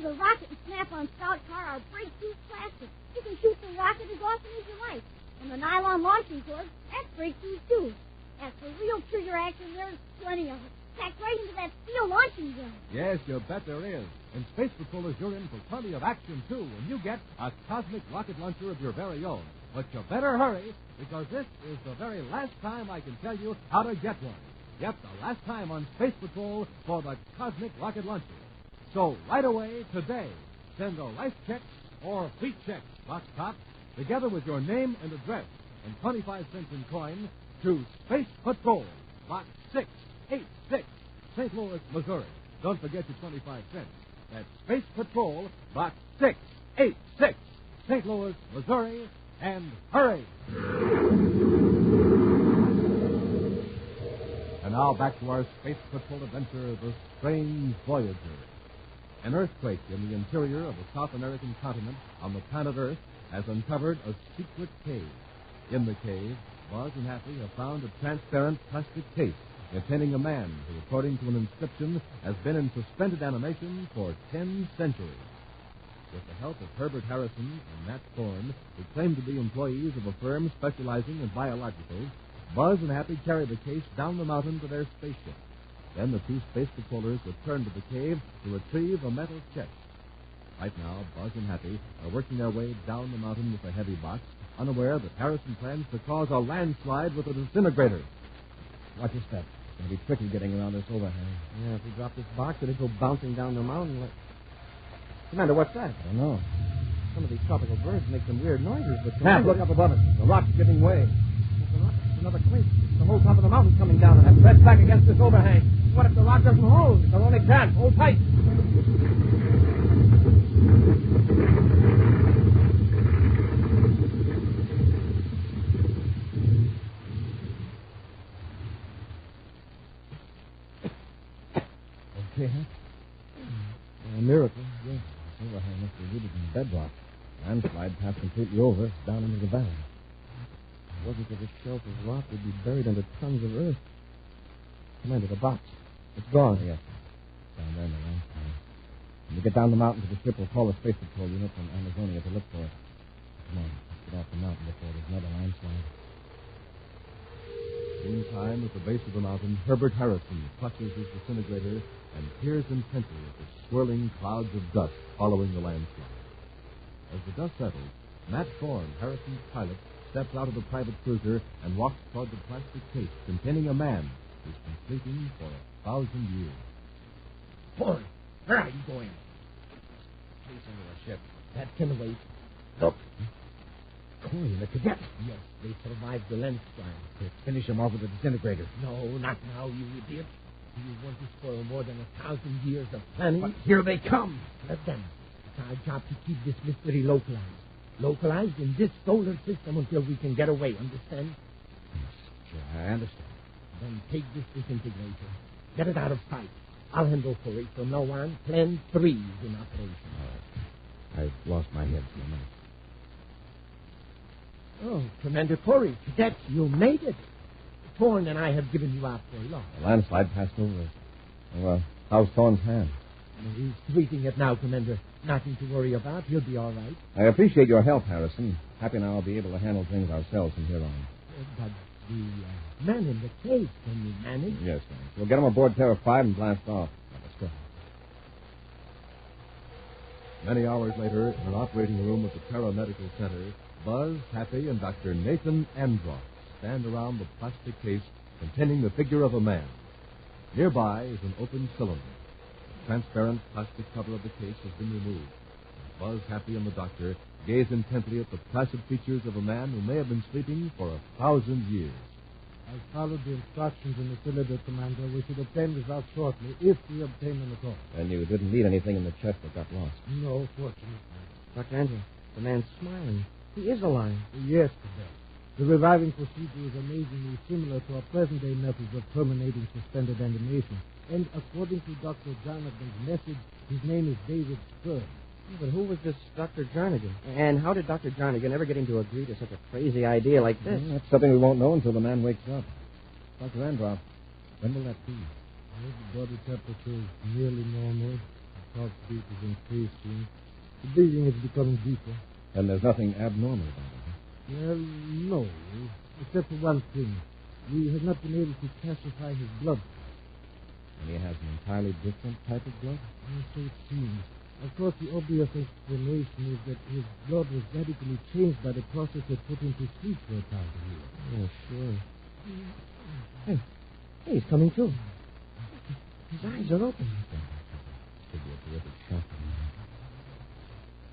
The rocket and snap-on scout car are breakthrough plastic. You can shoot the rocket as often as you like. And the nylon launching cord, that's breakthrough, too. As for real trigger action, there's plenty of it. Packed right into that steel launching gun. Yes, you bet there is. And Space Patrollers, you're in for plenty of action, too, when you get a cosmic rocket launcher of your very own. But you better hurry, because this is the very last time I can tell you how to get one. Yep, the last time on Space Patrol for the cosmic rocket launcher. So right away, today, send a life check or fleet check, box top, together with your name and address, and 25 cents in coin, to Space Patrol, Box 686, St. Louis, Missouri. Don't forget your 25 cents. That's Space Patrol, Box 686, St. Louis, Missouri, and hurry! And now back to our Space Patrol adventure, The Strange Voyager. An earthquake in the interior of the South American continent on the planet Earth has uncovered a secret cave. In the cave, Buzz and Happy have found a transparent plastic case containing a man who, according to an inscription, has been in suspended animation for 10 centuries. With the help of Herbert Harrison and Matt Thorne, who claim to be employees of a firm specializing in biologicals, Buzz and Happy carry the case down the mountain to their spaceship. Then the 2 space patrollers return to the cave to retrieve a metal chest. Right now, Buzz and Happy are working their way down the mountain with a heavy box, unaware that Harrison plans to cause a landslide with a disintegrator. Watch your step. It's going to be tricky getting around this overhang. Yeah, if we drop this box, it'll go bouncing down the mountain like... Commander, what's that? I don't know. Some of these tropical birds make some weird noises, but... Cap, look up above us. The rock's giving way. It's another quake. The whole top of the mountain's coming down, and I'm pressed back against this overhang. What if the rock doesn't hold? It's our only chance. Hold tight. Okay, huh? A miracle. Yes. This overhang must be rooted in bedrock. Landslide passed completely over, down into the valley. If it wasn't for this shelf of rock, we'd be buried under tons of earth. Commander, the box. It's gone. Oh, yes. Down there in the landslide. When we get down the mountain to the ship, we'll call the Space Patrol unit from Amazonia to look for it. Come on, let's get off the mountain before there's another landslide. Meantime, at the base of the mountain, Herbert Harrison clutches his disintegrator and peers intently at the swirling clouds of dust following the landslide. As the dust settles, Matt Thorne, Harrison's pilot, steps out of the private cruiser and walks toward the plastic case containing a man who's been sleeping for 1,000 years. Thorne, where are you going? case under the ship. That can wait. Look. Corey and the cadet. Yes, they survived the lens strike. Quick, finish him off with the disintegrator. No, not now, you idiot. Do you want to spoil more than 1,000 years of planning? But here they come. Let them. It's our job to keep this mystery localized. Localized in this solar system until we can get away, understand? Sure, I understand. Then take this disintegrator. Get it out of sight. I'll handle Corey. From now on, Plan 3 is in operation. All right. I've lost my head for a minute. Oh, Commander Corey, cadet, you made it. Thorne and I have given you up for long. The landslide passed over us. Well, how's Thorne's hand? He's treating it now, Commander. Nothing to worry about. He'll be all right. I appreciate your help, Harrison. Happy now I'll be able to handle things ourselves from here on. But the man in the cave, can you manage? Yes, sir. We'll get him aboard Terra 5 and blast off. Let's go. Many hours later, in an operating room at the Terra Medical Center, Buzz, Happy, and Dr. Nathan Andross stand around the plastic case containing the figure of a man. Nearby is an open cylinder. The transparent plastic cover of the case has been removed. Buzz, Happy, and the doctor gaze intently at the placid features of a man who may have been sleeping for 1,000 years. I followed the instructions in the cylinder, Commander. We should obtain results shortly, if we obtain them at all. And you didn't need anything in the chest that got lost. No, fortunately. Dr. Andrew, the man's smiling. He is alive. Yes, Cadet. The reviving procedure is amazingly similar to our present-day methods of terminating suspended animation. And according to Dr. Jonathan's message, his name is David Stern. But who was this Dr. Jarnigan? And how did Dr. Jarnigan ever get him to agree to such a crazy idea like this? That's something we won't know until the man wakes up. Dr. Andross, when will that be? Well, the body temperature is nearly normal. The pulse beat is increasing. The breathing is becoming deeper. And there's nothing abnormal about it, huh? Well, no. Except for one thing. We have not been able to classify his blood. And he has an entirely different type of blood? So it seems. Of course, the obvious explanation is that his blood was radically changed by the process that put him to sleep for 1,000 years. Oh, sure. Hey, he's coming to. His eyes are open. Could be a terrific shock.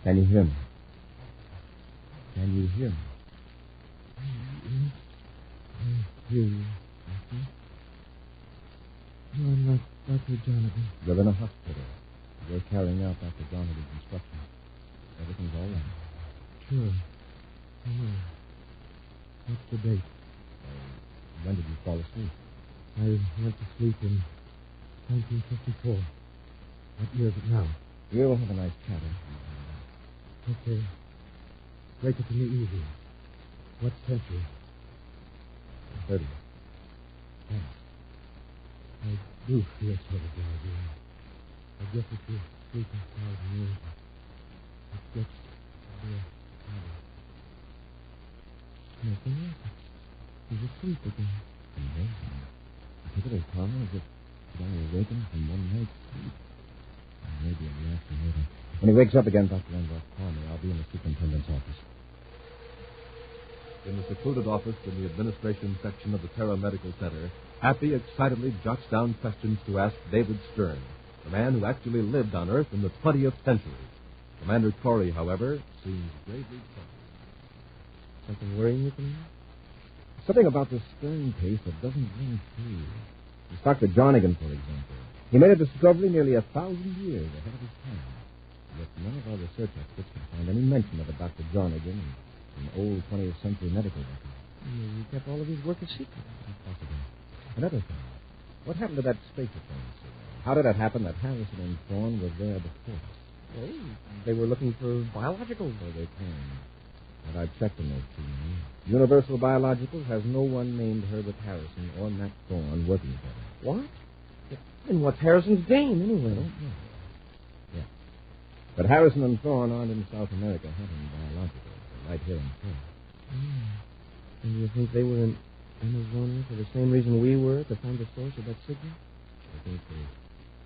Can you hear me? Can you hear me? I hear you. No, I'm not Dr. Jonathan. You're in a hospital. You're carrying out Dr. Jonathan's instructions. Everything's all right. Sure. I know. What's the date? When did you fall asleep? I went to sleep in 1954. What year is it now? We'll have a nice chat. Okay. Break it to me easy. What century? 30. Yeah. I do feel sort of drowsy. I guess if you're sleeping 1,000 years, it gets to be a habit. Nothing else. He's asleep again. Amazing. Look at his calm as if he'd only awakened from one night's sleep. Maybe I'll be asking later. When he wakes up again, Dr. Andross, call me. I'll be in the superintendent's office. In the secluded office in the administration section of the Terra Medical Center, Happy excitedly jots down questions to ask David Stern, the man who actually lived on Earth in the 20th century. Commander Corey, however, seems gravely troubled. Something worrying you, Commander? Something about this Stern case that doesn't ring true. It's Dr. Jarnigan, for example. He made a discovery nearly 1,000 years ahead of his time. Yet none of our research experts can find any mention of a Dr. Jarnigan in old 20th century medical records. He kept all of his work a secret. Possibly. Another thing. What happened to that space appearance? How did it happen that Harrison and Thorne were there before us? Well, they were looking for biologicals. So they came. And I checked in those two names. Universal Biologicals has no one named Herbert Harrison or Matt Thorne working together. What? And what's Harrison's game, anyway? Yeah. But Harrison and Thorne aren't in South America hunting biologicals. They're right here in Florida. And you think they were in Amazonia for the same reason we were, to find the source of that signal? I think they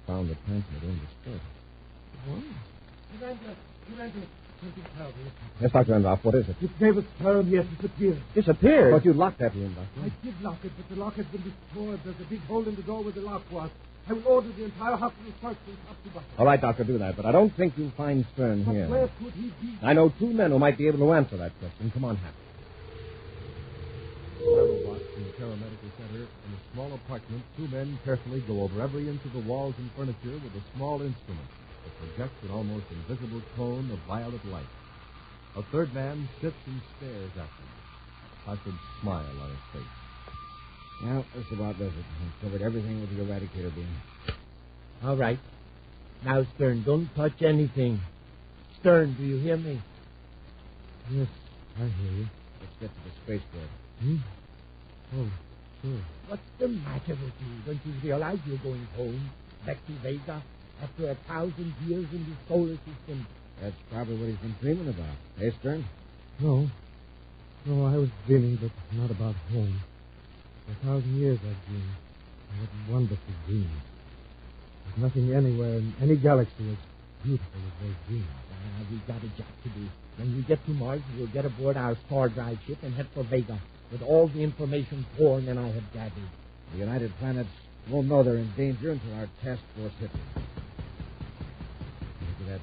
found the transmitter and destroyed it. What? Commander, Something terrible. Yes, Dr. Enroth, what is it? This naval sperm has disappeared. Disappeared? I thought you locked that room, Doctor. I did lock it, but the lock has been destroyed. There's a big hole in the door where the lock was. I will order the entire hospital searched from top to bottom. All right, Doctor, do that, but I don't think you'll find Stern But here. where could he be? I know two men who might be able to answer that question. Come on, Happy. Watch in the paramedical center. In a small apartment, two men carefully go over every inch of the walls and furniture with a small instrument that projects an almost invisible cone of violet light. A third man sits and stares at them, a placid smile on his face. Well, that's about does it. We've covered everything with the eradicator beam. All right. Now, Stern, don't touch anything. Stern, do you hear me? Yes, I hear you. Let's get to the spaceport. Oh, sure. What's the matter with you? Don't you realize you're going home, back to Vega, after 1,000 years in the solar system? That's probably what he's been dreaming about. Hey, Stern? No, I was dreaming, but not about home. For 1,000 years I've dreamed. What wonderful dreams. There's nothing anywhere in any galaxy as beautiful as those dreams. We've got a job to do. When we get to Mars, we'll get aboard our star drive ship and head for Vega with all the information Horn and I have gathered. The United Planets won't know they're in danger until our task force hits them. Look at that.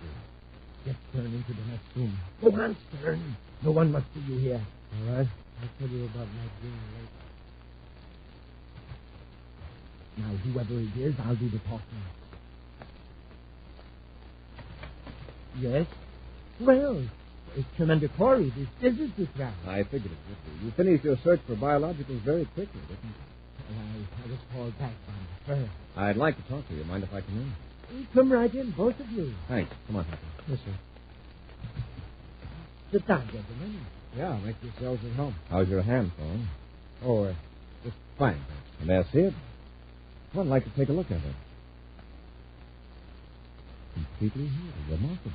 Get Stern into the next room. Go on, Stern. No one must see you here. All right. I'll tell you about my dream later. Now, whoever it is, I'll do the talking. Yes? Well, it's Commander Corey, this physicist guy. I figured it would be. You finished your search for biologicals very quickly, didn't you? I was called back by the firm. I'd like to talk to you. Mind if I come in? Come right in, both of you. Thanks. Come on, Happy. Yes, sir. Sit down, gentlemen. Yeah, make yourselves at home. How's your hand, Thorne? Oh, just fine. May I see it? I'd like to take a look at it. Completely healed. Remarkable.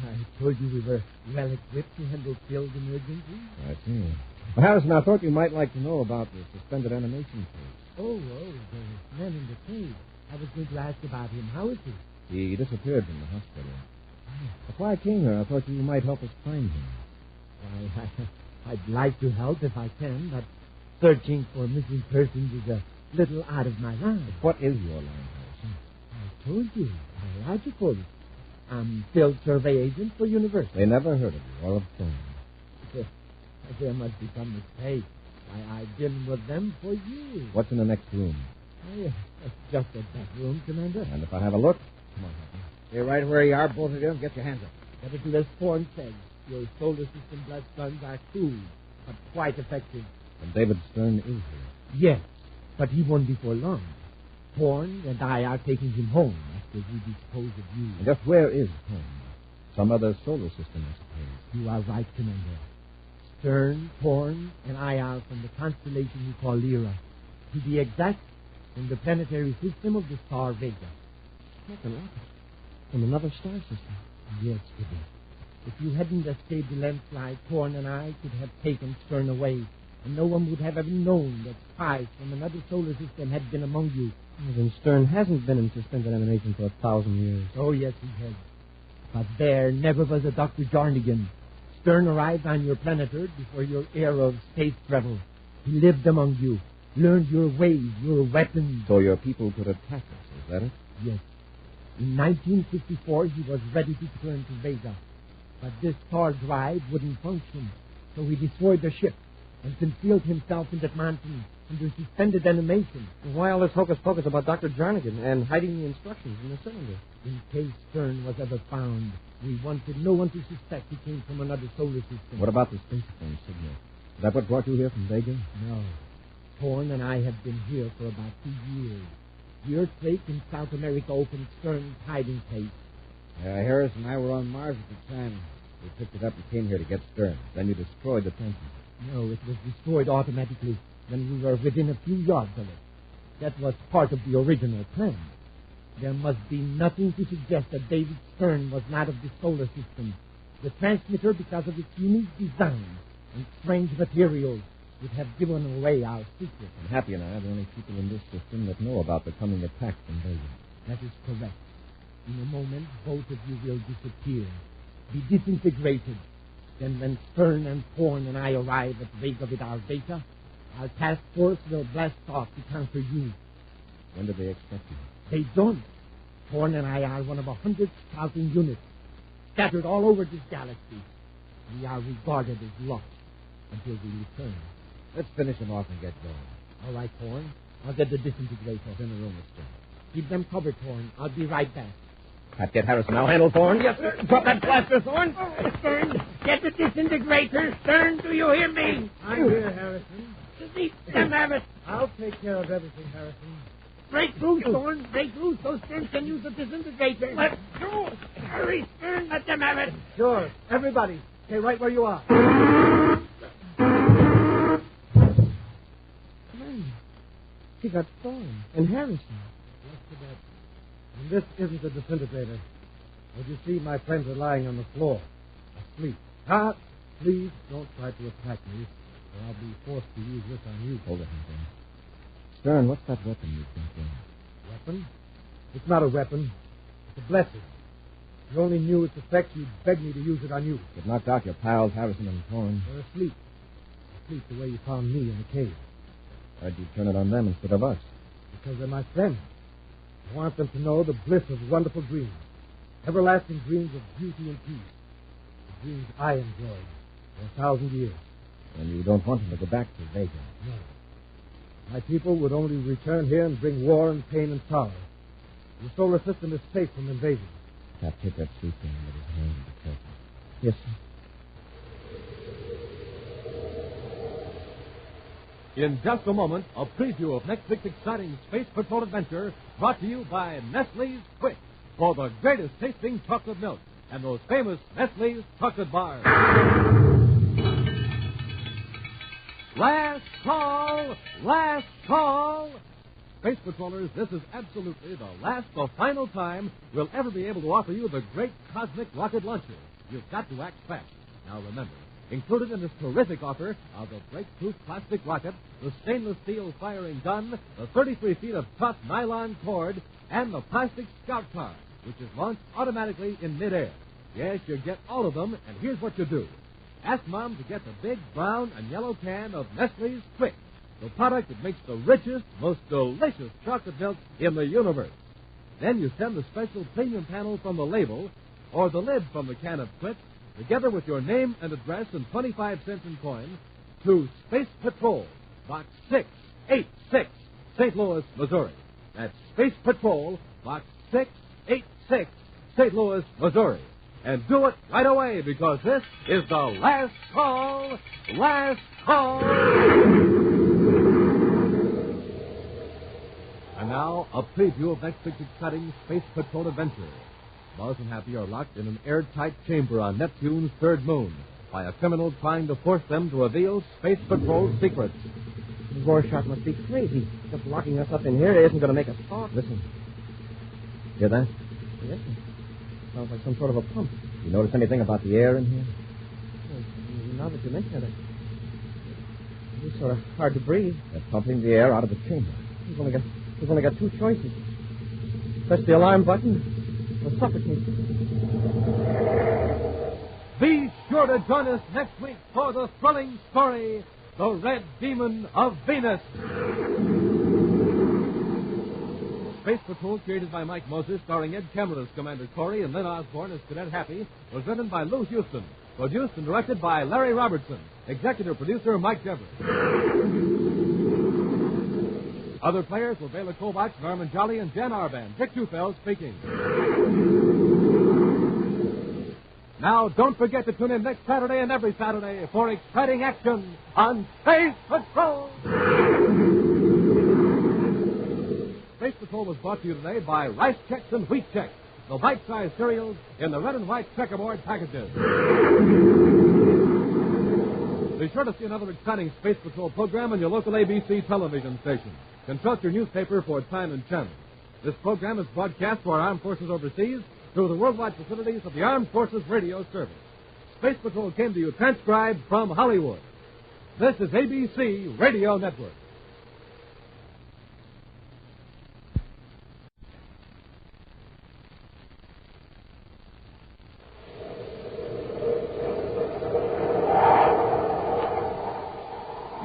I told you we were well equipped to handle field emergencies. I see. Well, Harrison, I thought you might like to know about the suspended animation case. Oh, the man in the cave. I was going to ask about him. How is he? He disappeared from the hospital. Before I came here, I thought you might help us find him. I'd like to help if I can, but searching for missing persons is a little out of my line. What is your line, Harrison? I told you. Biological. I'm field survey agent for university. They never heard of you or of Thorne. There must be some mistake. I've been with them for years. What's in the next room? It's just a bedroom, Commander. And if I have a look? Come on, Happy. Stay right where you are, both of you, and get your hands up. Better do as Thorne said. Your solar system blood guns are cool, but quite effective. And David Stern is here. Yes, but he won't be for long. Thorne and I are taking him home after we dispose of you. And just where is home? Some other solar system, I suppose. You are right, Commander. Stern, Thorne, and I are from the constellation you call Lyra. To be exact, in the planetary system of the star Vega. Nothing like it. From another star system. Yes, Skipper. If you hadn't escaped the landslide, Thorne and I could have taken Stern away, and no one would have ever known that spies from another solar system had been among you. Well, then Stern hasn't been in suspended animation for 1,000 years. Oh, yes, he has. But there never was a Dr. Jarnigan. Stern arrived on your planet Earth before your era of space travel. He lived among you, learned your ways, your weapons. So your people could attack us, is that it? Yes. In 1954, he was ready to return to Vega. But this star drive wouldn't function, so he destroyed the ship and concealed himself in that mountain under suspended animation. And why all this hocus-pocus about Dr. Jarnigan and hiding the instructions in the cylinder? In case Stern was ever found, we wanted no one to suspect he came from another solar system. What about the spacephone signal? Is that what brought you here from Vega? No. Thorne and I have been here for about 2 years. The earthquake in South America opened Stern's hiding place. Harris and I were on Mars at the time. We picked it up and came here to get Stern. Then you destroyed the transmitter. No, it was destroyed automatically when we were within a few yards of it. That was part of the original plan. There must be nothing to suggest that David Stern was not of the solar system. The transmitter, because of its unique design and strange materials, would have given away our secret. And Happy and I are the only people in this system that know about the coming attack from Vega. That is correct. In a moment, both of you will disappear. be disintegrated. Then when Stern and Thorne and I arrive at Vega with our data, our task force will blast off to counter you. When do they expect you? They don't. Thorne and I are one of 100,000 units, scattered all over this galaxy. We are regarded as lost until we return. Let's finish them off and get going. All right, Thorne. I'll get the disintegrator. In the room with Stern. Keep them covered, Thorne. I'll be right back. Pat, get Harrison. I'll handle Thorne. Yes, sir. Drop that blaster, Thorne. Stern, get the disintegrator. Stern, do you hear me? I'm here, Harrison. Let them have it. I'll take care of everything, Harrison. Break loose, Thorne. Break loose so Stern can use the disintegrator. Let's go. Hurry, Stern. Let them have it. Sure. Everybody, stay right where you are. He got Thorne and Harrison. And this isn't a disintegrator. As you see, my friends are lying on the floor, asleep. Ah, please don't try to attack me, or I'll be forced to use this on you. Hold it, Hank. Stern, what's that weapon you've got there? Weapon? It's not a weapon. It's a blessing. If you only knew its effect, you'd beg me to use it on you. It knocked out your pals, Harrison and Thorne. They're asleep. Asleep the way you found me in the cave. Why'd you turn it on them instead of us? Because they're my friends. I want them to know the bliss of wonderful dreams. Everlasting dreams of beauty and peace. The dreams I enjoyed for 1,000 years. And you don't want them to go back to Vega. No. My people would only return here and bring war and pain and sorrow. The solar system is safe from invasion. Pat, take that suit thing with his hand and be careful. Yes, sir. In just a moment, a preview of next week's exciting Space Patrol adventure brought to you by Nestle's Quick for the greatest tasting chocolate milk and those famous Nestle's chocolate bars. Last call! Last call! Space Patrollers, this is absolutely the final time we'll ever be able to offer you the great cosmic rocket launcher. You've got to act fast. Now remember, included in this terrific offer are the break-proof plastic rocket, the stainless steel firing gun, the 33 feet of tough nylon cord, and the plastic scout car, which is launched automatically in midair. Yes, you get all of them, and here's what you do. Ask Mom to get the big brown and yellow can of Nestle's Quick, the product that makes the richest, most delicious chocolate milk in the universe. Then you send the special premium panel from the label, or the lid from the can of Quick, together with your name and address and 25 cents in coin, to Space Patrol, Box 686, St. Louis, Missouri. That's Space Patrol, Box 686, St. Louis, Missouri. And do it right away, because this is the last call. Last call. And now, a preview of next week's exciting Space Patrol adventure. Buzz and Happy are locked in an airtight chamber on Neptune's third moon by a criminal trying to force them to reveal Space Patrol's secrets. Rorschach must be crazy. Just locking us up in here isn't going to make us talk. Listen. Hear that? Yes, sir. Sounds like some sort of a pump. You notice anything about the air in here? Well, now that you mention it, it's sort of hard to breathe. They're pumping the air out of the chamber. We've only got two choices. Press the alarm button or suffocate. Be sure to join us next week for the thrilling story, The Red Demon of Venus. Space Patrol, created by Mike Moses, starring Ed Cameron as Commander Corey and Lynn Osborne as Cadet Happy, was written by Lou Houston, produced and directed by Larry Robertson, executive producer Mike Dever. Other players were Bela Kovacs, Norman Jolly, and Jen Arban. Dick Dufeld speaking. Now, don't forget to tune in next Saturday and every Saturday for exciting action on Space Patrol. Space Patrol was brought to you today by Rice Chex and Wheat Chex, the bite-sized cereals in the red and white checkerboard packages. Be sure to see another exciting Space Patrol program on your local ABC television station. Consult your newspaper for time and channel. This program is broadcast to our armed forces overseas through the worldwide facilities of the Armed Forces Radio Service. Space Patrol came to you transcribed from Hollywood. This is ABC Radio Network.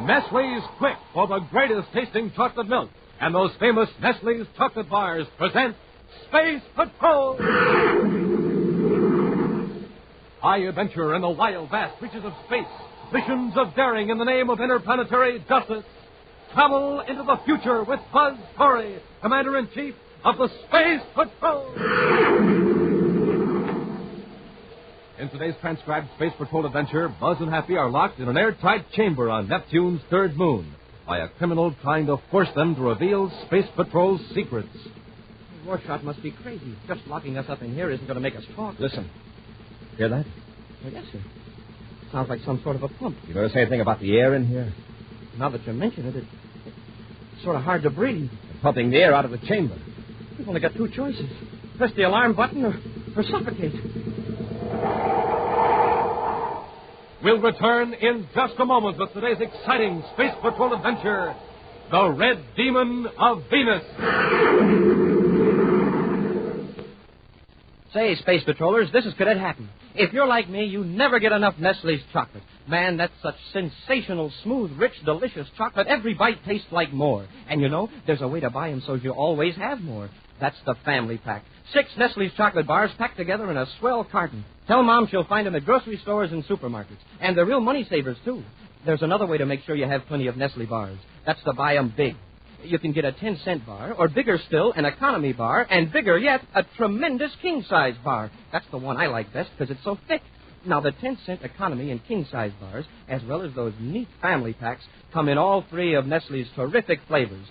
Nestle's Quick for the greatest tasting chocolate milk. And those famous Nestle's chocolate bars present Space Patrol! High adventure in the wild, vast reaches of space. Missions of daring in the name of interplanetary justice. Travel into the future with Buzz Corey, Commander-in-Chief of the Space Patrol. In today's transcribed Space Patrol adventure, Buzz and Happy are locked in an airtight chamber on Neptune's third moon by a criminal trying to force them to reveal Space Patrol's secrets. Rorschach must be crazy. Just locking us up in here isn't going to make us talk. Listen. Hear that? Oh, yes, sir. Sounds like some sort of a pump. You notice anything about the air in here? Now that you mention it, it's sort of hard to breathe. They're pumping the air out of the chamber. We've only got two choices. Press the alarm button or suffocate. We'll return in just a moment with today's exciting Space Patrol adventure, The Red Demon of Venus. Say, Space Patrollers, this is Cadet Happy. If you're like me, you never get enough Nestle's chocolate. Man, that's such sensational, smooth, rich, delicious chocolate. Every bite tastes like more. And you know, there's a way to buy them so you always have more. That's the family pack. 6 Nestle's chocolate bars packed together in a swell carton. Tell Mom she'll find them at grocery stores and supermarkets. And they're real money savers, too. There's another way to make sure you have plenty of Nestle bars. That's to buy them big. You can get a 10-cent bar, or bigger still, an economy bar, and bigger yet, a tremendous king-size bar. That's the one I like best because it's so thick. Now, the 10-cent economy and king-size bars, as well as those neat family packs, come in all 3 of Nestle's terrific flavors.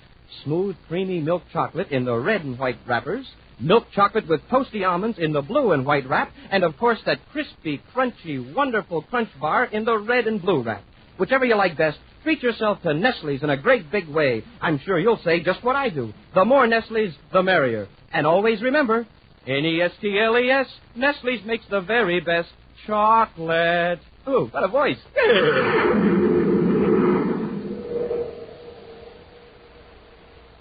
Smooth, creamy milk chocolate in the red and white wrappers, milk chocolate with toasty almonds in the blue and white wrap, and, of course, that crispy, crunchy, wonderful crunch bar in the red and blue wrap. Whichever you like best, treat yourself to Nestle's in a great big way. I'm sure you'll say just what I do. The more Nestle's, the merrier. And always remember, Nestles, Nestle's makes the very best chocolate. Ooh, what a voice.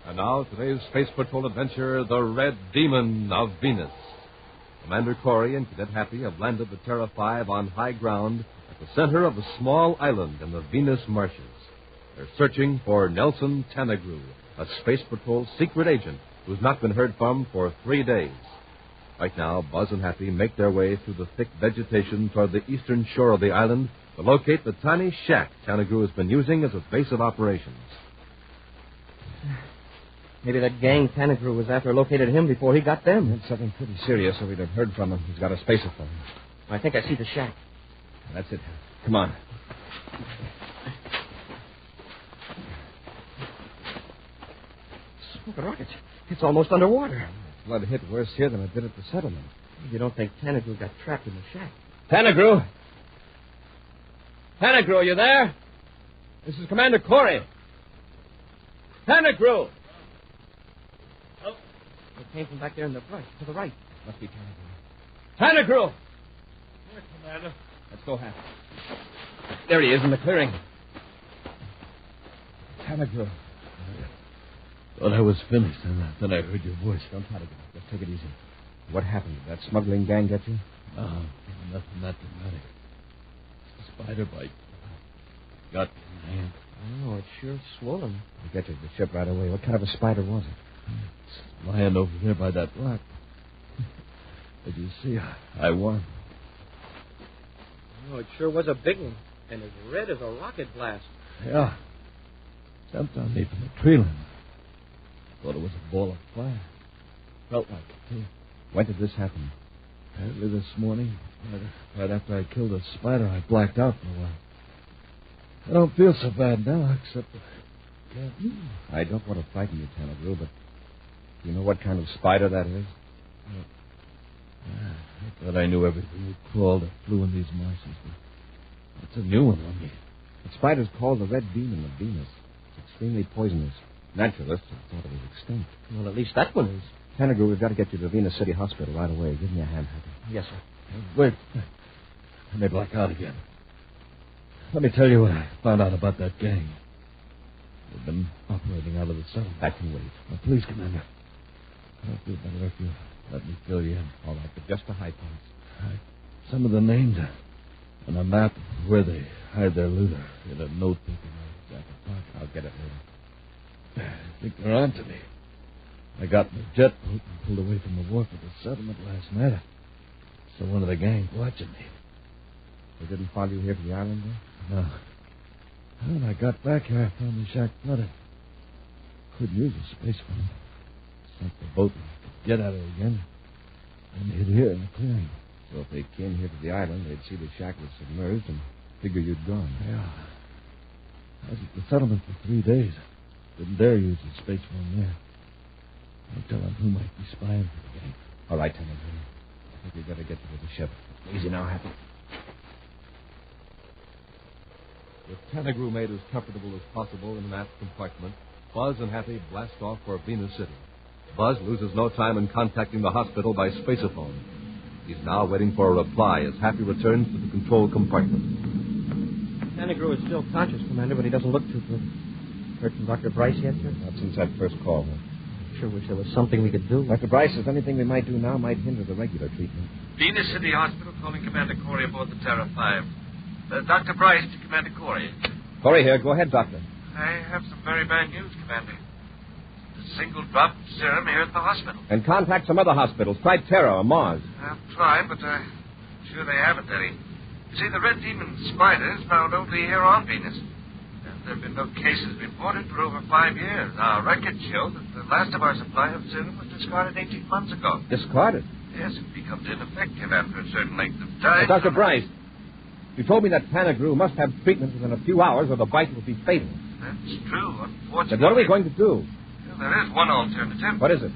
And now, today's Space Patrol adventure, The Red Demon of Venus. Commander Corey and Cadet Happy have landed the Terra 5 on high ground at the center of a small island in the Venus marshes. They're searching for Nelson Tanagru, a Space Patrol secret agent who's not been heard from for 3 days. Right now, Buzz and Happy make their way through the thick vegetation toward the eastern shore of the island to locate the tiny shack Tanagru has been using as a base of operations. Maybe that gang Tanagru was after located him before he got them. It's something pretty serious, so we'd have heard from him. He's got a spacerphone. I think I see the shack. That's it. Come on. Smoking rockets. It's almost underwater. Flood hit worse here than it did at the settlement. You don't think Tanagru got trapped in the shack? Tanagru! Tanagru, are you there? This is Commander Corey. Tanagru! Oh. It came from back there in the brush, to the right. Must be Tanagru. Tanagru! Here, Commander. Let's go, Hap. There he is in the clearing. Tanagru. Thought I was finished, and then I heard your voice. Don't try to get up. Just take it easy. What happened? Did that smuggling gang get you? No, nothing that dramatic. It's a spider bite. Got me in the hand. Oh, it's sure swollen. We'll get you to the ship right away. What kind of a spider was it? It's lying over there by that rock. But you see, I won. Oh, it sure was a big one. And as red as a rocket blast. Yeah. Jumped on me from the tree limb. Thought it was a ball of fire. Felt like it, too. When did this happen? Early this morning. Right after I killed a spider, I blacked out for a while. I don't feel so bad now, except that... I don't want to frighten you, Tanagru, but do you know what kind of spider that is? I thought I knew everything that crawled or flew in these marshes, but it's a new one on me. The spider's called the Red Demon of Venus. It's extremely poisonous. Naturalists thought it was extinct. Well, at least that one is. Tanagru, we've got to get you to Venus City Hospital right away. Give me a hand, Happy. Yes, sir. Wait. I may black out again. Let me tell you what I found out about that gang. They've been operating out of the settlement. I can wait. Now, please, Commander. I'll feel better if you let me fill you in. All right, but just the high points. Some of the names on a map of where they hide their loot are in a note they can write. I'll get it later. I think they're on to me. I got in the jet boat and pulled away from the wharf of the settlement last night. So one of the gang watching me. They didn't follow you here to the island, then? No. When I got back here, I found the shack flooded. Couldn't use a space phone. Sunk the boat and get at it again. And hid here in the clearing. So if they came here to the island, they'd see the shack was submerged and figure you'd gone. Yeah. I was at the settlement for 3 days. Didn't dare use the space phone there. No telling who might be spying for the gang. All right, Lieutenant. I think we'd better get to the ship. Easy now, Happy. With Tanagru made as comfortable as possible in an aft compartment, Buzz and Happy blast off for Venus City. Buzz loses no time in contacting the hospital by spaceophone. He's now waiting for a reply as Happy returns to the control compartment. Tanagru is still conscious, Commander, but he doesn't look too good. Heard from Dr. Bryce yet, sir? Not since that first call. Sure wish there was something we could do. Dr. Bryce, if anything we might do now might hinder the regular treatment. Venus City Hospital calling Commander Corey aboard the Terra 5. Dr. Bryce to Commander Corey. Corey here. Go ahead, Doctor. I have some very bad news, Commander. A single drop of serum here at the hospital. And contact some other hospitals. Try Terra or Mars. I've tried, but I'm sure they haven't any. You see, the Red Demon spider is found only here on Venus. There have been no cases reported for over 5 years. Our records show that the last of our supply of serum was discarded 18 months ago. Discarded? Yes, it becomes ineffective after a certain length of time. Dr. Bryce, you told me that Tanagru must have treatment within a few hours or the bite will be fatal. That's true, unfortunately. Then what are we going to do? Well, there is one alternative. What is it?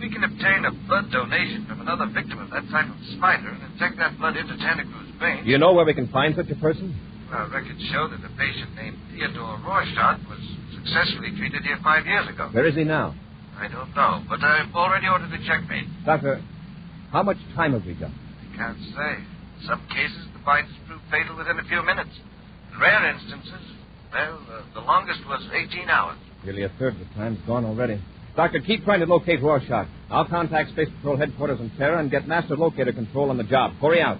We can obtain a blood donation from another victim of that type of spider and inject that blood into Tanagru's veins. Do you know where we can find such a person? Our records show that a patient named Theodore Rorschach was successfully treated here 5 years ago. Where is he now? I don't know, but I've already ordered a checkmate. Doctor, how much time have we got? I can't say. In some cases, the bite has proved fatal within a few minutes. In rare instances, well, the longest was 18 hours. Nearly a third of the time's gone already. Doctor, keep trying to locate Rorschach. I'll contact Space Patrol headquarters in Terra and get master locator control on the job. Corey out.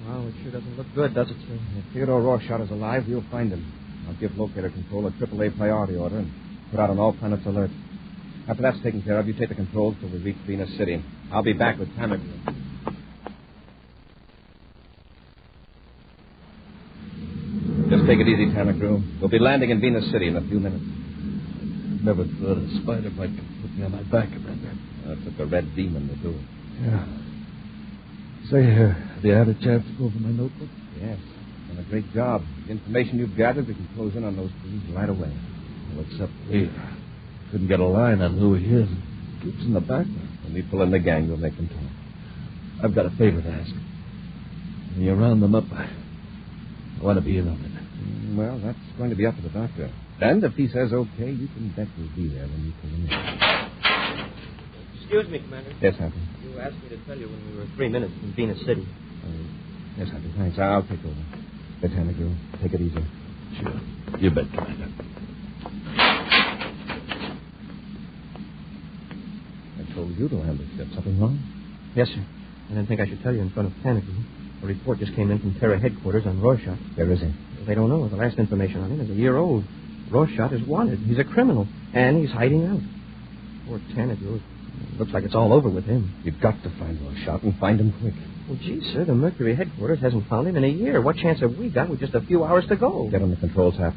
Well, it sure doesn't look good, does it, sir? If Theodore Rorschach is alive, we'll find him. I'll give locator control a AAA priority order and put out an all-planets alert. After that's taken care of, you take the controls till we reach Venus City. I'll be back with Tanagru. Just take it easy, Tanagru. We'll be landing in Venus City in a few minutes. Never thought a spider might put me on my back, Commander. That took a red demon to do it. Yeah. Say, have you had a chance to go over my notebook? Yes. Done a great job. The information you've gathered, we can close in on those clues right away. Well, except we couldn't get a line on who he is. Keeps in the background. When we pull in the gang, we'll make them talk. I've got a favor to ask. When you round them up, I want to be in on it. Well, that's going to be up to the doctor. And if he says okay, you can bet we'll be there when you pull him in. Excuse me, Commander. Yes, Happy. You asked me to tell you when we were 3 minutes from Venus City. Yes, Happy. Thanks. I'll take over. Lieutenant Girl, take it easy. Sure. You bet, Commander. I told you to land the ship. Something wrong? Yes, sir. I didn't think I should tell you in front of Tanagru. A report just came in from Terra headquarters on Rorschach. Where is he? They don't know. The last information on him is a year old. Rorschach is wanted. He's a criminal. And he's hiding out. Poor Tanagru. Looks like it's all over with him. You've got to find Rorschach and find him quick. Well, gee, sir, the Mercury headquarters hasn't found him in a year. What chance have we got with just a few hours to go? Get on the controls, Hap.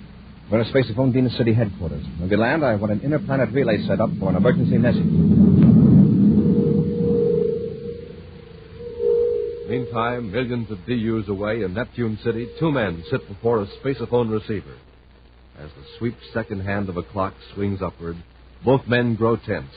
We're in a spaceophone Venus City headquarters. When we land, I want an interplanet relay set up for an emergency message. Meantime, millions of DUs away in Neptune City, two men sit before a spaceophone receiver. As the sweep second hand of a clock swings upward, both men grow tense.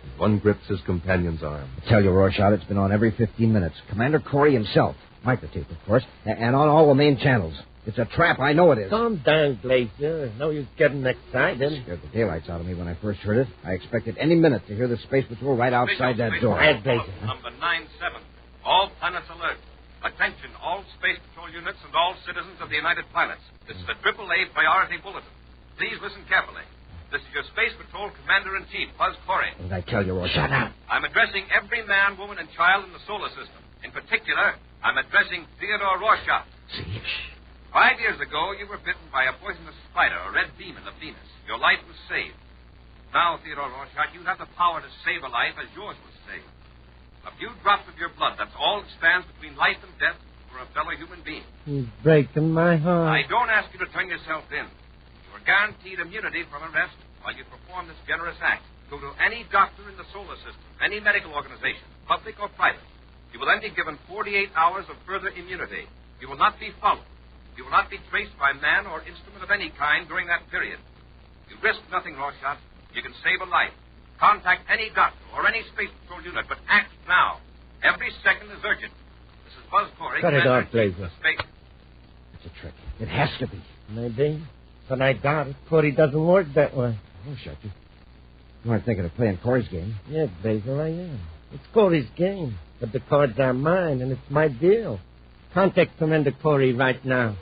And one grips his companion's arm. I tell you, Rorschach, it's been on every 15 minutes. Commander Corey himself. Microtape, of course. And on all the main channels. It's a trap. I know it is. Calm down, Glacier. No use getting excited. Scared the daylights out of me when I first heard it. I expected any minute to hear the Space Patrol right outside that door. Quiet, Glacier. Number 97. All planets alert. Attention, all Space Patrol units and all citizens of the United Planets. This is a AAA priority bulletin. Please listen carefully. This is your Space Patrol Commander-in-Chief, Buzz Corey. What did I tell you, Rorschach? Shut up. I'm addressing every man, woman, and child in the solar system. In particular, I'm addressing Theodore Rorschach. See? 5 years ago, you were bitten by a poisonous spider, a red demon of Venus. Your life was saved. Now, Theodore Rorschach, you have the power to save a life as yours was saved. A few drops of your blood, that's all that stands between life and death for a fellow human being. He's breaking my heart. I don't ask you to turn yourself in. You are guaranteed immunity from arrest while you perform this generous act. Go to any doctor in the solar system, any medical organization, public or private. You will then be given 48 hours of further immunity. You will not be followed. You will not be traced by man or instrument of any kind during that period. You risk nothing, Rorschach. You can save a life. Contact any doctor or any space patrol unit, but act now. Every second is urgent. This is Buzz Corey. Cut it off, Blazer. It's a trick. It has to be. Maybe. But I doubt it. Corey doesn't work that way. Rorschach, you aren't thinking of playing Corey's game. Yes, Blazer, I am. It's Corey's game. But the cards are mine, and it's my deal. Contact Commander Corey right now.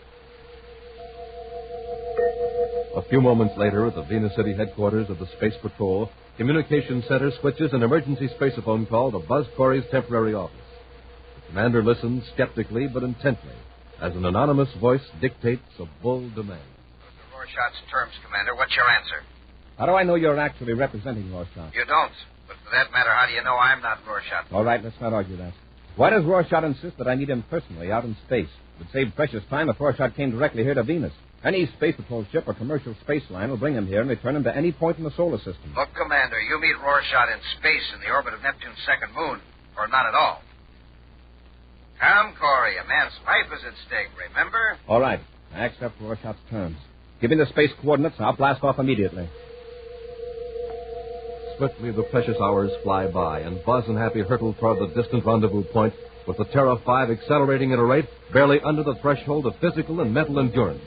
A few moments later, at the Venus City headquarters of the Space Patrol, Communications Center switches an emergency spaceophone call to Buzz Corey's temporary office. The commander listens skeptically but intently as an anonymous voice dictates a bold demand. Those are Rorschach's terms, Commander. What's your answer? How do I know you're actually representing Rorschach? You don't. But for that matter, how do you know I'm not Rorschach? All right, let's not argue that. Why does Rorschach insist that I need him personally out in space? It would save precious time if Rorschach came directly here to Venus. Any space patrol ship or commercial space line will bring him here and return him to any point in the solar system. Look, Commander, you meet Rorschach in space in the orbit of Neptune's second moon, or not at all. Come, Corey, a man's life is at stake, remember? All right, I accept Rorschach's terms. Give me the space coordinates and I'll blast off immediately. Swiftly, the precious hours fly by, and Buzz and Happy hurtle toward the distant rendezvous point, with the Terra 5 accelerating at a rate barely under the threshold of physical and mental endurance.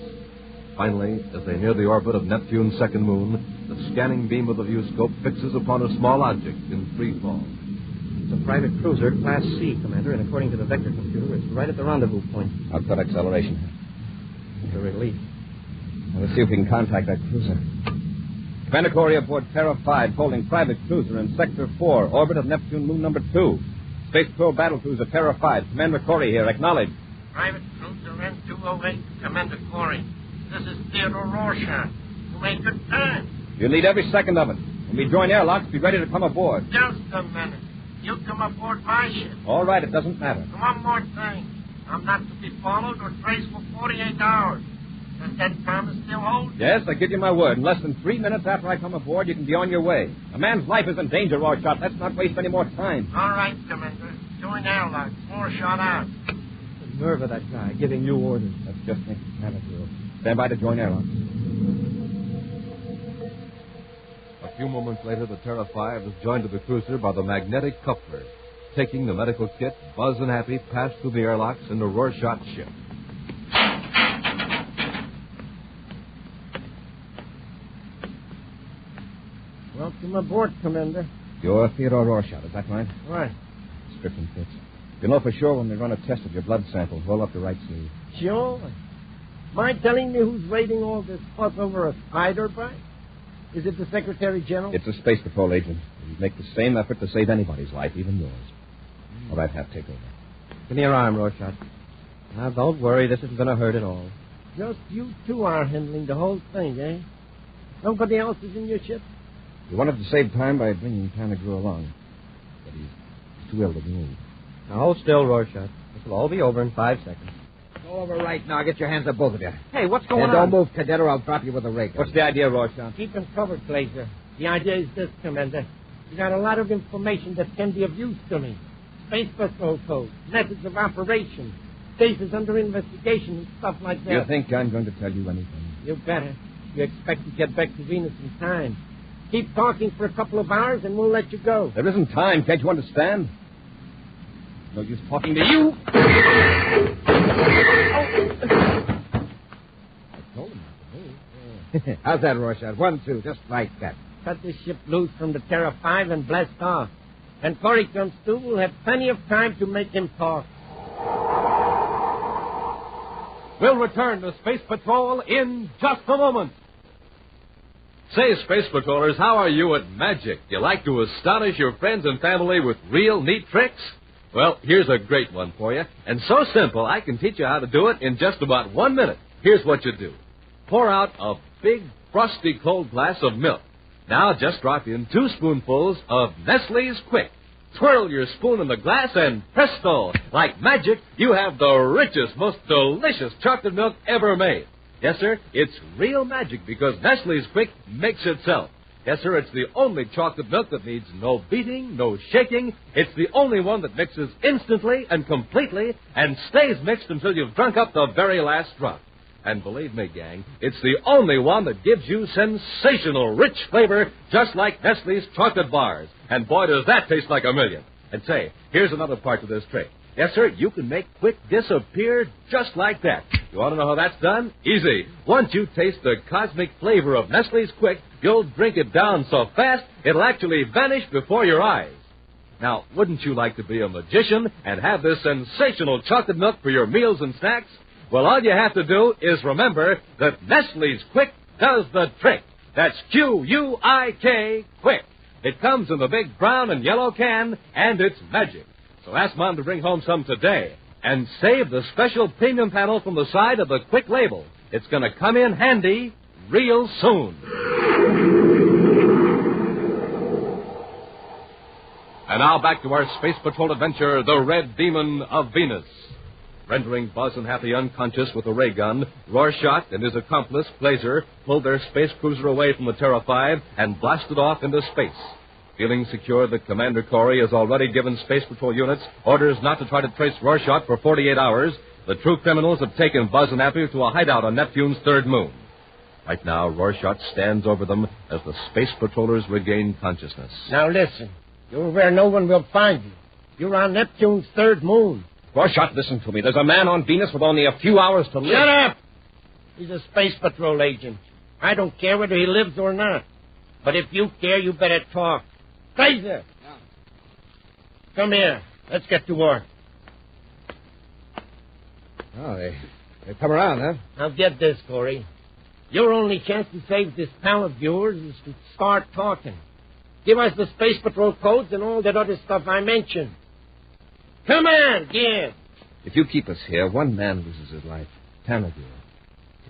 Finally, as they near the orbit of Neptune's second moon, the scanning beam of the viewscope fixes upon a small object in free fall. It's a private cruiser, Class C, Commander, and according to the vector computer, it's right at the rendezvous point. I'll cut acceleration. It's a relief. Now, let's see if we can contact that cruiser. Commander Corey aboard Terra 5, holding private cruiser in Sector 4, orbit of Neptune moon number 2. Space Patrol battle cruiser Terra 5. Commander Corey here. Acknowledge. Private cruiser N208, Commander Corey. This is Theodore Rorschach. You made good time. You'll need every second of it. When we join airlocks, be ready to come aboard. Just a minute. You come aboard my ship. All right, it doesn't matter. And one more thing. I'm not to be followed or traced for 48 hours. Does that promise still hold? Yes, I give you my word. In less than 3 minutes after I come aboard, you can be on your way. A man's life is in danger, Rorschach. Let's not waste any more time. All right, Commander. Join airlocks. Rorschach out. The nerve of that guy giving you orders. That's just me. Attitude. Stand by to join airlocks. A few moments later, the Terra 5 is joined to the cruiser by the magnetic coupler. Taking the medical kit, Buzz and Happy pass through the airlocks into Rorschach's ship. Welcome aboard, Commander. You're Theodore Rorschach, is that right? Right. Strip and fits. You'll know for sure when they run a test of your blood samples. Roll up the right sleeve. Sure. Mind telling me who's raiding all this fuss over a spider bite? Is it the Secretary General? It's a Space Patrol agent. He'd make the same effort to save anybody's life, even yours. All right, Hap, take over. Give me your arm, Rorschach. Now, don't worry. This isn't going to hurt at all. Just you two are handling the whole thing, eh? Nobody else is in your ship? We wanted to save time by bringing Planetoid along. But he's too ill to move. Now, hold still, Rorschach. This will all be over in 5 seconds. It's all over right now. Get your hands up, both of you. Hey, what's going And on? don't move, Cadet, or I'll drop you with a ray gun. What's the idea, Rorschach? Keep them covered, Blazer. The idea is this, Commander. You got a lot of information that can be of use to me. Space Patrol code, methods of operation, cases under investigation, and stuff like that. You think I'm going to tell you anything? You better. You expect to get back to Venus in time. Keep talking for a couple of hours, and we'll let you go. There isn't time. Can't you understand? No use talking to you. I told him not to move. How's that, Rorschach? 1, 2, just like that. Cut this ship loose from the Terra 5 and blast off. When Corey comes through, we'll have plenty of time to make him talk. We'll return to Space Patrol in just a moment. Say, Space Patrollers, how are you at magic? You like to astonish your friends and family with real neat tricks? Well, here's a great one for you. And so simple, I can teach you how to do it in just about 1 minute. here's what you do. Pour out a big, frosty cold glass of milk. Now just drop in 2 spoonfuls of Nestle's Quick. Twirl your spoon in the glass and presto, like magic, you have the richest, most delicious chocolate milk ever made. Yes, sir, it's real magic because Nestle's Quick makes itself. Yes, sir, it's the only chocolate milk that needs no beating, no shaking. It's the only one that mixes instantly and completely and stays mixed until you've drunk up the very last drop. And believe me, gang, it's the only one that gives you sensational, rich flavor, just like Nestle's chocolate bars. And boy, does that taste like a million. And say, here's another part to this trick. Yes, sir, you can make Quick disappear just like that. You want to know how that's done? Easy. Once you taste the cosmic flavor of Nestle's Quick, you'll drink it down so fast, it'll actually vanish before your eyes. Now, wouldn't you like to be a magician and have this sensational chocolate milk for your meals and snacks? Well, all you have to do is remember that Nestle's Quick does the trick. That's Q-U-I-K, Quick. It comes in the big brown and yellow can, and it's magic. So ask Mom to bring home some today. And save the special premium panel from the side of the Quick label. It's going to come in handy real soon. And now back to our Space Patrol adventure, The Red Demon of Venus. Rendering Buzz and Happy unconscious with a ray gun, Rorschach and his accomplice, Glazer, pulled their space cruiser away from the Terra 5 and blasted off into space. Feeling secure that Commander Corey has already given Space Patrol units orders not to try to trace Rorschach for 48 hours, the true criminals have taken Buzz and Happy to a hideout on Neptune's third moon. Right now, Rorschach stands over them as the Space Patrollers regain consciousness. Now listen, you're where no one will find you. You're on Neptune's third moon. Rorschach, listen to me. There's a man on Venus with only a few hours to live. Shut up! He's a Space Patrol agent. I don't care whether he lives or not. But if you care, you better talk. Glazer! Yeah. Come here. Let's get to work. Oh, they come around, huh? Now get this, Corey. Your only chance to save this pal of yours is to start talking. Give us the Space Patrol codes and all that other stuff I mentioned. Come on, give. If you keep us here, one man loses his life. Tanagu.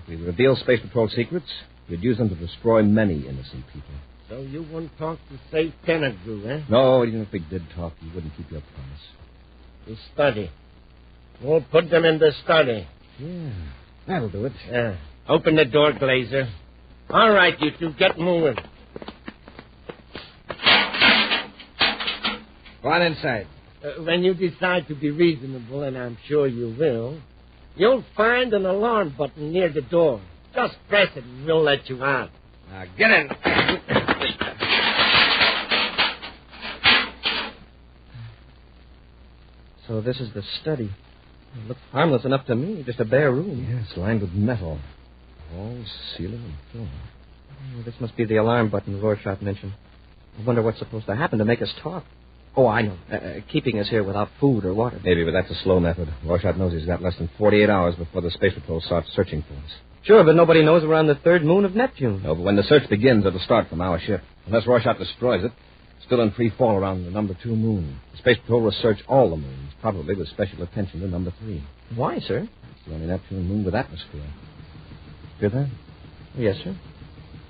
If we reveal Space Patrol secrets, we'd use them to destroy many innocent people. So you won't talk to save Tanagu, eh? No, even if we did talk, you wouldn't keep your promise. The study. We'll put them in the study. Yeah, that'll do it. Yeah. Open the door, Glazer. All right, you two, get moving. Go on inside. When you decide to be reasonable, and I'm sure you will, you'll find an alarm button near the door. Just press it and we'll let you out. Now, get in. So this is the study. It looks harmless enough to me, just a bare room. Yes, lined with metal. Walls, ceiling, and floor. Oh, this must be the alarm button Rorschach mentioned. I wonder what's supposed to happen to make us talk. Oh, I know. Keeping us here without food or water. Maybe, but that's a slow method. Rorschach knows he's got less than 48 hours before the Space Patrol starts searching for us. Sure, but nobody knows we're on the third moon of Neptune. No, but when the search begins, it'll start from our ship. Unless Rorschach destroys it, it's still in free fall around the number 2 moon. The Space Patrol will search all the moons, probably with special attention to number 3. Why, sir? It's the only Neptune moon with atmosphere. Hear that? Yes, sir.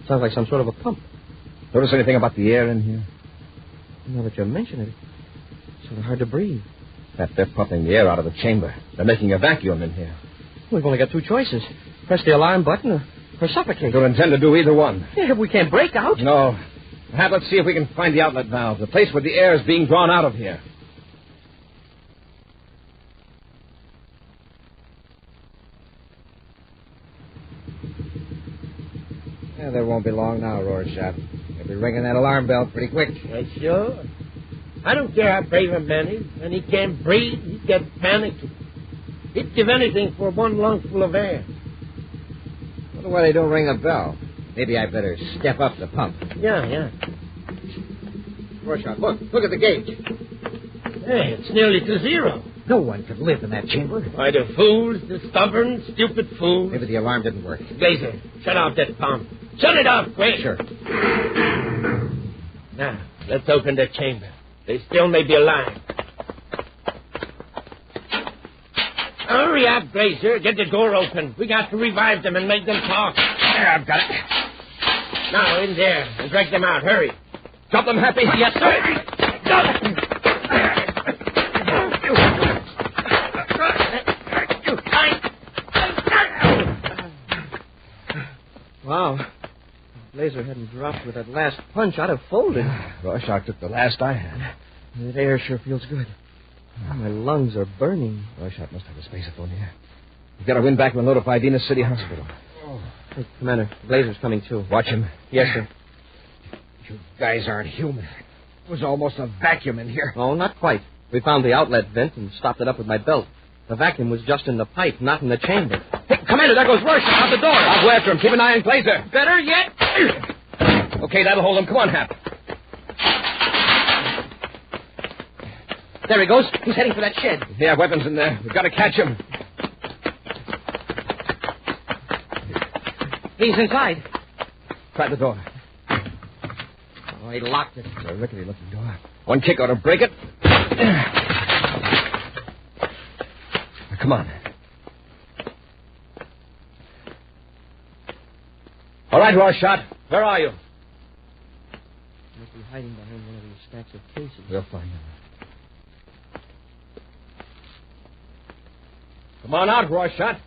Sounds like some sort of a pump. Notice anything about the air in here? Now that you mention it, it's sort of hard to breathe. That they're pumping the air out of the chamber. They're making a vacuum in here. We've only got 2 choices. Press the alarm button or suffocate. Don't intend to do either one. Yeah, we can't break out. No. Perhaps let's see if we can find the outlet valve, the place where the air is being drawn out of here. Yeah, there won't be long now, Rorschach. You'll be ringing that alarm bell pretty quick. Sure. I don't care how brave a man is. When he can't breathe, he gets panicky. He'd give anything for one lungful of air. Wonder why they don't ring a bell. Maybe I better step up the pump. Yeah. Rorschach, look at the gauge. Hey, it's nearly to 0. No one could live in that chamber. Why, the fools, the stubborn, stupid fools. Maybe the alarm didn't work. Glazer, shut off that pump. Shut it off, quick. Sure. Now, let's open the chamber. They still may be alive. Hurry Hurry up, Glacier. Get the door open. We got to revive them and make them talk. There, I've got it. Now, in there, and drag them out. Hurry. Got them, Happy? Yes, sir. Wow. If Laser hadn't dropped with that last punch, I'd have folded. Rorschach took the last I had. That air sure feels good. My lungs are burning. Rorschach must have a spaceophone here. We've got to win back and notify Venus City Hospital. Hey, Commander, Laser's coming too. Watch him. Yes, sir. You guys aren't human. It was almost a vacuum in here. Oh, not quite. We found the outlet vent and stopped it up with my belt. The vacuum was just in the pipe, not in the chamber. Hey, Commander, there goes Rorschach out the door. I'll go after him. Keep an eye on Glazer. Better yet. Okay, that'll hold him. Come on, Hap. There he goes. He's heading for that shed. They have weapons in there. We've got to catch him. He's inside. Try the door. Oh, he locked it. It's a rickety-looking door. One kick ought to break it. Come on. All right, Rorschach. Where are you? Must be hiding behind one of these stacks of cases. We'll find him. Come on out, Rorschach.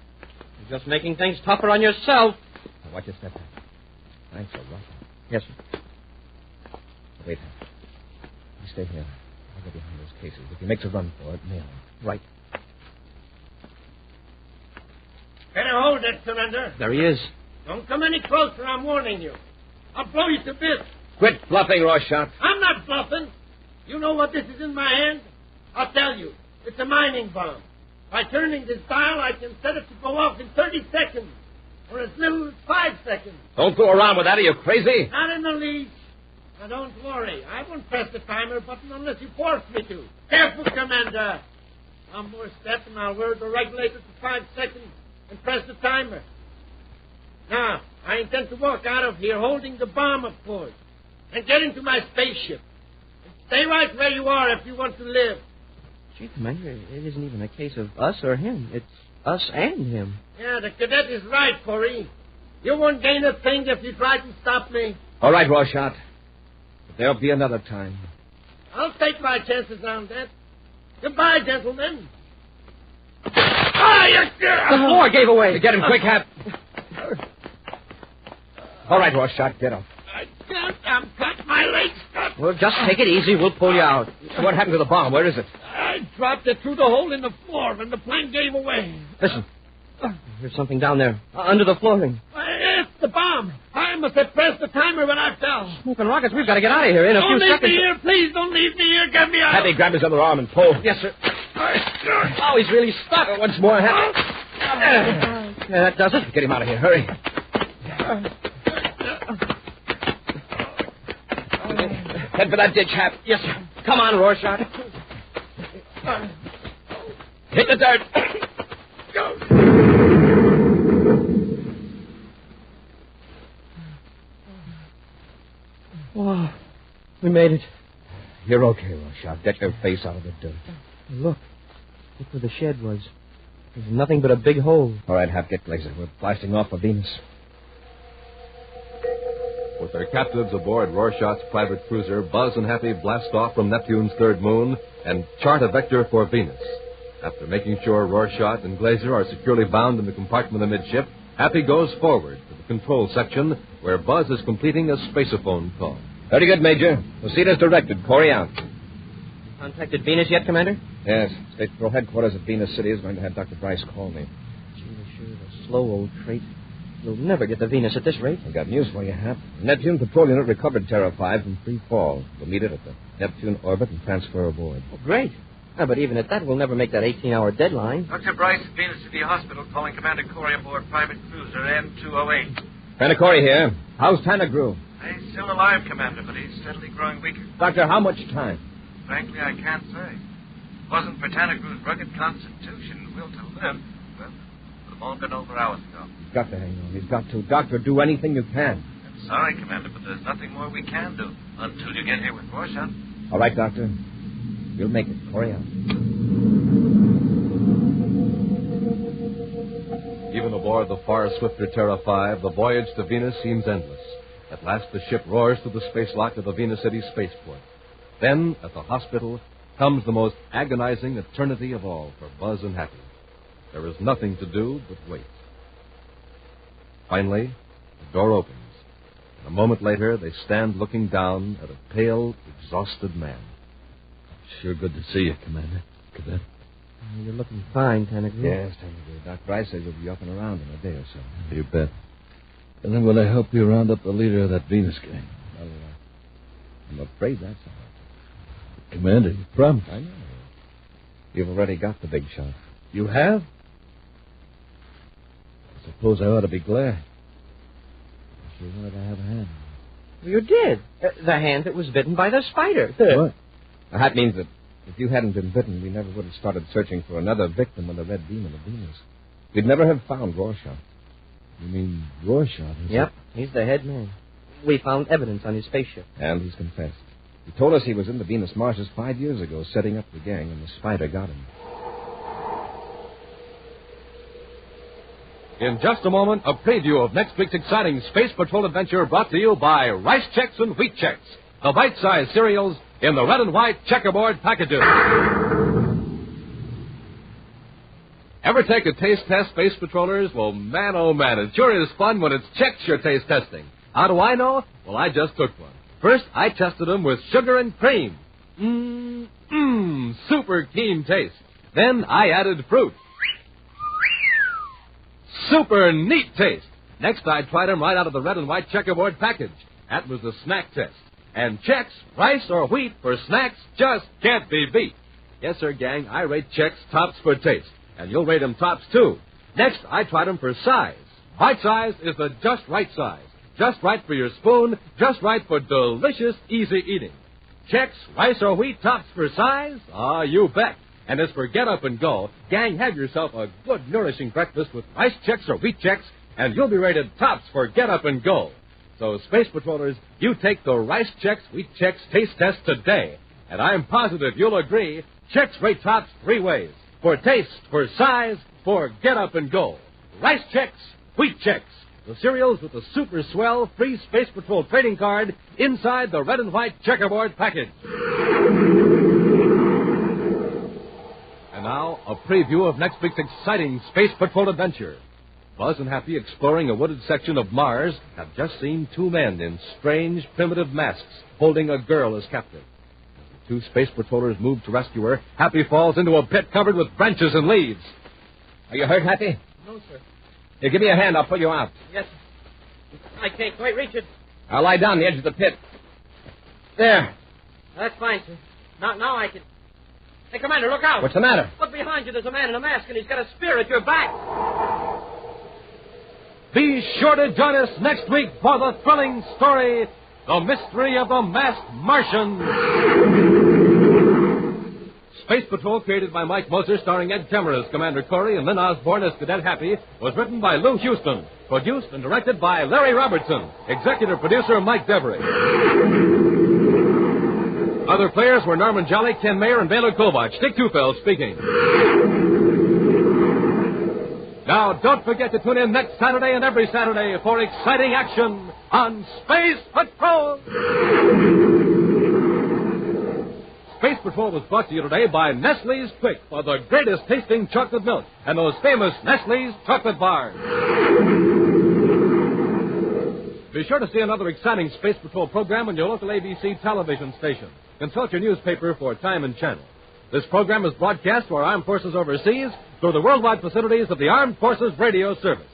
You're just making things tougher on yourself. Now, watch your step. Thanks, Rorschach. Yes, sir. Wait. You stay here. I'll go behind those cases. If he makes a run for it, nail him. Right. Better hold it, Commander. There he is. Don't come any closer, I'm warning you. I'll blow you to bits. Quit bluffing, Rorschach. I'm not bluffing. You know what this is in my hand? I'll tell you. It's a mining bomb. By turning this dial, I can set it to go off in 30 seconds. Or as little as 5 seconds. Don't go around with that. Are you crazy? Not in the least. Now, don't worry. I won't press the timer button unless you force me to. Careful, Commander. One more step and I'll lower the regulator to 5 seconds and press the timer. Now, I intend to walk out of here holding the bomb, of course, and get into my spaceship. And stay right where you are if you want to live. Gee, Commander, it isn't even a case of us or him. It's us and him. Yeah, the cadet is right, Corey. You won't gain a thing if you try to stop me. All right, Rorschach. But there'll be another time. I'll take my chances on that. Goodbye, gentlemen. The floor gave away. Get him quick, Hap. All right, Rorschach, get up. I can't. I'm cut. My leg's cut. Well, just take it easy. We'll pull you out. What happened to the bomb? Where is it? I dropped it through the hole in the floor when the plane gave away. Listen. There's something down there, under the flooring. It's the bomb. I must have pressed the timer when I fell. Smoking rockets, we've got to get out of here in a few seconds. Don't leave me here, please. Don't leave me here. Get me out. Happy, grab his other arm and pull. Yes, sir. Oh, he's really stuck. Once more, Happy. Yeah, that does it. Get him out of here. Hurry. Head for that ditch, Hap. Yes, sir. Come on, Rorschach. Hit the dirt. Wow. We made it. You're okay, Rorschach. Get your face out of the dirt. Look where the shed was. There's nothing but a big hole. All right, Hap, get Glazer. We're blasting off for Venus. With their captives aboard Rorschach's private cruiser, Buzz and Happy blast off from Neptune's third moon and chart a vector for Venus. After making sure Rorschach and Glazer are securely bound in the compartment amidship, Happy goes forward to the control section where Buzz is completing a spaceophone call. Very good, Major. Proceed as directed. Corey out. Contacted Venus yet, Commander? Yes. State Patrol headquarters at Venus City is going to have Dr. Bryce call me. Gee, they're sure a slow old trait. We'll never get to Venus at this rate. I've got news for you, Hap. The Neptune Patrol Unit recovered Terra 5 from free fall. We'll meet it at the Neptune orbit and transfer aboard. Oh, great. But even at that, we'll never make that 18-hour deadline. Dr. Bryce at Venus City Hospital calling Commander Corey aboard private cruiser M208. Commander Corey here. How's Tanagru? He's still alive, Commander, but he's steadily growing weaker. Doctor, how much time? Frankly, I can't say. If it wasn't for Tanagru's rugged constitution and will to live, well, it would have all been over hours ago. He's got to hang on. He's got to. Doctor, do anything you can. I'm sorry, Commander, but there's nothing more we can do until you get here with Rorschach. All right, Doctor. You'll make it. Corey out. Even aboard the far swifter Terra 5, the voyage to Venus seems endless. At last, the ship roars through the space lock of the Venus City spaceport. Then, at the hospital, comes the most agonizing eternity of all for Buzz and Happy. There is nothing to do but wait. Finally, the door opens. And a moment later, they stand looking down at a pale, exhausted man. Sure good to see you, Commander. Cadet. You're looking fine, Tanager. Yes, Tanager. Doc Bryce says you'll be up and around in a day or so. You bet. And then will I help you round up the leader of that Venus gang? Well, I'm afraid that's all. Commander, you promised. I know. You've already got the big shot. You have? I suppose I ought to be glad. I sure wanted to have a hand. Well, you did. The hand that was bitten by the spider. What? Now, that means that if you hadn't been bitten, we never would have started searching for another victim of the Red Demon of Venus. We'd never have found Rorschach. You mean Rorschach? Yep, he's the head man. We found evidence on his spaceship. And he's confessed. He told us he was in the Venus marshes 5 years ago, setting up the gang, and the spider got him. In just a moment, a preview of next week's exciting Space Patrol adventure brought to you by Rice Chex and Wheat Chex, the bite-sized cereals in the red and white checkerboard packages. Ever take a taste test, Space Patrollers? Well, man, oh, man, it sure is fun when it's Chex you're taste testing. How do I know? Well, I just took one. First, I tested them with sugar and cream. Super keen taste. Then I added fruit. Super neat taste. Next, I tried them right out of the red and white checkerboard package. That was the snack test. And Chex, rice or wheat for snacks just can't be beat. Yes, sir, gang, I rate Chex tops for taste. And you'll rate them tops, too. Next, I tried them for size. Bite size is the just right size. Just right for your spoon, just right for delicious, easy eating. Chex, rice or wheat tops for size? Ah, you bet. And as for get up and go, gang, have yourself a good, nourishing breakfast with Rice Chex or Wheat Chex, and you'll be rated tops for get up and go. So, Space Patrollers, you take the Rice Chex, Wheat Chex taste test today. And I'm positive you'll agree, Chex rate tops 3 ways. For taste, for size, for get up and go. Rice Chex, Wheat Chex. The cereals with the super swell free Space Patrol trading card inside the red and white checkerboard package. And now, a preview of next week's exciting Space Patrol adventure. Buzz and Happy, exploring a wooded section of Mars, have just seen 2 men in strange, primitive masks holding a girl as captive. As the 2 Space Patrollers move to rescue her, Happy falls into a pit covered with branches and leaves. Are you hurt, Happy? No, sir. Here, give me a hand. I'll pull you out. Yes, sir. I can't quite reach it. I'll lie down on the edge of the pit. There. That's fine, sir. Now I can... Hey, Commander, look out. What's the matter? Look behind you. There's a man in a mask, and he's got a spear at your back. Be sure to join us next week for the thrilling story, The Mystery of the Masked Martians. Space Patrol, created by Mike Moser, starring Ed Kemmer as Commander Corey and Lynn Osborne as Cadet Happy, was written by Lou Houston, produced and directed by Larry Robertson, executive producer Mike Devery. Other players were Norman Jolly, Ken Mayer, and Baylor Kovach. Dick Tufeld speaking. Now, don't forget to tune in next Saturday and every Saturday for exciting action on Space Patrol. Space Patrol was brought to you today by Nestle's Quick for the greatest tasting chocolate milk and those famous Nestle's chocolate bars. Be sure to see another exciting Space Patrol program on your local ABC television station. Consult your newspaper for time and channel. This program is broadcast to our armed forces overseas through the worldwide facilities of the Armed Forces Radio Service.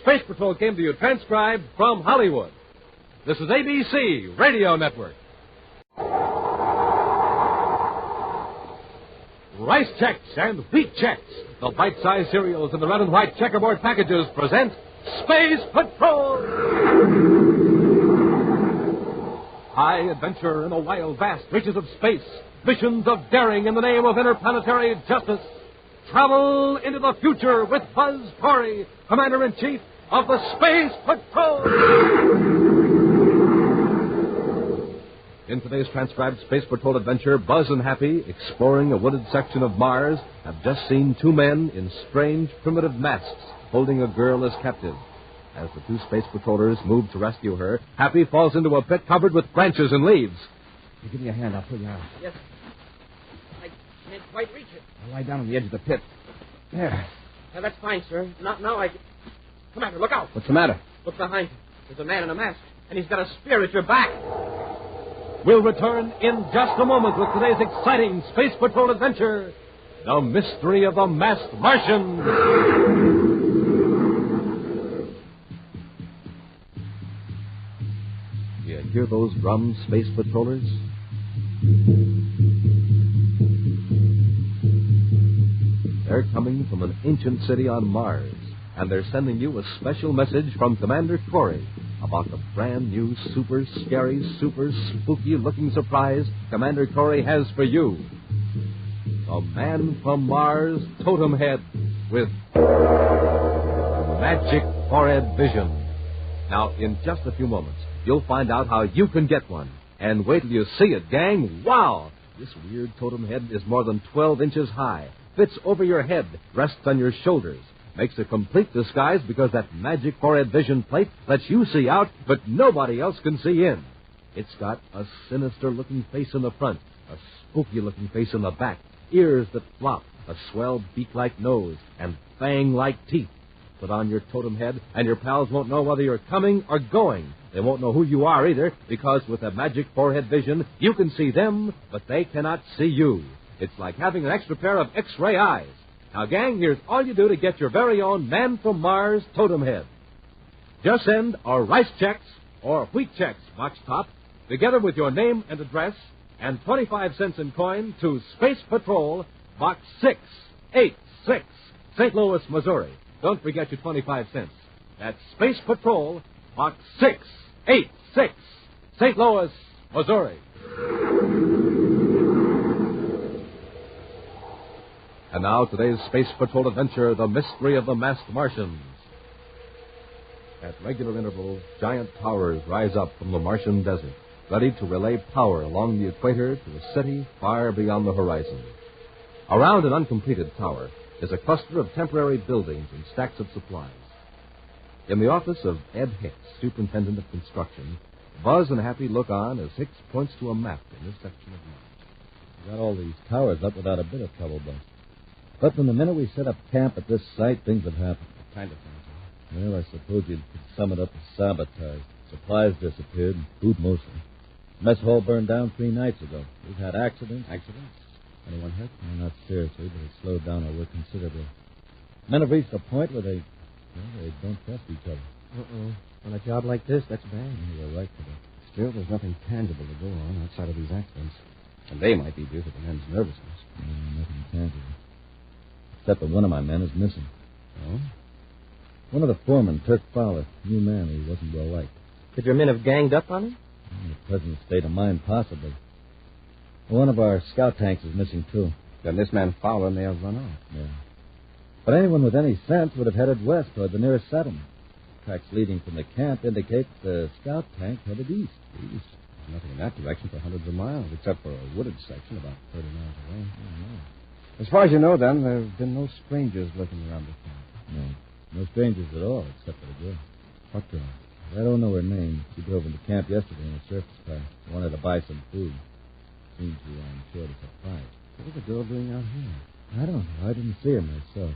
Space Patrol came to you transcribed from Hollywood. This is ABC Radio Network. Rice Chex and Wheat Chex, the bite-sized cereals in the red and white checkerboard packages, present Space Patrol! High adventure in the wild, vast reaches of space. Missions of daring in the name of interplanetary justice. Travel into the future with Buzz Corey, Commander-in-Chief of the Space Patrol! In today's transcribed Space Patrol adventure, Buzz and Happy, exploring a wooded section of Mars, have just seen 2 men in strange, primitive masks holding a girl as captive. As the two space patrollers move to rescue her, Happy falls into a pit covered with branches and leaves. You give me a hand. I'll pull you out. Yes. I can't quite reach it. I'll lie down on the edge of the pit. There. That's fine, sir. Now I... Commander, look out. What's the matter? Look behind you. There's a man in a mask, and he's got a spear at your back. We'll return in just a moment with today's exciting Space Patrol adventure, The Mystery of the Masked Martians. You hear those drums, Space Patrollers? They're coming from an ancient city on Mars, and they're sending you a special message from Commander Corey about the brand new, super scary, super spooky-looking surprise Commander Corey has for you. The Man from Mars Totem Head with Magic Forehead Vision. Now, in just a few moments, you'll find out how you can get one. And wait till you see it, gang. Wow! This weird totem head is more than 12 inches high, fits over your head, rests on your shoulders, makes a complete disguise because that Magic Forehead Vision plate lets you see out, but nobody else can see in. It's got a sinister-looking face in the front, a spooky-looking face in the back, ears that flop, a swell beak-like nose, and fang-like teeth. Put on your totem head, and your pals won't know whether you're coming or going. They won't know who you are either, because with a Magic Forehead Vision, you can see them, but they cannot see you. It's like having an extra pair of X-ray eyes. Now, gang, here's all you do to get your very own Man from Mars Totem Head. Just send our rice checks or wheat checks, box top, together with your name and address, and 25 cents in coin to Space Patrol, Box 686, St. Louis, Missouri. Don't forget your 25 cents. That's Space Patrol, Box 686, St. Louis, Missouri. And now, today's Space Patrol adventure, The Mystery of the Masked Martians. At regular intervals, giant towers rise up from the Martian desert, ready to relay power along the equator to a city far beyond the horizon. Around an uncompleted tower is a cluster of temporary buildings and stacks of supplies. In the office of Ed Hicks, superintendent of construction, Buzz and Happy look on as Hicks points to a map in this section of Mars. We got all these towers up without a bit of trouble, Buzz. But from the minute we set up camp at this site, things have happened. What kind of things? Well, I suppose you could sum it up as sabotage. Supplies disappeared, food mostly. Mess hall burned down 3 nights ago. We've had accidents. Accidents? Anyone hurt? No, not seriously, but it slowed down our work considerably. Men have reached a point where they don't trust each other. Uh-oh. On a job like this, that's bad. You're right, Peter. Still, there's nothing tangible to go on outside of these accidents. And they might be due to the men's nervousness. Nothing tangible. Except that one of my men is missing. Oh? One of the foremen, Turk Fowler, new man, he wasn't well liked. Could your men have ganged up on him? In the present state of mind, possibly. One of our scout tanks is missing, too. Then this man Fowler may have run off. Yeah. But anyone with any sense would have headed west toward the nearest settlement. Tracks leading from the camp indicate the scout tank headed east. East? There's nothing in that direction for hundreds of miles, except for a wooded section about 30 miles away. As far as you know, then, there have been no strangers lurking around the camp. No strangers at all, except for the girl. What girl? I don't know her name. She drove into camp yesterday in a surface car. Wanted to buy some food. Seems to be on short of supplies. What was the girl doing out here? I don't know. I didn't see her myself.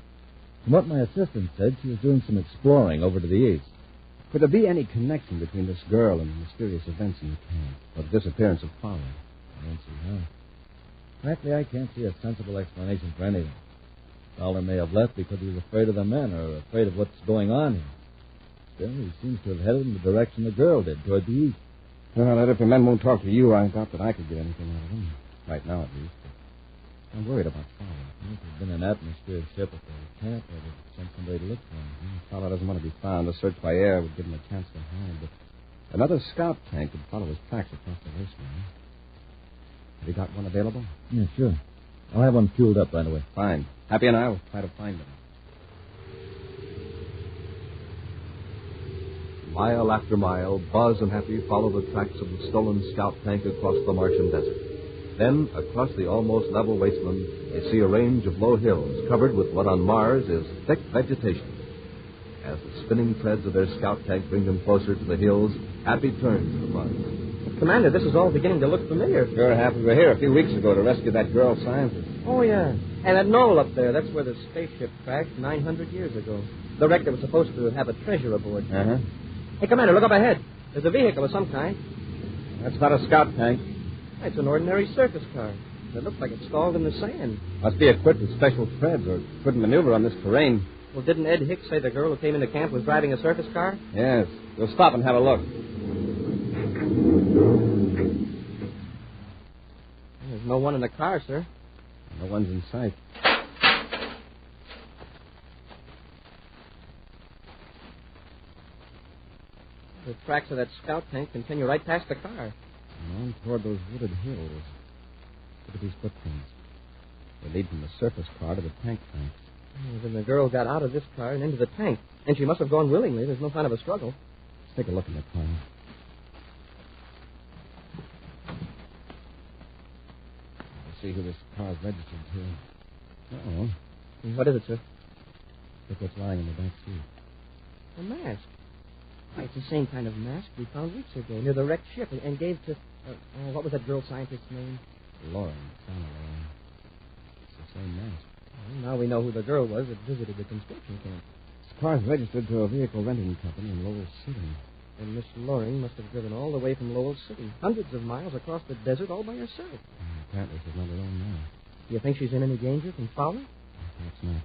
From what my assistant said, she was doing some exploring over to the east. Could there be any connection between this girl and the mysterious events in the camp, or the disappearance of Fowler? I don't see how. Frankly, I can't see a sensible explanation for anything. Fowler may have left because he was afraid of the men or afraid of what's going on here. Still, he seems to have headed in the direction the girl did, toward the east. Well, if the men won't talk to you, I doubt that I could get anything out of them. Right now, at least. But I'm worried about Fowler. If there's been an atmosphere ship at the camp, or they've sent somebody to look for him. Fowler doesn't want to be found. A search by air would give him a chance to hide, but another scout tank could follow his tracks across the wasteland. Have you got one available? Yeah, sure. I'll have one fueled up right away. Fine. Happy and I will try to find them. Mile after mile, Buzz and Happy follow the tracks of the stolen scout tank across the Martian desert. Then, across the almost level wasteland, they see a range of low hills covered with what on Mars is thick vegetation. As the spinning threads of their scout tank bring them closer to the hills, Happy turns to Buzz. Commander, this is all beginning to look familiar. Sure, Happy. We were here a few weeks ago to rescue that girl scientist. Oh, yeah. And that knoll up there, that's where the spaceship crashed 900 years ago. The wreck that was supposed to have a treasure aboard. Uh-huh. Hey, Commander, look up ahead. There's a vehicle of some kind. That's not a scout tank. It's an ordinary circus car. It looks like it's stalled in the sand. Must be equipped with special treads or couldn't maneuver on this terrain. Well, didn't Ed Hicks say the girl who came into camp was driving a circus car? Yes. We'll stop and have a look. There's no one in the car, sir. No one's in sight. The tracks of that scout tank continue right past the car. On toward those wooded hills. Look at these footprints. They lead from the surface car to the tank. Then the girl got out of this car and into the tank. And she must have gone willingly. There's no sign of a struggle. Let's take a look in the car. Let's see who this car's registered to. Uh-oh. What is it, sir? Look what's lying in the back seat. A mask. Why, it's the same kind of mask we found weeks ago near the wrecked ship and gave to... what was that girl scientist's name? Lauren. It's the same mask. Well, now we know who the girl was that visited the conscription camp. This car's registered to a vehicle renting company in Lowell City. And Miss Loring must have driven all the way from Lowell City, hundreds of miles across the desert all by herself. Apparently she's not alone now. Do you think she's in any danger from Fowler? Perhaps not.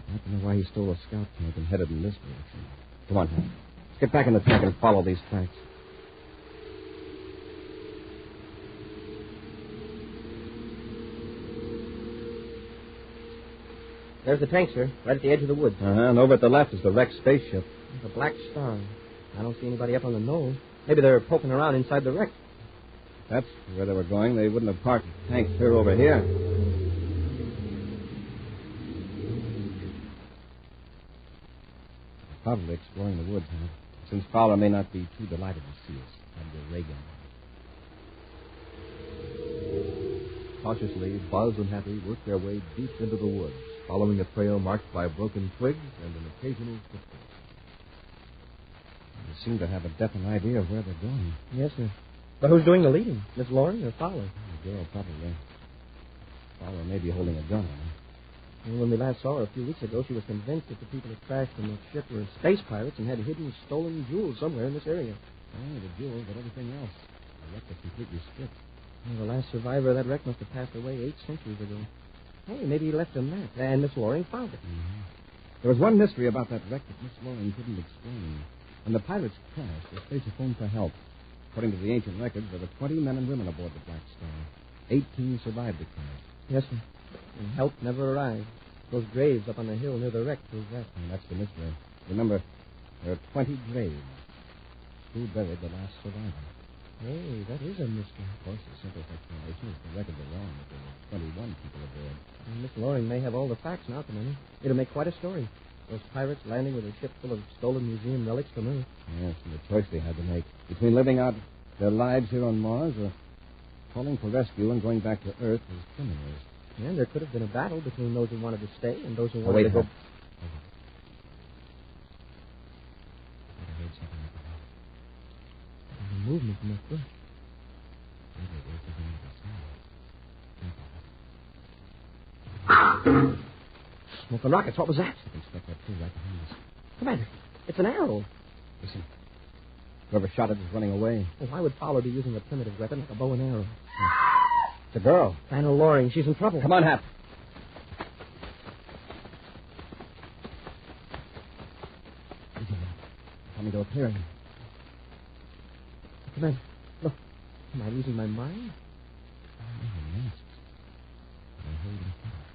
I'd like to know why he stole a scout tank and headed in this direction. Come on, Hank. Let's get back in the tank and follow these tracks. There's the tank, sir, right at the edge of the woods. And over at the left is the wrecked spaceship. The black star. I don't see anybody up on the knoll. Maybe they're poking around inside the wreck. That's where they were going. They wouldn't have parked the tank clear over here. Probably exploring the woods, huh? Since Fowler may not be too delighted to see us. Have their ray gun. Cautiously, Buzz and Happy work their way deep into the woods, following a trail marked by broken twigs and an occasional footprint. They seem to have a definite idea of where they're going. Yes, sir. But who's doing the leading? Miss Loring or Fowler? The girl, probably. Fowler may be holding a gun on her. When we last saw her a few weeks ago, she was convinced that the people who crashed in that ship were space pirates and had hidden stolen jewels somewhere in this area. Only the jewels, but everything else. The wreck was completely stripped. Well, the last survivor of that wreck must have passed away 8 centuries ago. Hey, maybe he left a map, and Miss Loring found it. Mm-hmm. There was one mystery about that wreck that Miss Loring couldn't explain. When the pirates crashed, the spaceship phoned for help. According to the ancient records, there were 20 men and women aboard the Black Star. 18 survived the crash. Yes, sir. And help never arrived. Those graves up on the hill near the wreck prove that. And that's the mystery. Remember, there are 20 graves. Who buried the last survivor? Hey, that is a mystery. Of course, the simplest explanation is the records are wrong, but there were 21 people aboard. And Miss Loring may have all the facts now, Commander. It'll make quite a story. Those pirates landing with a ship full of stolen museum relics from Earth. Yes, and the choice they had to make between living out their lives here on Mars or calling for rescue and going back to Earth as criminals. And there could have been a battle between those who wanted to stay and those who wanted wait, to go. I heard something up ahead. There's a movement from that foot. Maybe there's something on the side. Smoke and rockets. What was that? I can expect that too right behind us. Commander, it's an arrow. Listen. Whoever shot it is running away. Well, why would Fowler be using a primitive weapon like a bow and arrow? It's a girl. Daniel Loring. She's in trouble. Come on, Hap. Coming to a clearing. Commander, look. Am I losing my mind? Masks. They're holding fire.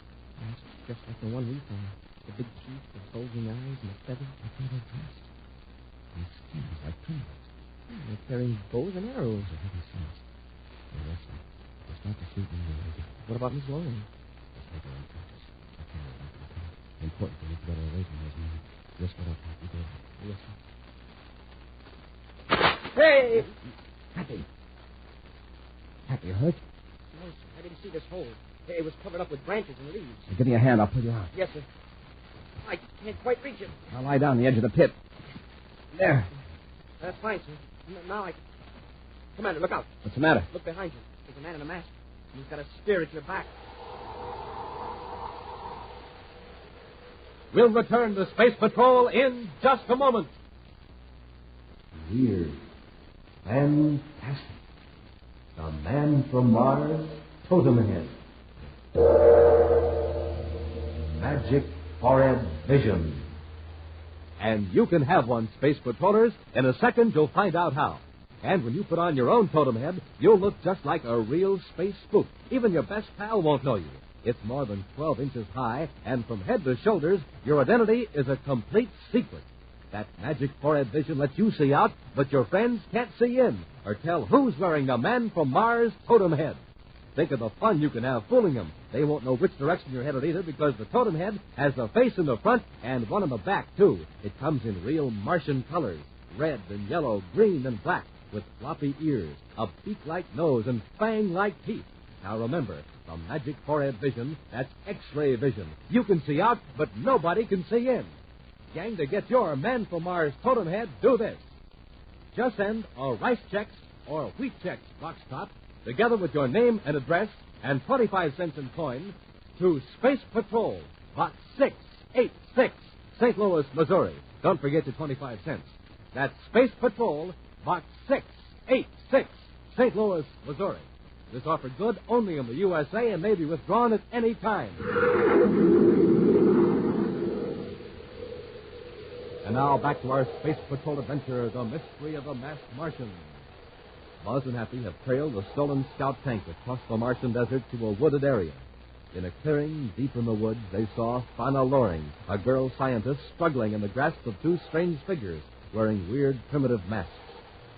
Masks just like the one we found. The big teeth, the bulging eyes, and the feathers. That's how they're dressed. And skins like criminals. They're carrying bows and arrows. For heaven's sakes. They're wrestling. They're starting to shoot me. What about Miss Loring? Let's make her unconscious. I can't let her come. Important for me to get her away from those men. Just what I'll have to do. Yes, sir. Hey! Happy. Happy, you hurt? No, sir. I didn't see this hole. It was covered up with branches and leaves. Give me a hand. I'll pull you out. Yes, sir. I can't quite reach it. I'll lie down on the edge of the pit. There. That's fine, sir. Now I can... Commander, look out. What's the matter? Look behind you. There's a man in a mask. He's got a spear at your back. We'll return to Space Patrol in just a moment. Weird. Fantastic. The Man from Mars, Totem Head. Magic Forehead Vision. And you can have one, Space Patrollers. In a second, you'll find out how. And when you put on your own totem head, you'll look just like a real space spook. Even your best pal won't know you. It's more than 12 inches high, and from head to shoulders, your identity is a complete secret. That magic forehead vision lets you see out, but your friends can't see in, or tell who's wearing the Man from Mars totem head. Think of the fun you can have fooling them. They won't know which direction you're headed either, because the totem head has a face in the front and one in the back, too. It comes in real Martian colors, red and yellow, green and black, with floppy ears, a beak-like nose, and fang-like teeth. Now remember, the magic forehead vision, that's X-ray vision. You can see out, but nobody can see in. Gang, to get your Man from Mars totem head, do this. Just send a Rice Chex or Wheat Chex box top, together with your name and address, and 25 cents in coin, to Space Patrol, Box 686, St. Louis, Missouri. Don't forget your 25 cents. That's Space Patrol, Box 686, St. Louis, Missouri. This offer good only in the USA and may be withdrawn at any time. And now back to our Space Patrol adventure, The Mystery of the Masked Martians. Buzz and Happy have trailed a stolen scout tank across the Martian desert to a wooded area. In a clearing deep in the woods, they saw Fauna Loring, a girl scientist struggling in the grasp of two strange figures wearing weird primitive masks.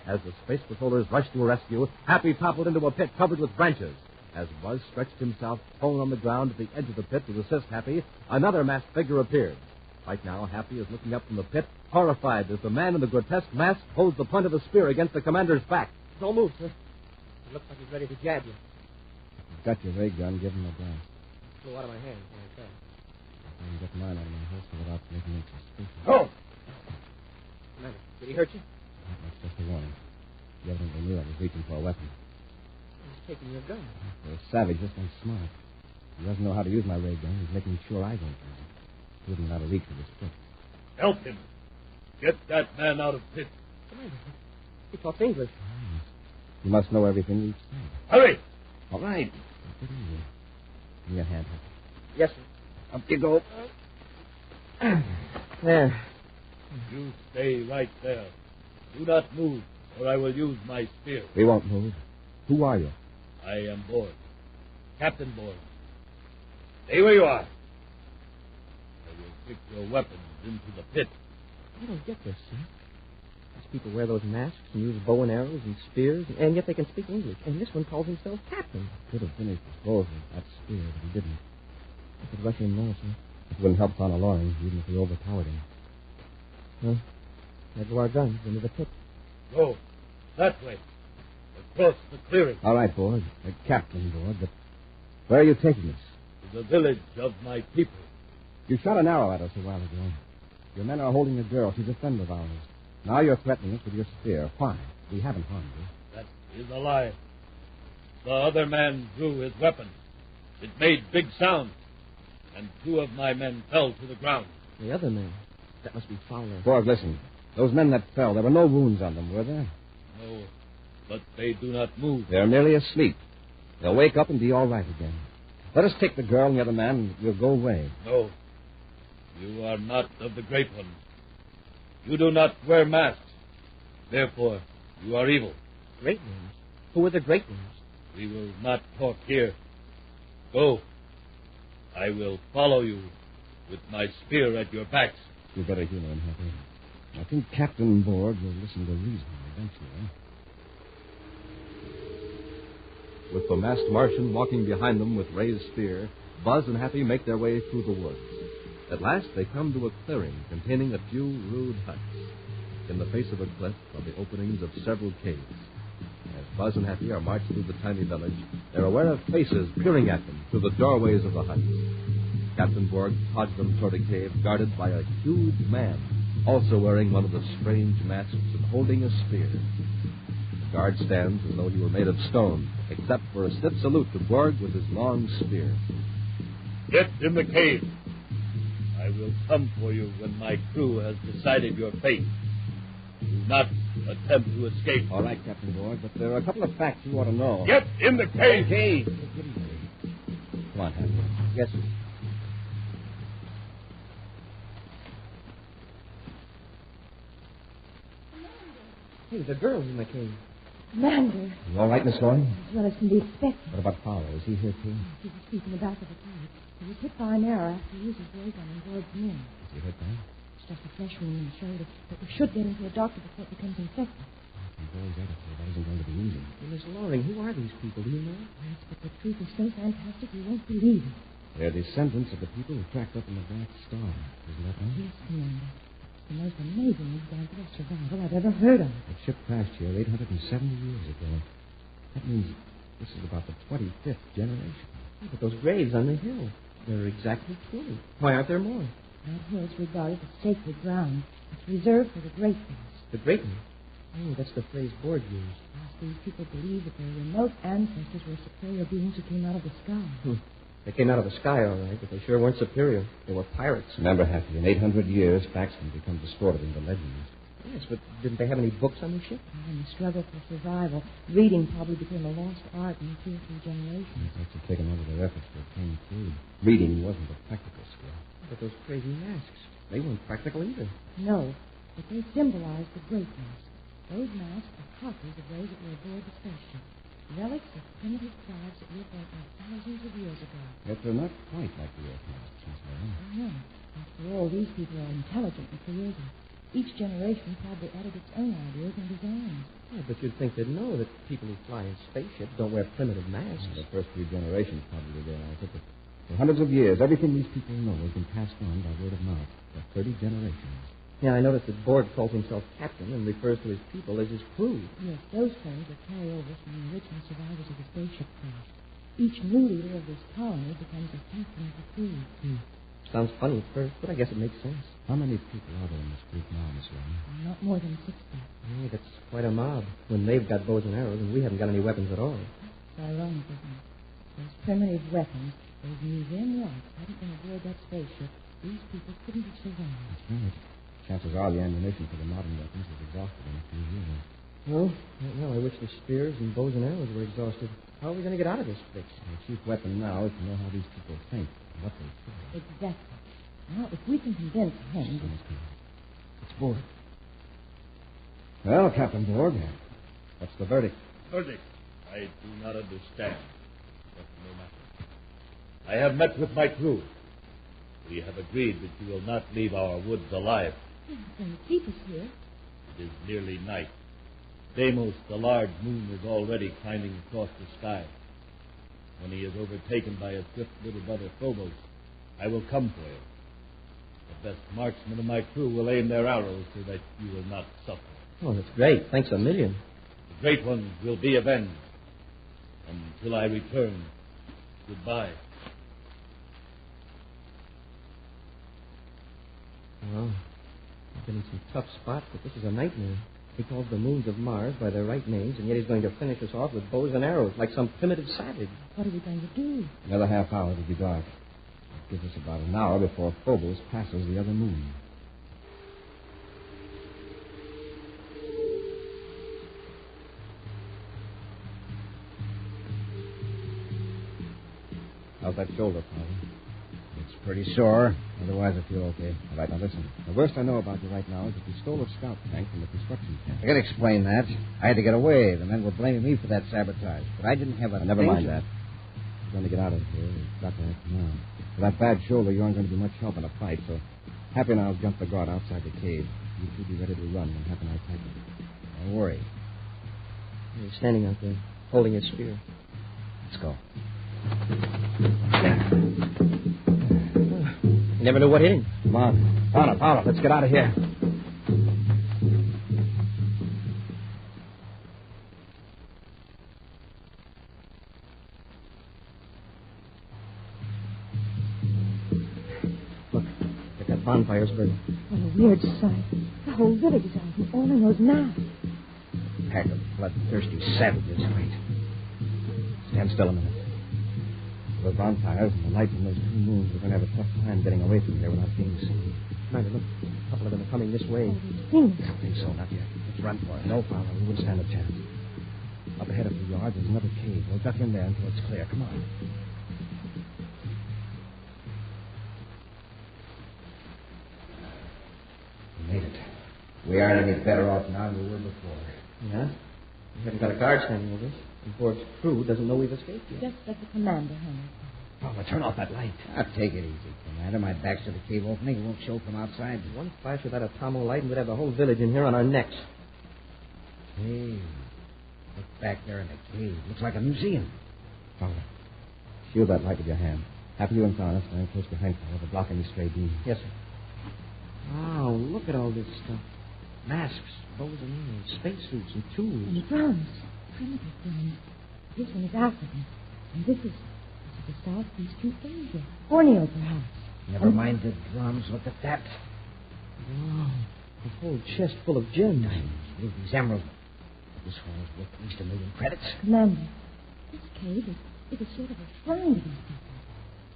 As the Space Patrollers rushed to her rescue, Happy toppled into a pit covered with branches. As Buzz stretched himself prone on the ground at the edge of the pit to assist Happy, another masked figure appeared. Right now, Happy is looking up from the pit, horrified as the man in the grotesque mask holds the point of a spear against the commander's back. Don't move, sir. It looks like he's ready to jab you. You've got your ray gun. Give him a blast. Flew out of my hands when I fell. I can get mine out of my holster without making it suspicious. Oh! Commander, did he hurt you? That's just a warning. He evidently knew I was reaching for a weapon. He's taking your gun. For a savage, this one's smart. He doesn't know how to use my ray gun. He's making sure I don't use it. Proving him out of reach with his foot. Help him. Get that man out of pit. Commander, he talks English. You must know everything we've said. Hurry! All right. Give me a hand. Yes, sir. Up you go. There. You stay right there. Do not move, or I will use my spear. We won't move. Who are you? I am Borg. Captain Borg. Stay where you are. I will stick your weapons into the pit. I don't get this, sir. These people wear those masks and use bow and arrows and spears, and yet they can speak English. And this one calls himself Captain. Could have finished disposal of that spear, but he didn't. I could rush him now, sir. It wouldn't help Fauna Loring, even if we overpowered him. Well, there go our guns into the pit. Go. That way. Across the clearing. All right, Borg. Captain Borg, but where are you taking us? To the village of my people. You shot an arrow at us a while ago. Your men are holding a girl. She's a friend of ours. Now you're threatening us with your spear. Why? We haven't harmed you. That is a lie. The other man drew his weapon. It made big sound, and two of my men fell to the ground. The other man? That must be Fowler. Borg, listen. Those men that fell, there were no wounds on them, were there? No, but they do not move. They're merely asleep. They'll wake up and be all right again. Let us take the girl and the other man, and we'll go away. No. You are not of the Great Ones. You do not wear masks. Therefore, you are evil. Great Ones? Who are the Great Ones? We will not talk here. Go. I will follow you with my spear at your backs. You better humor him, Happy. I think Captain Borg will listen to reason eventually. With the masked Martian walking behind them with raised spear, Buzz and Happy make their way through the woods. At last, they come to a clearing containing a few rude huts. In the face of a cliff are the openings of several caves. As Buzz and Happy are marched through the tiny village, they're aware of faces peering at them through the doorways of the huts. Captain Borg toddled them toward a cave guarded by a huge man, also wearing one of the strange masks and holding a spear. The guard stands as though he were made of stone, except for a stiff salute to Borg with his long spear. Get in the cave. I will come for you when my crew has decided your fate. Do not attempt to escape. All right, Captain Borg, but there are a couple of facts you ought to know. Get in the cave. Okay. Come on, Haggart. Yes, sir. Hey, the girl's in the cave. Commander, You all right, Miss Lloyd? as well as can be expected. What about Fowler? Is he here, too? He was asleep in the back of the cave. He was hit by an arrow after he used his ray gun and Board's men. Is he hurt bad? It's just a flesh wound in the shoulder, but we should get him to a doctor before it becomes infected. From Boyd's attitude, that isn't going to be easy. Hey, Miss Loring, who are these people? Do you know? Yes, but the truth is so fantastic you won't believe it. They're descendants of the people who tracked up in the Black Star. Isn't that right? Yes, Commander. It's the most amazing example of survival I've ever heard of. That ship crashed here 870 years ago. That means this is about the 25th generation. Hey, but those graves on the hill, they're exactly 20. Why aren't there more? That hill's regarded as sacred ground. It's reserved for the great ones. The great ones. Oh, that's the phrase Board used. Yes, these people believe that their remote ancestors were superior beings who came out of the sky. They came out of the sky, all right, but they sure weren't superior. They were pirates. Remember, Happy, in 800 years, facts can become distorted into legends. Yes, but didn't they have any books on the ship? In the struggle for survival, reading probably became a lost art in 2 or 3 generations. That's what's taken over their efforts to obtain food. Reading wasn't a practical skill. But those crazy masks, they weren't practical either. No, but they symbolized the great ones. Those masks are copies of those that were aboard the spaceship. Relics of primitive tribes that lived on Earth thousands of years ago. Yet they're not quite like the Earth masks, Miss Loring. Oh, no. After all, these people are intelligent and creative. Each generation probably added its own ideas and designs. Yeah, but you'd think they'd know that people who fly in spaceships don't wear primitive masks. The first few generations probably realized it, but for hundreds of years, everything these people know has been passed on by word of mouth for 30 generations. Yeah, I noticed that Board calls himself captain and refers to his people as his crew. Yes, those terms are carryovers from the original survivors of the spaceship crash. Each new leader of this colony becomes a captain of the crew. Sounds funny at first, but I guess it makes sense. How many people are there in this group now, Miss Loring? Not more than 60. Yeah, that's quite a mob. When they've got bows and arrows and we haven't got any weapons at all. It's ironic, isn't it? Those primitive weapons, those museum relics, hadn't been aboard that spaceship. These people couldn't have survived. That's right. Chances are the ammunition for the modern weapons is exhausted in a few years. Well, right now I wish the spears and bows and arrows were exhausted. How are we going to get out of this fix? The chief weapon now is to know how these people think and what they feel. Exactly. Now, if we can convince him... It's Borg. Well, Captain Borg, what's the verdict? Verdict? I do not understand. But no matter. I have met with my crew. We have agreed that you will not leave our woods alive. Then keep us here. It is nearly night. Deimos, the large moon, is already climbing across the sky. When he is overtaken by his swift little brother Phobos, I will come for him. The best marksmen of my crew will aim their arrows so that you will not suffer. Oh, that's great. Thanks a million. The great ones will be avenged. Until I return, goodbye. Well, I've been in some tough spots, but this is a nightmare. He calls the moons of Mars by their right names, and yet he's going to finish us off with bows and arrows, like some primitive savage. What are we going to do? Another half hour to be dark. That gives us about an hour before Phobos passes the other moon. How's that shoulder, Father? It's pretty sore. Otherwise, I feel okay. All right, now listen. The worst I know about you right now is that you stole a scout tank from the construction camp. I can explain that. I had to get away. The men were blaming me for that sabotage. But I didn't have a... Never mind that. You're going to get out of here. You've got to act now. For that bad shoulder, you aren't going to be much help in a fight, so Happy and I'll jump the guard outside the cave. You two be ready to run when Happy and I attack you. Don't worry. He's standing out there, holding his spear. Let's go. You never knew what hit him. Come on. Fowler, let's get out of here. bonfire's burning. What a weird sight. The whole village is out, and all in those masks. Pack of bloodthirsty savages. Wait. Stand still a minute. The bonfires and the light from those two moons, we're going to have a tough time getting away from here without being seen. Commander, look. A couple of them are coming this way. I don't think so, not yet. Let's run for it. No, Father, we wouldn't stand a chance. Up ahead of the yard, there's another cave. We'll duck in there until it's clear. Come on. We made it. We aren't any better off now than we were before. Yeah? We haven't got a guard standing over us. The board's crew doesn't know we've escaped yet. Just let the commander handle it. Oh, turn off that light. Take it easy, Commander. My back's to the cave opening. It won't show from outside. One flash of that atomo light and we'd have the whole village in here on our necks. Hey, look back there in the cave. Looks like a museum. Follow. Shield that light with your hand. After you and Connor stand close behind Father to block any stray beams. Yes, sir. Wow, look at all this stuff. Masks, bows and arrows, spacesuits, and tools. And drums. Primitive drums. This one is African. And this is the southeastern Asia. Borneo, perhaps. Never mind the drums. Look at that. Wow. A whole chest full of gems. Diamonds, rubies, emeralds. This one is worth at least 1 million credits. Commander, this cave is a sort of a shrine to these people.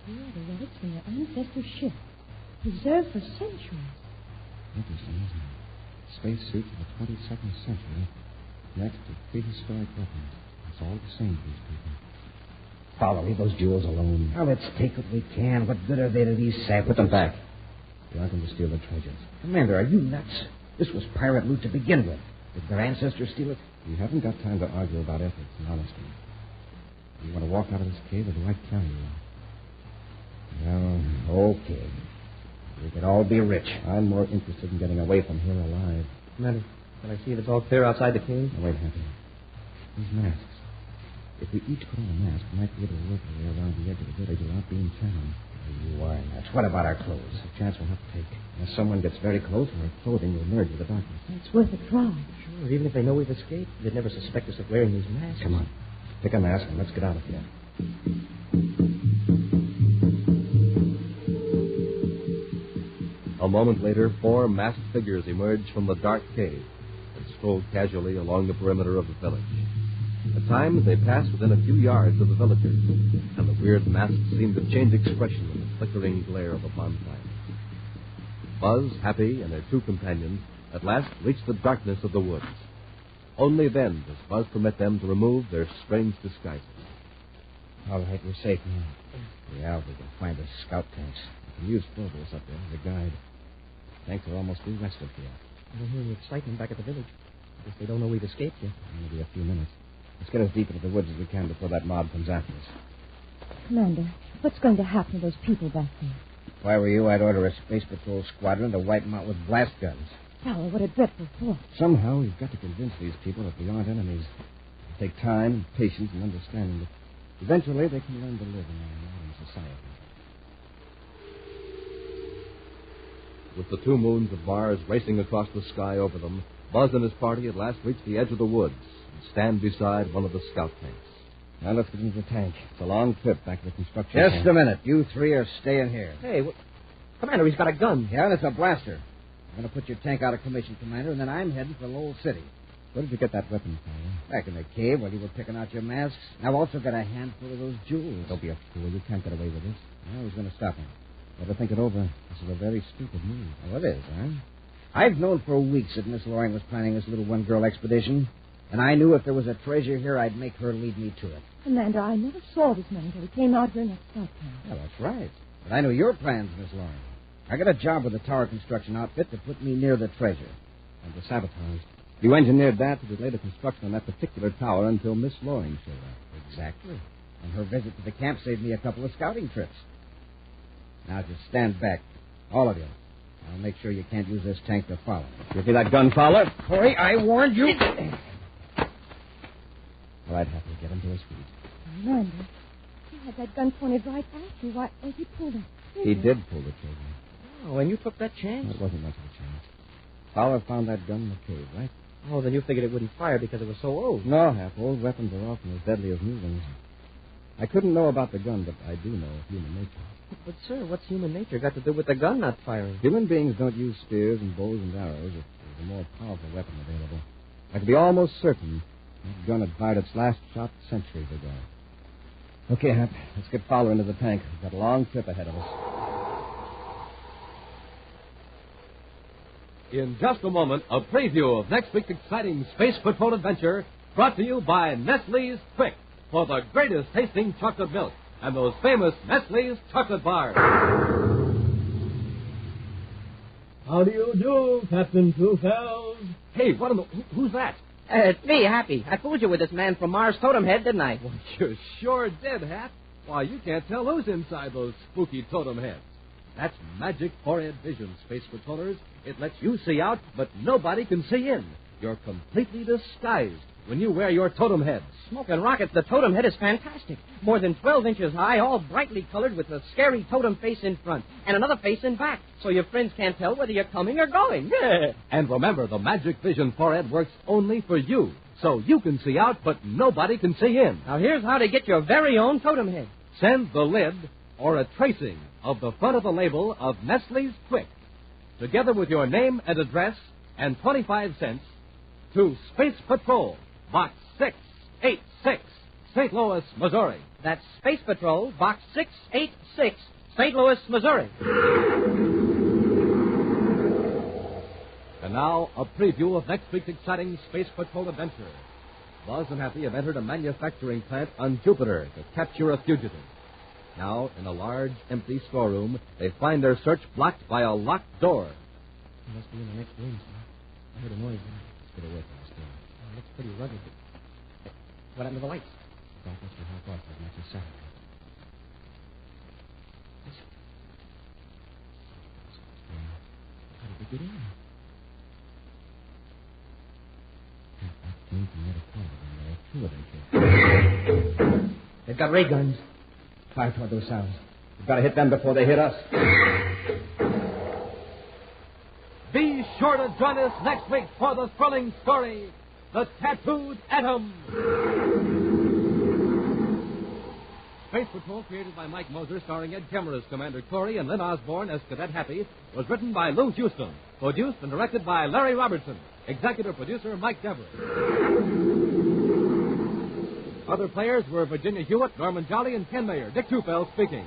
Here are the relics from their ancestors' ship, preserved for centuries. Interesting, isn't it? Spacesuits of the 22nd century next to prehistoric weapons. It's all the same to these people. Follow, leave those jewels alone. Now, let's take what we can. What good are they to these savages? Put them back. We aren't going to steal the treasures. Commander, are you nuts? This was pirate loot to begin with. Did their ancestors steal it? We haven't got time to argue about ethics and honesty. Do you want to walk out of this cave, or do I carry you? Well, okay. We could all be rich. I'm more interested in getting away from here alive. Commander, can I see if it's all clear outside the cave? Oh, wait, Happy. These masks. If we each put on a mask, we might be able to work our way around the edge of the village without being found. You are nuts. What about our clothes? A chance we'll have to take. If someone gets very close, our clothing will merge with the darkness. It's worth a try. Sure, even if they know we've escaped, they'd never suspect us of wearing these masks. Come on. Pick a mask and let's get out of here. A moment later, 4 masked figures emerged from the dark cave and strolled casually along the perimeter of the village. At times, they passed within a few yards of the villagers, and the weird masks seemed to change expression in the flickering glare of a bonfire. Buzz, Happy, and their 2 companions at last reached the darkness of the woods. Only then does Buzz permit them to remove their strange disguises. All right, we're safe now. Yeah, we can find the scout tanks. We can use Phobos up there as a guide. Tanks are almost due west of here. I hear the excitement back at the village. Guess they don't know we've escaped yet. Maybe a few minutes. Let's get as deep into the woods as we can before that mob comes after us. Commander, what's going to happen to those people back there? If I were you, I'd order a space patrol squadron to wipe them out with blast guns. Oh, what a dreadful thought. Somehow, we've got to convince these people that we aren't enemies. It'll take time, patience, and understanding. But eventually, they can learn to live in our modern society. With the 2 moons of Mars racing across the sky over them, Buzz and his party at last reach the edge of the woods and stand beside one of the scout tanks. Now let's get into the tank. It's a long trip back to the construction Just camp. a minute. You 3 are staying here. Hey, Commander, he's got a gun. Yeah, and it's a blaster. I'm going to put your tank out of commission, Commander, and then I'm heading for Lowell City. Where did you get that weapon, Tyler? Back in the cave while you were picking out your masks. I've also got a handful of those jewels. Don't be a fool. You can't get away with this. I was going to stop him. Better think it over. This is a very stupid move. Oh, it is, huh? I've known for weeks that Miss Loring was planning this little one-girl expedition, and I knew if there was a treasure here, I'd make her lead me to it. Commander, I never saw this man until he came out here next scout camp. Yeah, that's right. But I knew your plans, Miss Loring. I got a job with the tower construction outfit to put me near the treasure. And the sabotage. You engineered that to delay the construction on that particular tower until Miss Loring showed up. Exactly. And her visit to the camp saved me a couple of scouting trips. Now just stand back. All of you. I'll make sure you can't use this tank to follow. Give me that gun, Fowler. Corey, I warned you. All right, Happy, get him to his feet. Commander, he had that gun pointed right at you. Why, he pulled it. He did pull the trigger. Oh, and you took that chance? That wasn't much of a chance. Fowler found that gun in the cave, right? Oh, then you figured it wouldn't fire because it was so old. No, Hap. Old weapons are often as deadly as new ones. I couldn't know about the gun, but I do know human nature. But, sir, what's human nature got to do with the gun not firing? Human beings don't use spears and bows and arrows if there's a more powerful weapon available. I can be almost certain that gun had fired its last shot centuries ago. Okay, Hap, let's get Fowler into the tank. We've got a long trip ahead of us. In just a moment, a preview of next week's exciting Space Patrol adventure brought to you by Nestle's Quick for the greatest tasting chocolate milk and those famous Nestle's chocolate bars. How do you do, Captain Two-Fells? Hey, what in the... Who's that? It's me, Happy. I fooled you with this man from Mars Totem Head, didn't I? Well, you sure did, Hap. Why, you can't tell who's inside those spooky totem heads. That's Magic Forehead Vision, Space Patrollers. It lets you see out, but nobody can see in. You're completely disguised when you wear your totem heads. Smoking rockets, the totem head is fantastic. More than 12 inches high, all brightly colored with a scary totem face in front and another face in back, so your friends can't tell whether you're coming or going. And remember, the Magic Vision Forehead works only for you, so you can see out, but nobody can see in. Now, here's how to get your very own totem head. Send the lid or a tracing of the front of the label of Nestle's Quick, together with your name and address and 25 cents, to Space Patrol, Box 686, St. Louis, Missouri. That's Space Patrol, Box 686, St. Louis, Missouri. And now, a preview of next week's exciting Space Patrol adventure. Buzz and Happy have entered a manufacturing plant on Jupiter to capture a fugitive. Now, in a large, empty storeroom, they find their search blocked by a locked door. It must be in the next room, sir. I heard a noise. Let's get away from this door. It looks pretty rugged. What happened to the lights? Darkness will help us as much as Saturday. How did we get in? That came from the other corner, and there are two of them here. They've got ray guns. Fire toward those sounds. We've got to hit them before they hit us. Be sure to join us next week for the thrilling story, The Tattooed Atom. Space Patrol, created by Mike Moser, starring Ed Kemmer as Commander Corey and Lynn Osborne as Cadet Happy, was written by Lou Houston, produced and directed by Larry Robertson, executive producer Mike Dever. Other players were Virginia Hewitt, Norman Jolly, and Ken Mayer. Dick Two-Fells speaking.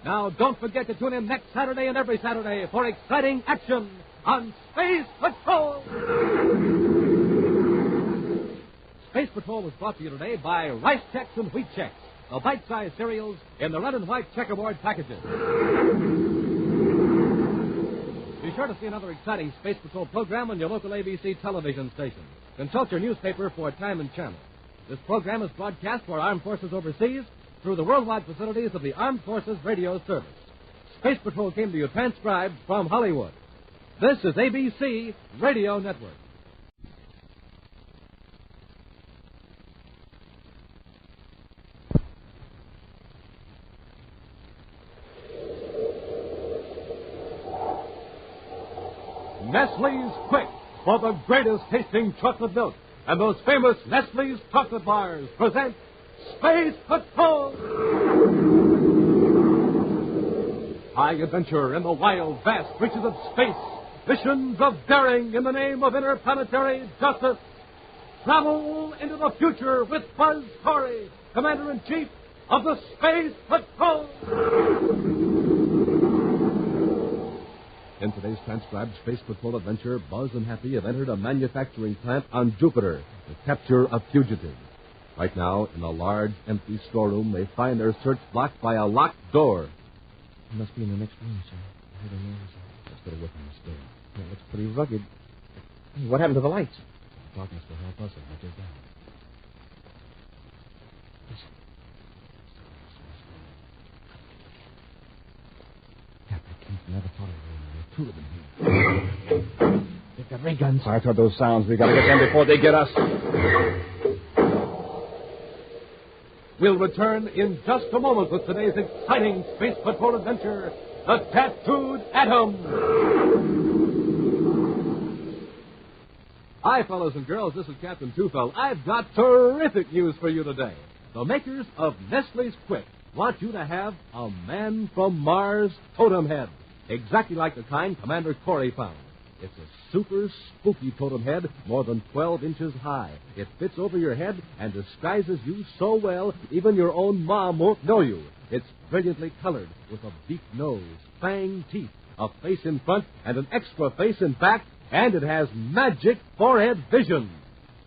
Now, don't forget to tune in next Saturday and every Saturday for exciting action on Space Patrol. Space Patrol was brought to you today by Rice Chex and Wheat Chex, the bite-sized cereals in the red and white checkerboard packages. Be sure to see another exciting Space Patrol program on your local ABC television station. Consult your newspaper for time and channel. This program is broadcast for Armed Forces overseas through the worldwide facilities of the Armed Forces Radio Service. Space Patrol came to you transcribed from Hollywood. This is ABC Radio Network. Nestle's Quick for the greatest tasting chocolate milk and those famous Nestle's chocolate bars present Space Patrol! High adventure in the wild, vast reaches of space. Missions of daring in the name of interplanetary justice. Travel into the future with Buzz Corey, Commander-in-Chief of the Space Patrol! In today's transcribed Space Patrol adventure, Buzz and Happy have entered a manufacturing plant on Jupiter to capture a fugitive. Right now, in a large, empty storeroom, they find their search blocked by a locked door. It must be in the next room, sir. I heard a noise. Let's get away from this door. It looks pretty rugged. What happened to the lights? Darkness will help us as much as that. Never thought of it. There are two of them here. They've got ray guns. Fire toward those sounds. We've got to get them before they get us. We'll return in just a moment with today's exciting Space Patrol adventure, The Tattooed Atom. Hi, fellows and girls. This is Captain Twofeldt. I've got terrific news for you today. The makers of Nestle's Quick want you to have a Man from Mars totem head, exactly like the kind Commander Corey found. It's a super spooky totem head, more than 12 inches high. It fits over your head and disguises you so well, even your own mom won't know you. It's brilliantly colored with a beak nose, fang teeth, a face in front, and an extra face in back, and it has magic forehead vision.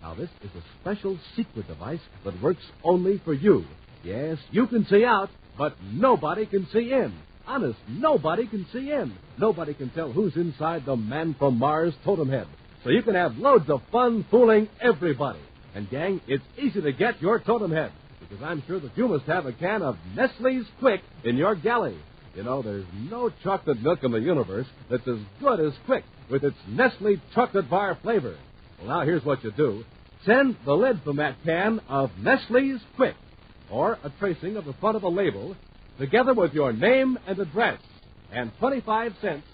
Now, this is a special secret device that works only for you. Yes, you can see out, but nobody can see in. Honest, nobody can see in. Nobody can tell who's inside the Man from Mars totem head. So you can have loads of fun fooling everybody. And, gang, it's easy to get your totem head, because I'm sure that you must have a can of Nestle's Quick in your galley. You know, there's no chocolate milk in the universe that's as good as Quick with its Nestle chocolate bar flavor. Well, now here's what you do. Send the lid from that can of Nestle's Quick, or a tracing of the front of a label, together with your name and address, and 25 cents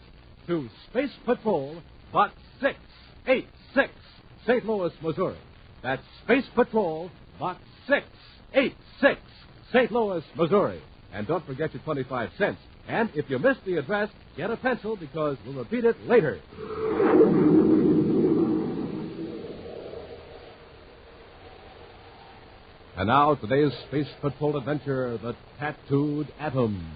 to Space Patrol, Box 686, St. Louis, Missouri. That's Space Patrol, Box 686, St. Louis, Missouri. And don't forget your 25 cents. And if you missed the address, get a pencil, because we'll repeat it later. And now, today's Space Patrol adventure, the Tattooed Atom.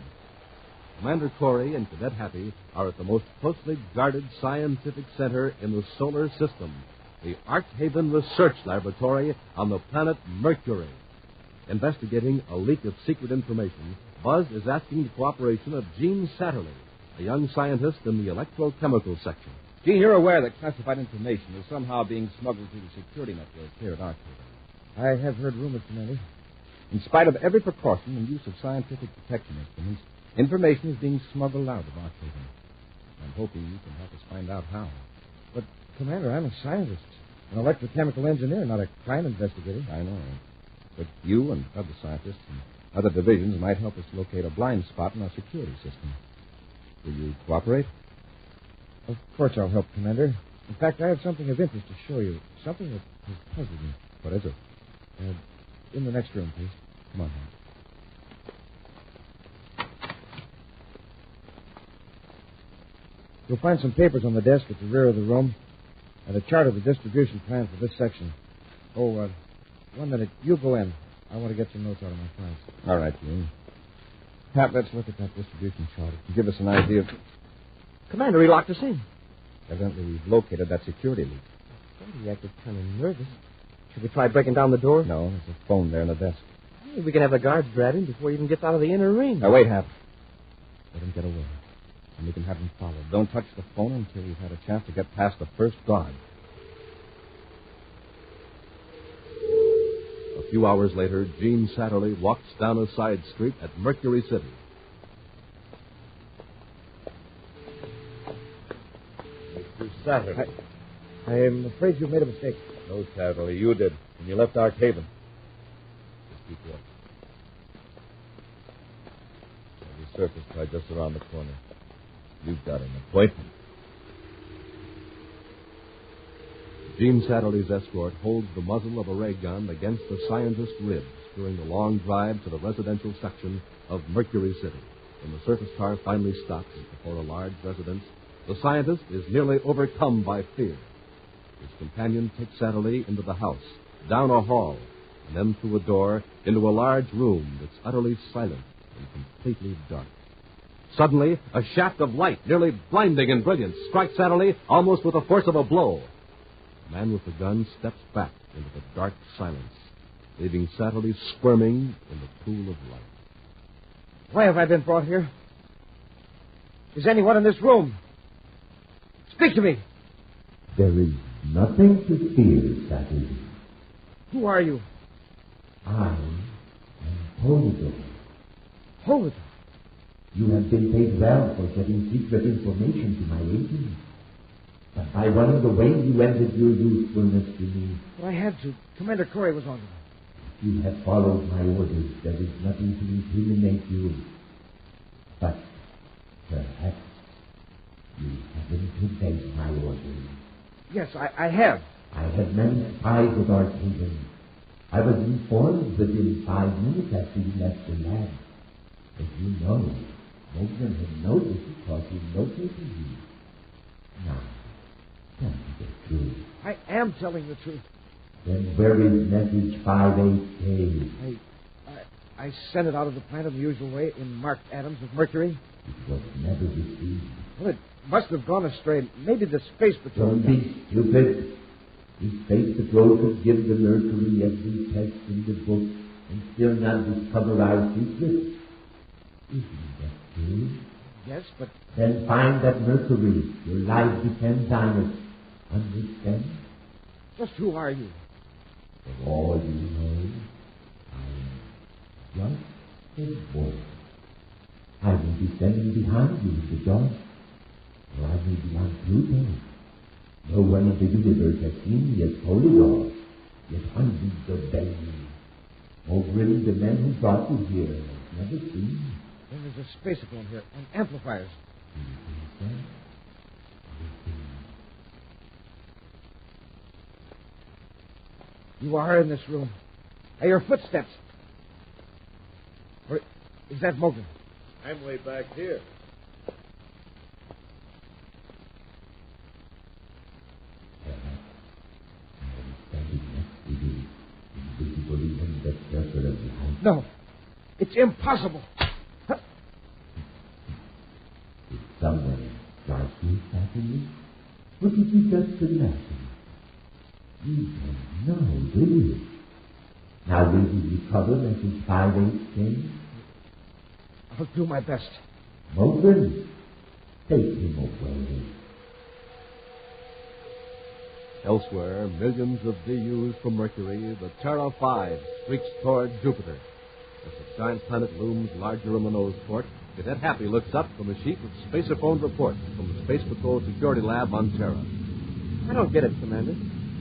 Commander Corey and Cadet Happy are at the most closely guarded scientific center in the solar system, the Arkhaven Research Laboratory on the planet Mercury. Investigating a leak of secret information, Buzz is asking the cooperation of Gene Satterley, a young scientist in the electrochemical section. Gene, you're aware that classified information is somehow being smuggled through the security network here at Arkhaven. I have heard rumors, Commander. In spite of every precaution and use of scientific detection instruments, information is being smuggled out of Arkhaven. I'm hoping you can help us find out how. But, Commander, I'm a scientist, an electrochemical engineer, not a crime investigator. I know. But you and other scientists and other divisions might help us locate a blind spot in our security system. Will you cooperate? Of course I'll help, Commander. In fact, I have something of interest to show you. Something that has puzzled me. What is it? In the next room, please. Come on, Hank. You'll find some papers on the desk at the rear of the room and a chart of the distribution plan for this section. Oh, 1 minute. You go in. I want to get some notes out of my files. All right, Gene. Pat, let's look at that distribution chart. It can give us an idea of... Commander, he locked us in. Evidently, we've located that security leak. He acted kind of nervous. Should we try breaking down the door? No, there's a phone there in the desk. Maybe we can have the guards grab him before he even gets out of the inner ring. Now, wait, Hap. Let him get away. And we can have him followed. Don't touch the phone until you've had a chance to get past the first guard. A few hours later, Gene Satterley walks down a side street at Mercury City. Mr. Satterley. I'm afraid you made a mistake. No, Satterley, you did. When you left Arkhaven. Just keep walking. The surface right just around the corner. You've got an appointment. Gene Satterley's escort holds the muzzle of a ray gun against the scientist's ribs during the long drive to the residential section of Mercury City. When the surface car finally stops before a large residence, the scientist is nearly overcome by fear. His companion takes Satterley into the house, down a hall, and then through a door into a large room that's utterly silent and completely dark. Suddenly, a shaft of light, nearly blinding in brilliance, strikes Satterley almost with the force of a blow. The man with the gun steps back into the dark silence, leaving Satterley squirming in the pool of light. Why have I been brought here? Is anyone in this room? Speak to me. There is nothing to fear, Satterley. Who are you? I am Polydor. Polydor? You have been paid well for getting secret information to my agent. But by running away, you ended your usefulness to me. Well, I had to. Commander Corey was on to me. You have followed my orders. There is nothing to incriminate you. But perhaps you haven't obeyed my orders. Yes, I have. I had many spies at Arcaden. I was informed within 5 minutes after you left the lab. As you know, Mogren had noticed because he located you. Now, tell me the truth. I am telling the truth. Then where is message 58K? I sent it out of the plant in the usual way in marked atoms of mercury. It was never received. Well, it must have gone astray. Maybe the Space Patrol... Don't be stupid. The Space Patrol could give the Mercury every test in the book and still not discover our secret. Isn't that true? Yes, but... Then find that Mercury. Your life depends on it. Understand? Just who are you? For all you know, I am just a boy. I will be standing behind you in the dark, or I may be on Pluto. No one in the universe has seen me as Polydor, yet hundreds of them. Mogren, the man who brought you here, has never seen me. Then there's a spacephone here, and amplifiers. Do you think so? You are in this room. I hear footsteps. Or is that Mogren? I'm way back here. No, it's impossible. Did someone strike you, Saturday? Or did you just imagine? You don't know, do you? Now will you recover message 58K? I'll do my best. Mogren, take him away. Elsewhere, millions of DUs from Mercury, the Terra 5 streaks toward Jupiter. As the giant planet looms larger in the nose port, Cadet Happy looks up from a sheet of spacer-phone reports from the Space Patrol Security Lab on Terra. I don't get it, Commander.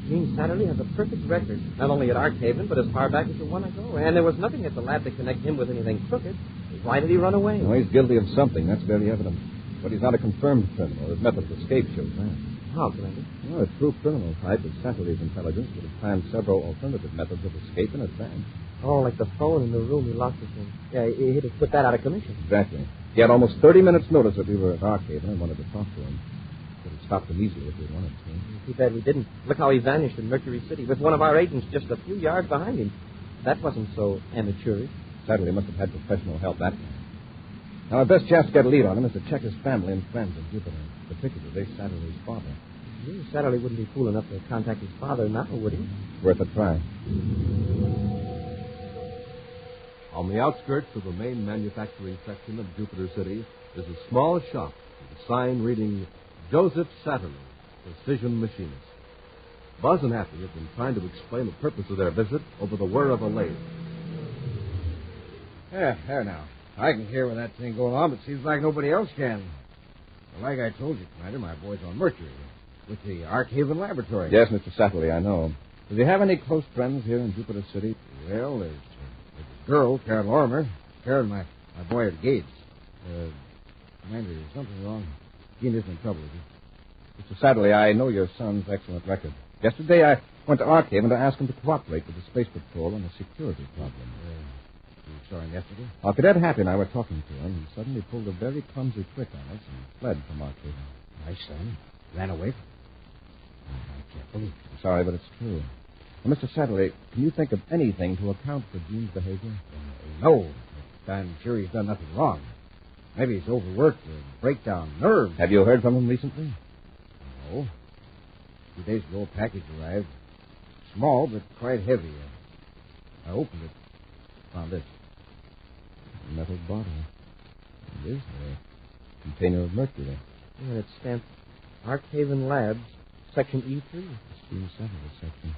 Gene Satterley has a perfect record, not only at Arcaven, but as far back as the one ago. And there was nothing at the lab to connect him with anything crooked. Why did he run away? Well, he's guilty of something. That's very evident. But he's not a confirmed criminal. His method of escape shows that. How, Commander? Well, a true criminal type with Satterley's intelligence would have planned several alternative methods of escape in advance. Oh, like the phone in the room he lost us in. Yeah, he'd have put that out of commission. Exactly. He had almost 30 minutes' notice that we were at Arcaven and wanted to talk to him. Could have stopped him easily if we wanted to. Too bad we didn't. Look how he vanished in Mercury City with one of our agents just a few yards behind him. That wasn't so amateurish. Satterley must have had professional help that time. Now, our best chance to get a lead on him is to check his family and friends in Jupiter, particularly Satterley's father. Satterley wouldn't be fool enough to contact his father now, would he? Worth a try. On the outskirts of the main manufacturing section of Jupiter City is a small shop with a sign reading Joseph Satterley, Precision Machinist. Buzz and Happy have been trying to explain the purpose of their visit over the whir of a lathe. Yeah, there now. I can hear with that thing going on, but seems like nobody else can. Well, like I told you, Commander, my boy's on Mercury with the Arcaven Laboratory. Yes, Mr. Satterley, I know. Does he have any close friends here in Jupiter City? Well, there's a girl, Karen Lorimer. Karen, my boy at Gates. Commander, there's something wrong. Gene isn't in trouble, is he? Mr. Satterley, I know your son's excellent record. Yesterday, I went to Arcaven to ask him to cooperate with the Space Patrol on a security problem. You saw him yesterday? Well, Cadet Happy and I were talking to him. He suddenly pulled a very clumsy trick on us and fled from Arcaven. My son ran away? I can't believe it. I'm sorry, but it's true. Well, Mr. Satterley, can you think of anything to account for Gene's behavior? No. I'm sure he's done nothing wrong. Maybe he's overworked or breakdown nerves. Have you heard from him recently? No. 2 days ago, a package arrived. Small, but quite heavy. I opened it. Found this. A metal bottle. It is a container of mercury. Yeah, it's stamped Arcaven Labs, Section E3. Steve Satterley section.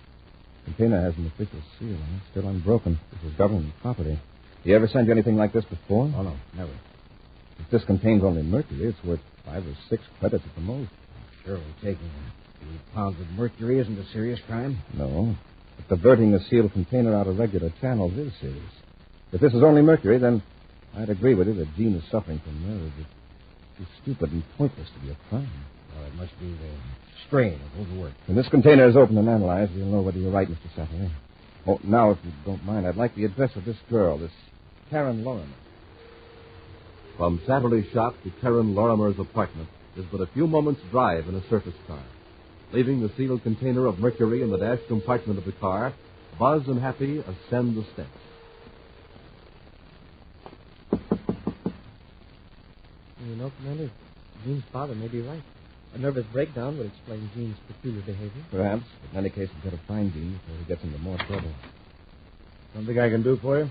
The container has an official seal on it, still unbroken. This is government property. Did he ever send you anything like this before? Oh, no, never. If this contains only mercury, it's worth 5 or 6 credits at the most. Surely taking a few pounds of mercury isn't a serious crime? No. But diverting a sealed container out of regular channels is serious. If this is only mercury, then I'd agree with you that Gene is suffering from nerves. It's too stupid and pointless to be a crime. Well, it must be the strain of overwork. When this container is opened and analyzed, we'll know whether you're right, Mr. Satterley. Oh, now, if you don't mind, I'd like the address of this girl, this Karen Lorimer. From Satterley's shop to Karen Lorimer's apartment is but a few moments' drive in a surface car. Leaving the sealed container of mercury in the dash compartment of the car, Buzz and Happy ascend the steps. You know, Commander, Gene's father may be right. A nervous breakdown would explain Gene's peculiar behavior. Perhaps. But in any case, we've got to find Gene before he gets into more trouble. Something I can do for you?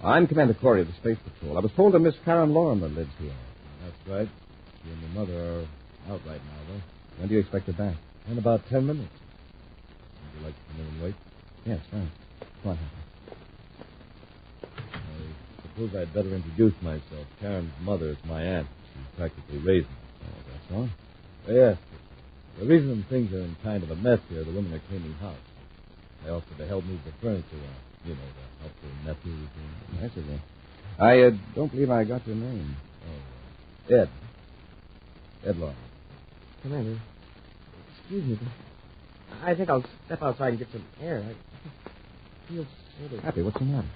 I'm Commander Corey of the Space Patrol. I was told that Miss Karen Lorimer lives here. That's right. She and the mother are out right now, though. When do you expect her back? In about 10 minutes. Would you like to come in and wait? Yes, fine. Come on, Happy. I suppose I'd better introduce myself. Karen's mother is my aunt. She practically raised me. Oh, that's all? Yes. The reason things are in kind of a mess here, the women are cleaning house. They offered to help move the furniture around. You know, to help their nephews. I see. I don't believe I got your name. Oh, Ed. Ed Lorimer. Commander, excuse me, but I think I'll step outside and get some air. I feel sort of... Happy, what's the matter?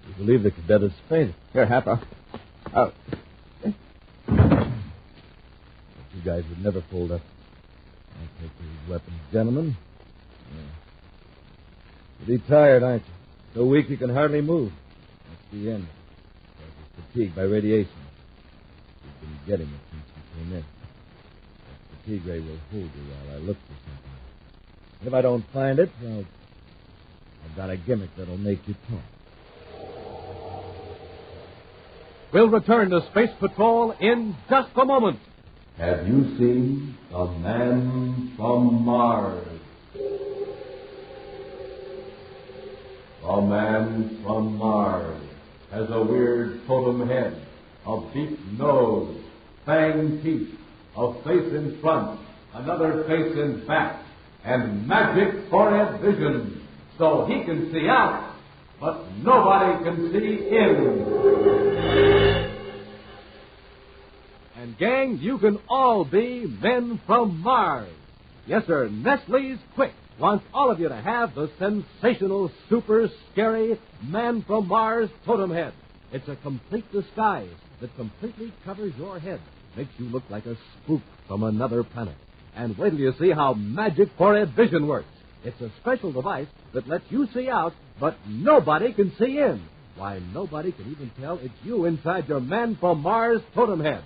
You believe the cadet is fainted. Here, Happy. Oh. You guys would never fold up. I'll take these weapons, gentlemen. You're tired, aren't you? So weak you can hardly move. That's the end. You're fatigued by radiation. You've been getting it since you came in. That fatigue ray will hold you while I look for something. If I don't find it, well, I've got a gimmick that'll make you talk. We'll return to Space Patrol in just a moment. Have you seen a man from Mars? A man from Mars has a weird totem head, a beak nose, fang teeth, a face in front, another face in back, and magic forehead vision, so he can see out, but nobody can see in. And, gang, you can all be men from Mars. Yes, sir, Nestle's Quick wants all of you to have the sensational, super scary Man from Mars totem head. It's a complete disguise that completely covers your head, makes you look like a spook from another planet. And wait till you see how magic forehead vision works. It's a special device that lets you see out, but nobody can see in. Why, nobody can even tell it's you inside your Man from Mars totem head.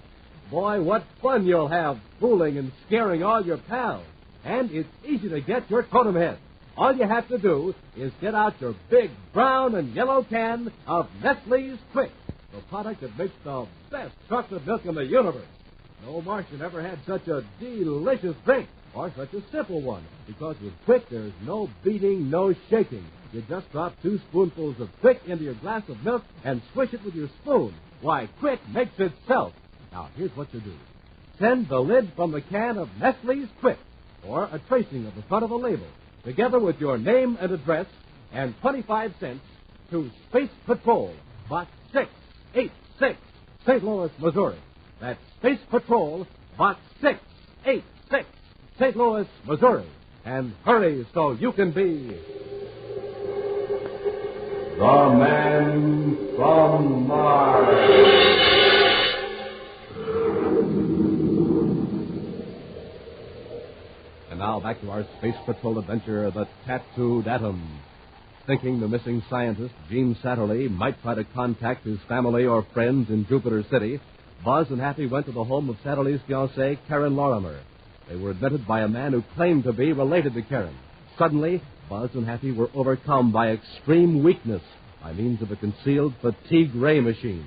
Boy, what fun you'll have fooling and scaring all your pals. And it's easy to get your totem head. All you have to do is get out your big brown and yellow can of Nestle's Quick, the product that makes the best chocolate milk in the universe. No Martian ever had such a delicious drink, or such a simple one, because with Quick there's no beating, no shaking. You just drop 2 spoonfuls of Quick into your glass of milk and swish it with your spoon. Why, Quick makes itself. Now, here's what you do. Send the lid from the can of Nestle's Quick, or a tracing of the front of the label, together with your name and address, and 25 cents to Space Patrol, Box 686, St. Louis, Missouri. That's Space Patrol, Box 686, St. Louis, Missouri. And hurry so you can be The Man from Mars. And now back to our Space Patrol adventure, The Tattooed Atom. Thinking the missing scientist, Gene Satterley, might try to contact his family or friends in Jupiter City, Buzz and Happy went to the home of Satterley's fiancée, Karen Lorimer. They were admitted by a man who claimed to be related to Karen. Suddenly, Buzz and Happy were overcome by extreme weakness by means of a concealed fatigue ray machine.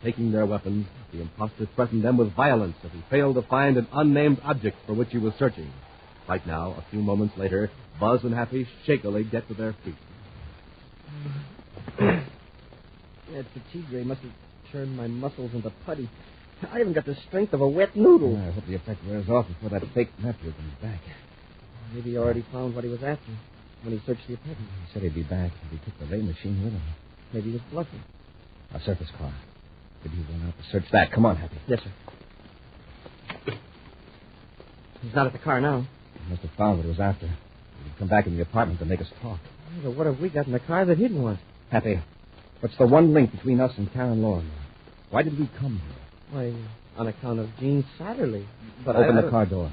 Taking their weapons, the imposter threatened them with violence if he failed to find an unnamed object for which he was searching. Right now, a few moments later, Buzz and Happy shakily get to their feet. That fatigue ray must have turned my muscles into putty. I haven't got the strength of a wet noodle. I hope the effect wears off before that fake nephew comes back. Maybe he already found what he was after when he searched the apartment. He said he'd be back, and he took the ray machine with him. Maybe he was bluffing. A surface car. Did he run out to search that? Come on, Happy. Yes, sir. He's not at the car now. He must have found what he was after. He'd come back in the apartment to make us talk. Yeah, but what have we got in the car that he'd want? Happy, what's the one link between us and Karen Lorimer? Why did we come here? Why, on account of Gene Satterley. But Open the car door.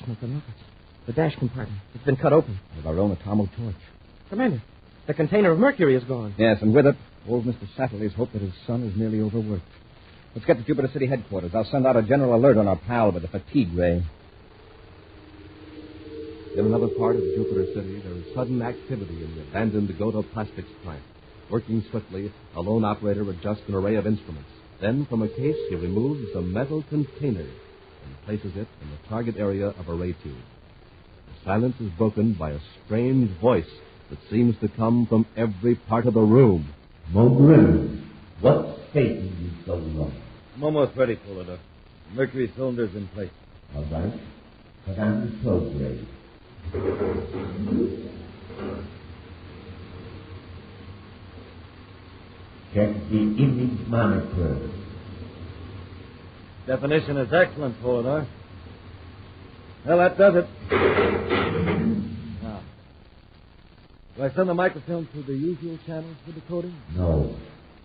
Smoking rockets. The dash compartment. It's been cut open. With our own atomo torch. Commander, the container of mercury is gone. Yes, and with it, old Mr. Satterley's hope that his son is merely overworked. Let's get to Jupiter City headquarters. I'll send out a general alert on our pal with the fatigue ray. In another part of Jupiter City, there is sudden activity in the abandoned Godo Plastics plant. Working swiftly, a lone operator adjusts an array of instruments. Then, from a case, he removes a metal container and places it in the target area of a ray tube. The silence is broken by a strange voice that seems to come from every part of the room. Mogrim, what's taking you so long? I'm almost ready, Fuller. Mercury cylinder's in place. All right. Put on the probe ray. Check the image monitor. Definition is excellent, Fuller. Well, that does it. Now, do I send the microfilm through the usual channels for decoding? No.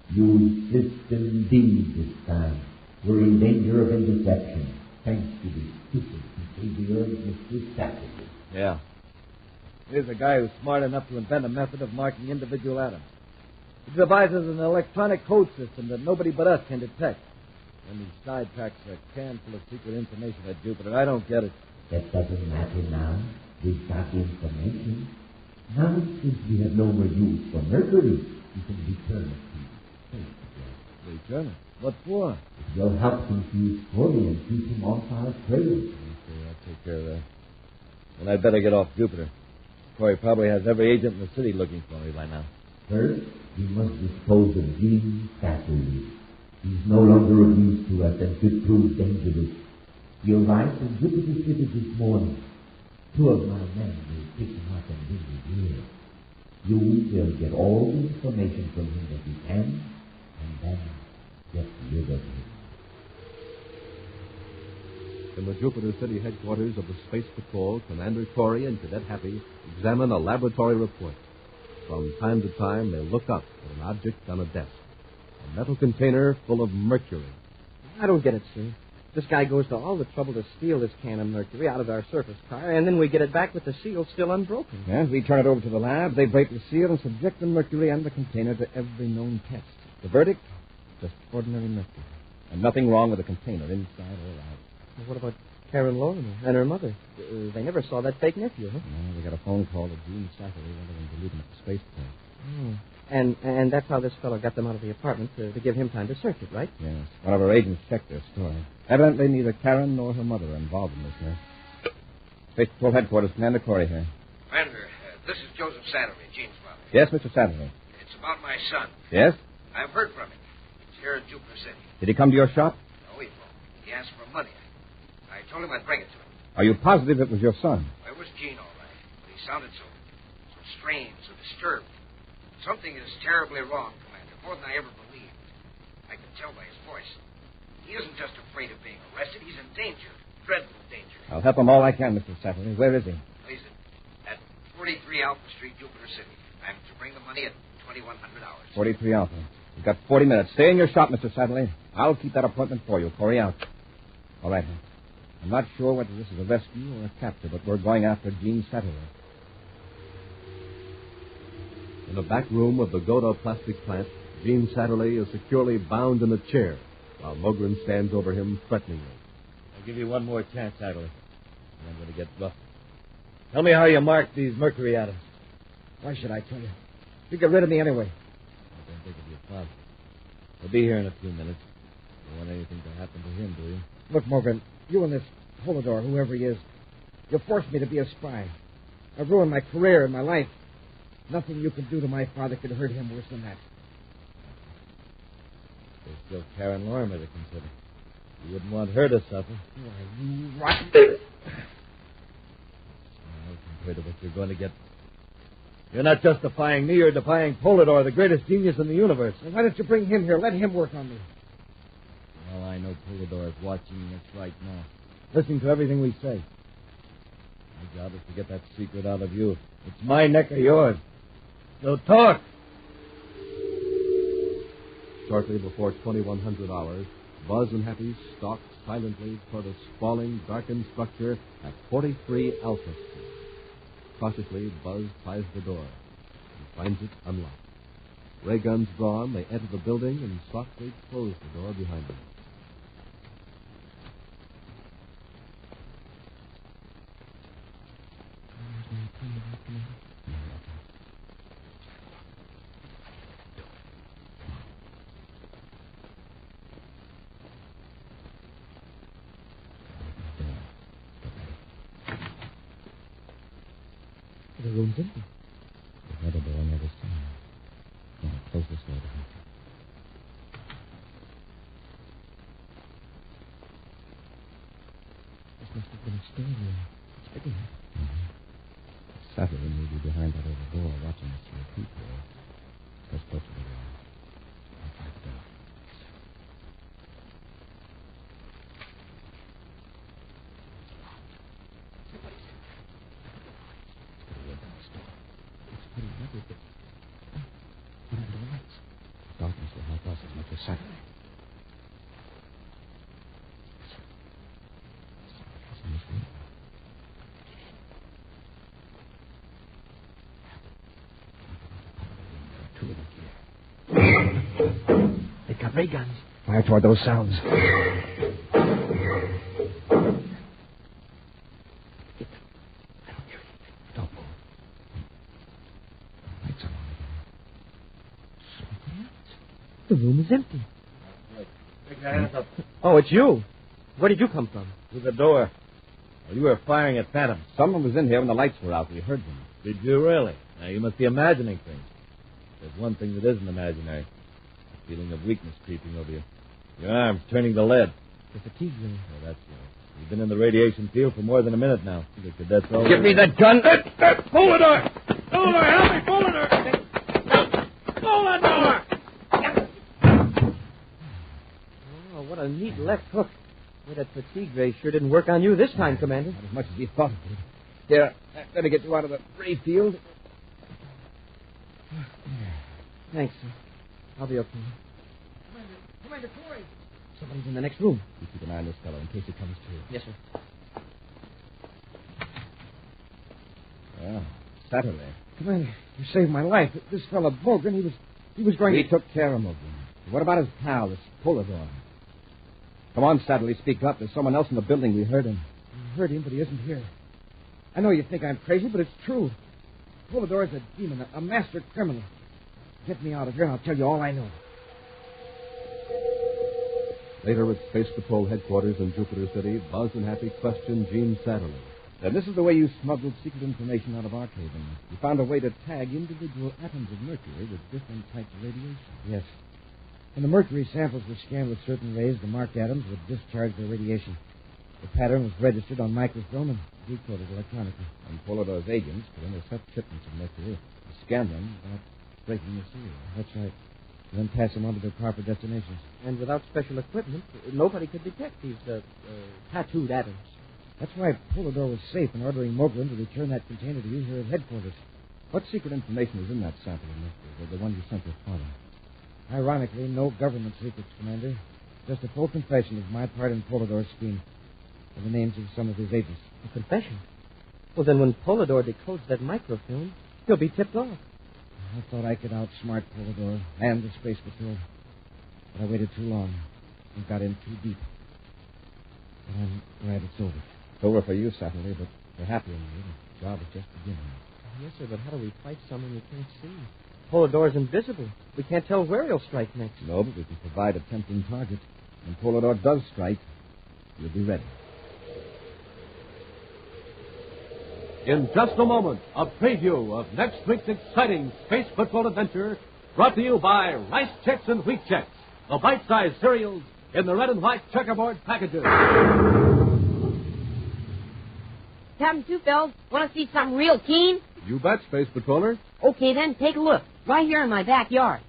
Use System D this time. We're in danger of interception, thanks to the stupid behavior of Mr. Saturday. Yeah. Here's a guy who's smart enough to invent a method of marking individual atoms. He devises an electronic code system that nobody but us can detect. And he sidetracks a can full of secret information at Jupiter. I don't get it. That doesn't matter now. We've got the information. Now, since we have no more use for Mercury, we can return it to space again. Return it? What for? It will help confuse Corey and keep him off our trail. Okay, I'll take care of that. Well, I'd better get off Jupiter. Corey probably has every agent in the city looking for me by now. First, we must dispose of Gene Satterley. He's no longer of use to us and could prove dangerous. He arrived in Jupiter City this morning. 2 of my men will pick him up and bring him here. You will get all the information from him that you can, and then get rid of him. In the Jupiter City headquarters of the Space Patrol, Commander Corey and Cadet Happy examine a laboratory report. From time to time, they look up at an object on a desk. A metal container full of mercury. I don't get it, sir. This guy goes to all the trouble to steal this can of mercury out of our surface car, and then we get it back with the seal still unbroken. Yes, we turn it over to the lab. They break the seal and subject the mercury and the container to every known test. The verdict? Just ordinary mercury. And nothing wrong with the container, inside or out. Well, what about Karen Lorimer and her mother? They never saw that fake nephew, huh? No, we got a phone call to Gene Satterley rather than to leave him at the spaceport. Oh. And that's how this fellow got them out of the apartment, to give him time to search it, right? Yes. One of our agents checked their story. Evidently, neither Karen nor her mother are involved in this here. Space Patrol headquarters, Commander Corey here. Commander, this is Joseph Satterley, Gene's father. Yes, Mr. Satterley. It's about my son. Yes? I've heard from him. He's here in Jupiter City. Did he come to your shop? No, he won't. He asked for money. I told him I'd bring it to him. Are you positive it was your son? It was Gene, all right. But he sounded so strange, so disturbed. Something is terribly wrong, Commander, more than I ever believed. I can tell by his voice. He isn't just afraid of being arrested. He's in danger, dreadful danger. I'll help him all I can, Mr. Satterley. Where is he? He's at 43 Alpha Street, Jupiter City. I'm to bring the money at 2100 hours. 43 Alpha. You've got 40 minutes. Stay in your shop, Mr. Satterley. I'll keep that appointment for you. Corey out. All right. I'm not sure whether this is a rescue or a capture, but we're going after Gene Satterley. In the back room of the Godo Plastic Plant, Gene Satterley is securely bound in a chair, while Mogren stands over him threateningly. I'll give you one more chance, Satterley. And I'm going to get rough. Tell me how you marked these mercury atoms. Why should I tell you? You get rid of me anyway. I don't think of your father. He'll be here in a few minutes. You don't want anything to happen to him, do you? Look, Morgan, you and this Polidor, whoever he is, you forced me to be a spy. I've ruined my career and my life. Nothing you can do to my father could hurt him worse than that. There's still Karen Lorimer to consider. You wouldn't want her to suffer. Why, you rotten... I'm afraid of what you're going to get. You're not just defying me, you're defying Polidor, the greatest genius in the universe. Well, why don't you bring him here? Let him work on me. Well, I know Polidor is watching us right now, listening to everything we say. My job is to get that secret out of you. It's my neck or yours. So talk. Shortly before 2100 hours, Buzz and Happy stalked silently toward a sprawling, darkened structure at 43 Alpha Street. Cautiously, Buzz tries the door and finds it unlocked. Ray guns drawn, they enter the building and softly close the door behind them. The room's empty. There's another door on the other side. Now, close this door behind you. This must have been a stairway. It's big enough. Saturday may be behind that other door, watching us through a peephole. Let's go to the door. I'll try the door. Darkness will help us as much as Saturday. They've got ray guns. Fire toward those sounds. Don't move. Lights are on The room is empty. Take your hands up. Oh, it's you. Where did you come from? Through the door. Well, you were firing at phantoms. Someone was in here when the lights were out. We heard them. Did you really? Now, you must be imagining things. There's one thing that isn't imaginary. A feeling of weakness creeping over you. Your arms turning to lead. The fatigue ring. Oh, that's right. You've been in the radiation field for more than a minute now. The cadets all... Give me that gun! Pull the door! Pull the door! Help me! Pull the door! Pull the door! Oh, what a neat left hook. Boy, that fatigue ray sure didn't work on you this time, Commander. Not as much as you thought it did. Here, I'd better get you out of the ray field. Thanks, sir. I'll be okay. Commander Corey! Somebody's in the next room. You keep an eye on this fellow in case he comes to. Yes, sir. Well, Saturday. Commander, you saved my life. This fellow Bogren, he was going We to... took care of him. What about his pal, this Polidor? Come on, Saturday, speak up. There's someone else in the building. We heard him. I heard him, but he isn't here. I know you think I'm crazy, but it's true. Polidor is a demon, a master criminal. Get me out of here, and I'll tell you all I know. Later at Space Patrol headquarters in Jupiter City, Buzz and Happy questioned Gene Satterley. Then this is the way you smuggled secret information out of our cabin. You found a way to tag individual atoms of mercury with different types of radiation. Yes. When the mercury samples were scanned with certain rays, the marked atoms would discharge their radiation. The pattern was registered on microfilm and decoded electronically. And Polidor's agents could intercept shipments of mercury and scan them without breaking the seal. That's right. And then pass them on to their proper destinations. And without special equipment, nobody could detect these tattooed atoms. That's why Polidor was safe in ordering Moglen to return that container to you here at headquarters. What secret information is in that sample of mercury, the one you sent your father? Ironically, no government secrets, Commander. Just a full confession of my part in Polidor's scheme. And the names of some of his agents. A confession? Well, then when Polidor decodes that microfilm, he'll be tipped off. I thought I could outsmart Polidor and the Space Patrol. But I waited too long and got in too deep. But I'm glad it's over. It's over for you, Saturday, but for Happy and me, the job is just beginning. Yes, sir, but how do we fight someone we can't see? Polidor's invisible. We can't tell where he'll strike next. No, but we can provide a tempting target. When Polidor does strike, you'll be ready. In just a moment, a preview of next week's exciting Space Patrol adventure brought to you by Rice Chex and Wheat Chex, the bite-sized cereals in the red and white checkerboard packages. Captain Two-Fells, want to see something real keen? You bet, Space Patroller. Okay, then, take a look. Right here in my backyard.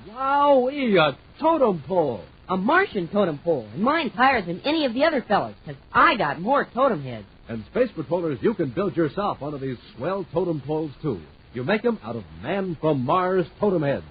Wowee, a totem pole. A Martian totem pole, and mine's higher than any of the other fellas, because I got more totem heads. And Space Patrollers, you can build yourself one of these swell totem poles, too. You make them out of Man from Mars totem heads.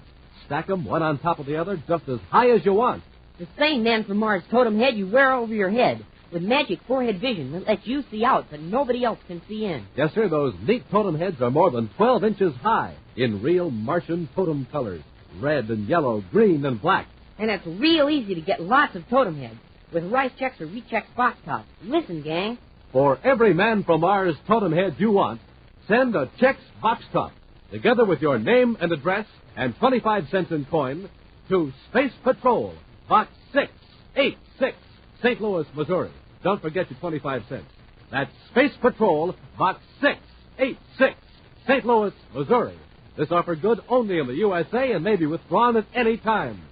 Stack them one on top of the other just as high as you want. The same Man from Mars totem head you wear over your head, with magic forehead vision that lets you see out, but nobody else can see in. Yes, sir, those neat totem heads are more than 12 inches high in real Martian totem colors. Red and yellow, green and black. And it's real easy to get lots of totem heads with rice checks or wheat checks box tops. Listen, gang. For every Man from Mars totem head you want, send a Chex box top, together with your name and address and 25 cents in coin, to Space Patrol, Box 686, St. Louis, Missouri. Don't forget your 25 cents. That's Space Patrol, Box 686, St. Louis, Missouri. This offer good only in the USA and may be withdrawn at any time.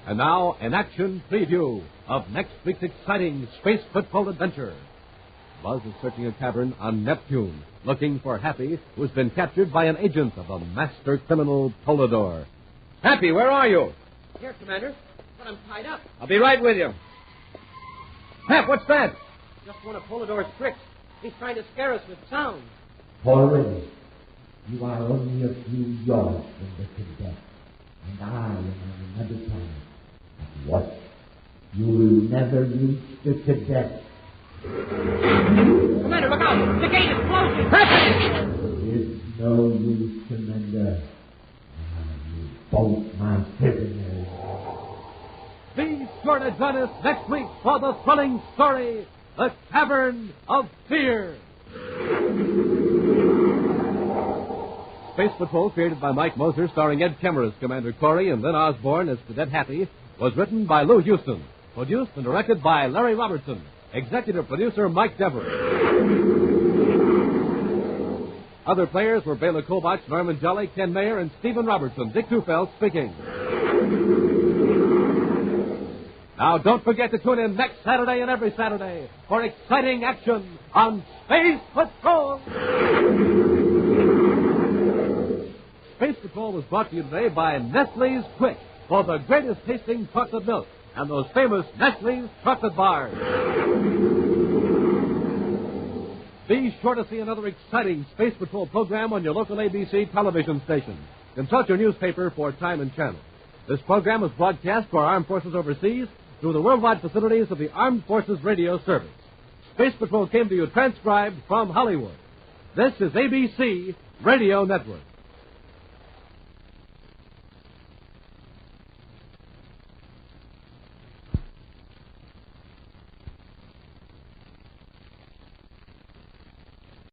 And now, an action preview of next week's exciting Space Patrol adventure. Buzz is searching a cavern on Neptune, looking for Happy, who's been captured by an agent of the master criminal Polidor. Happy, where are you? Here, Commander, but I'm tied up. I'll be right with you. Hap, what's that? Just one of Polidor's tricks. He's trying to scare us with sound. Already, you are only a few yards from the cadet, and I am on another planet. But what? You will never reach the cadet. Commander, look out! The gate is closing! It's no use, Commander. You both my prisoners. Be sure to join us next week for the thrilling story, The Cavern of Fear. Space Patrol, created by Mike Moser, starring Ed Kemmer as Commander Corey and Lynn Osborne as Cadet Happy, was written by Lou Houston, produced and directed by Larry Robertson, executive producer Mike Dever. Other players were Bela Kovach, Norman Jelly, Ken Mayer, and Stephen Robertson. Dick Tufeld speaking. Now, don't forget to tune in next Saturday and every Saturday for exciting action on Space Patrol. Space Patrol was brought to you today by Nestle's Quick for the greatest tasting chocolate milk and those famous Nestle's chocolate bars. Be sure to see another exciting Space Patrol program on your local ABC television station. Consult your newspaper for time and channel. This program was broadcast to our armed forces overseas through the worldwide facilities of the Armed Forces Radio Service. Space Patrol came to you transcribed from Hollywood. This is ABC Radio Network.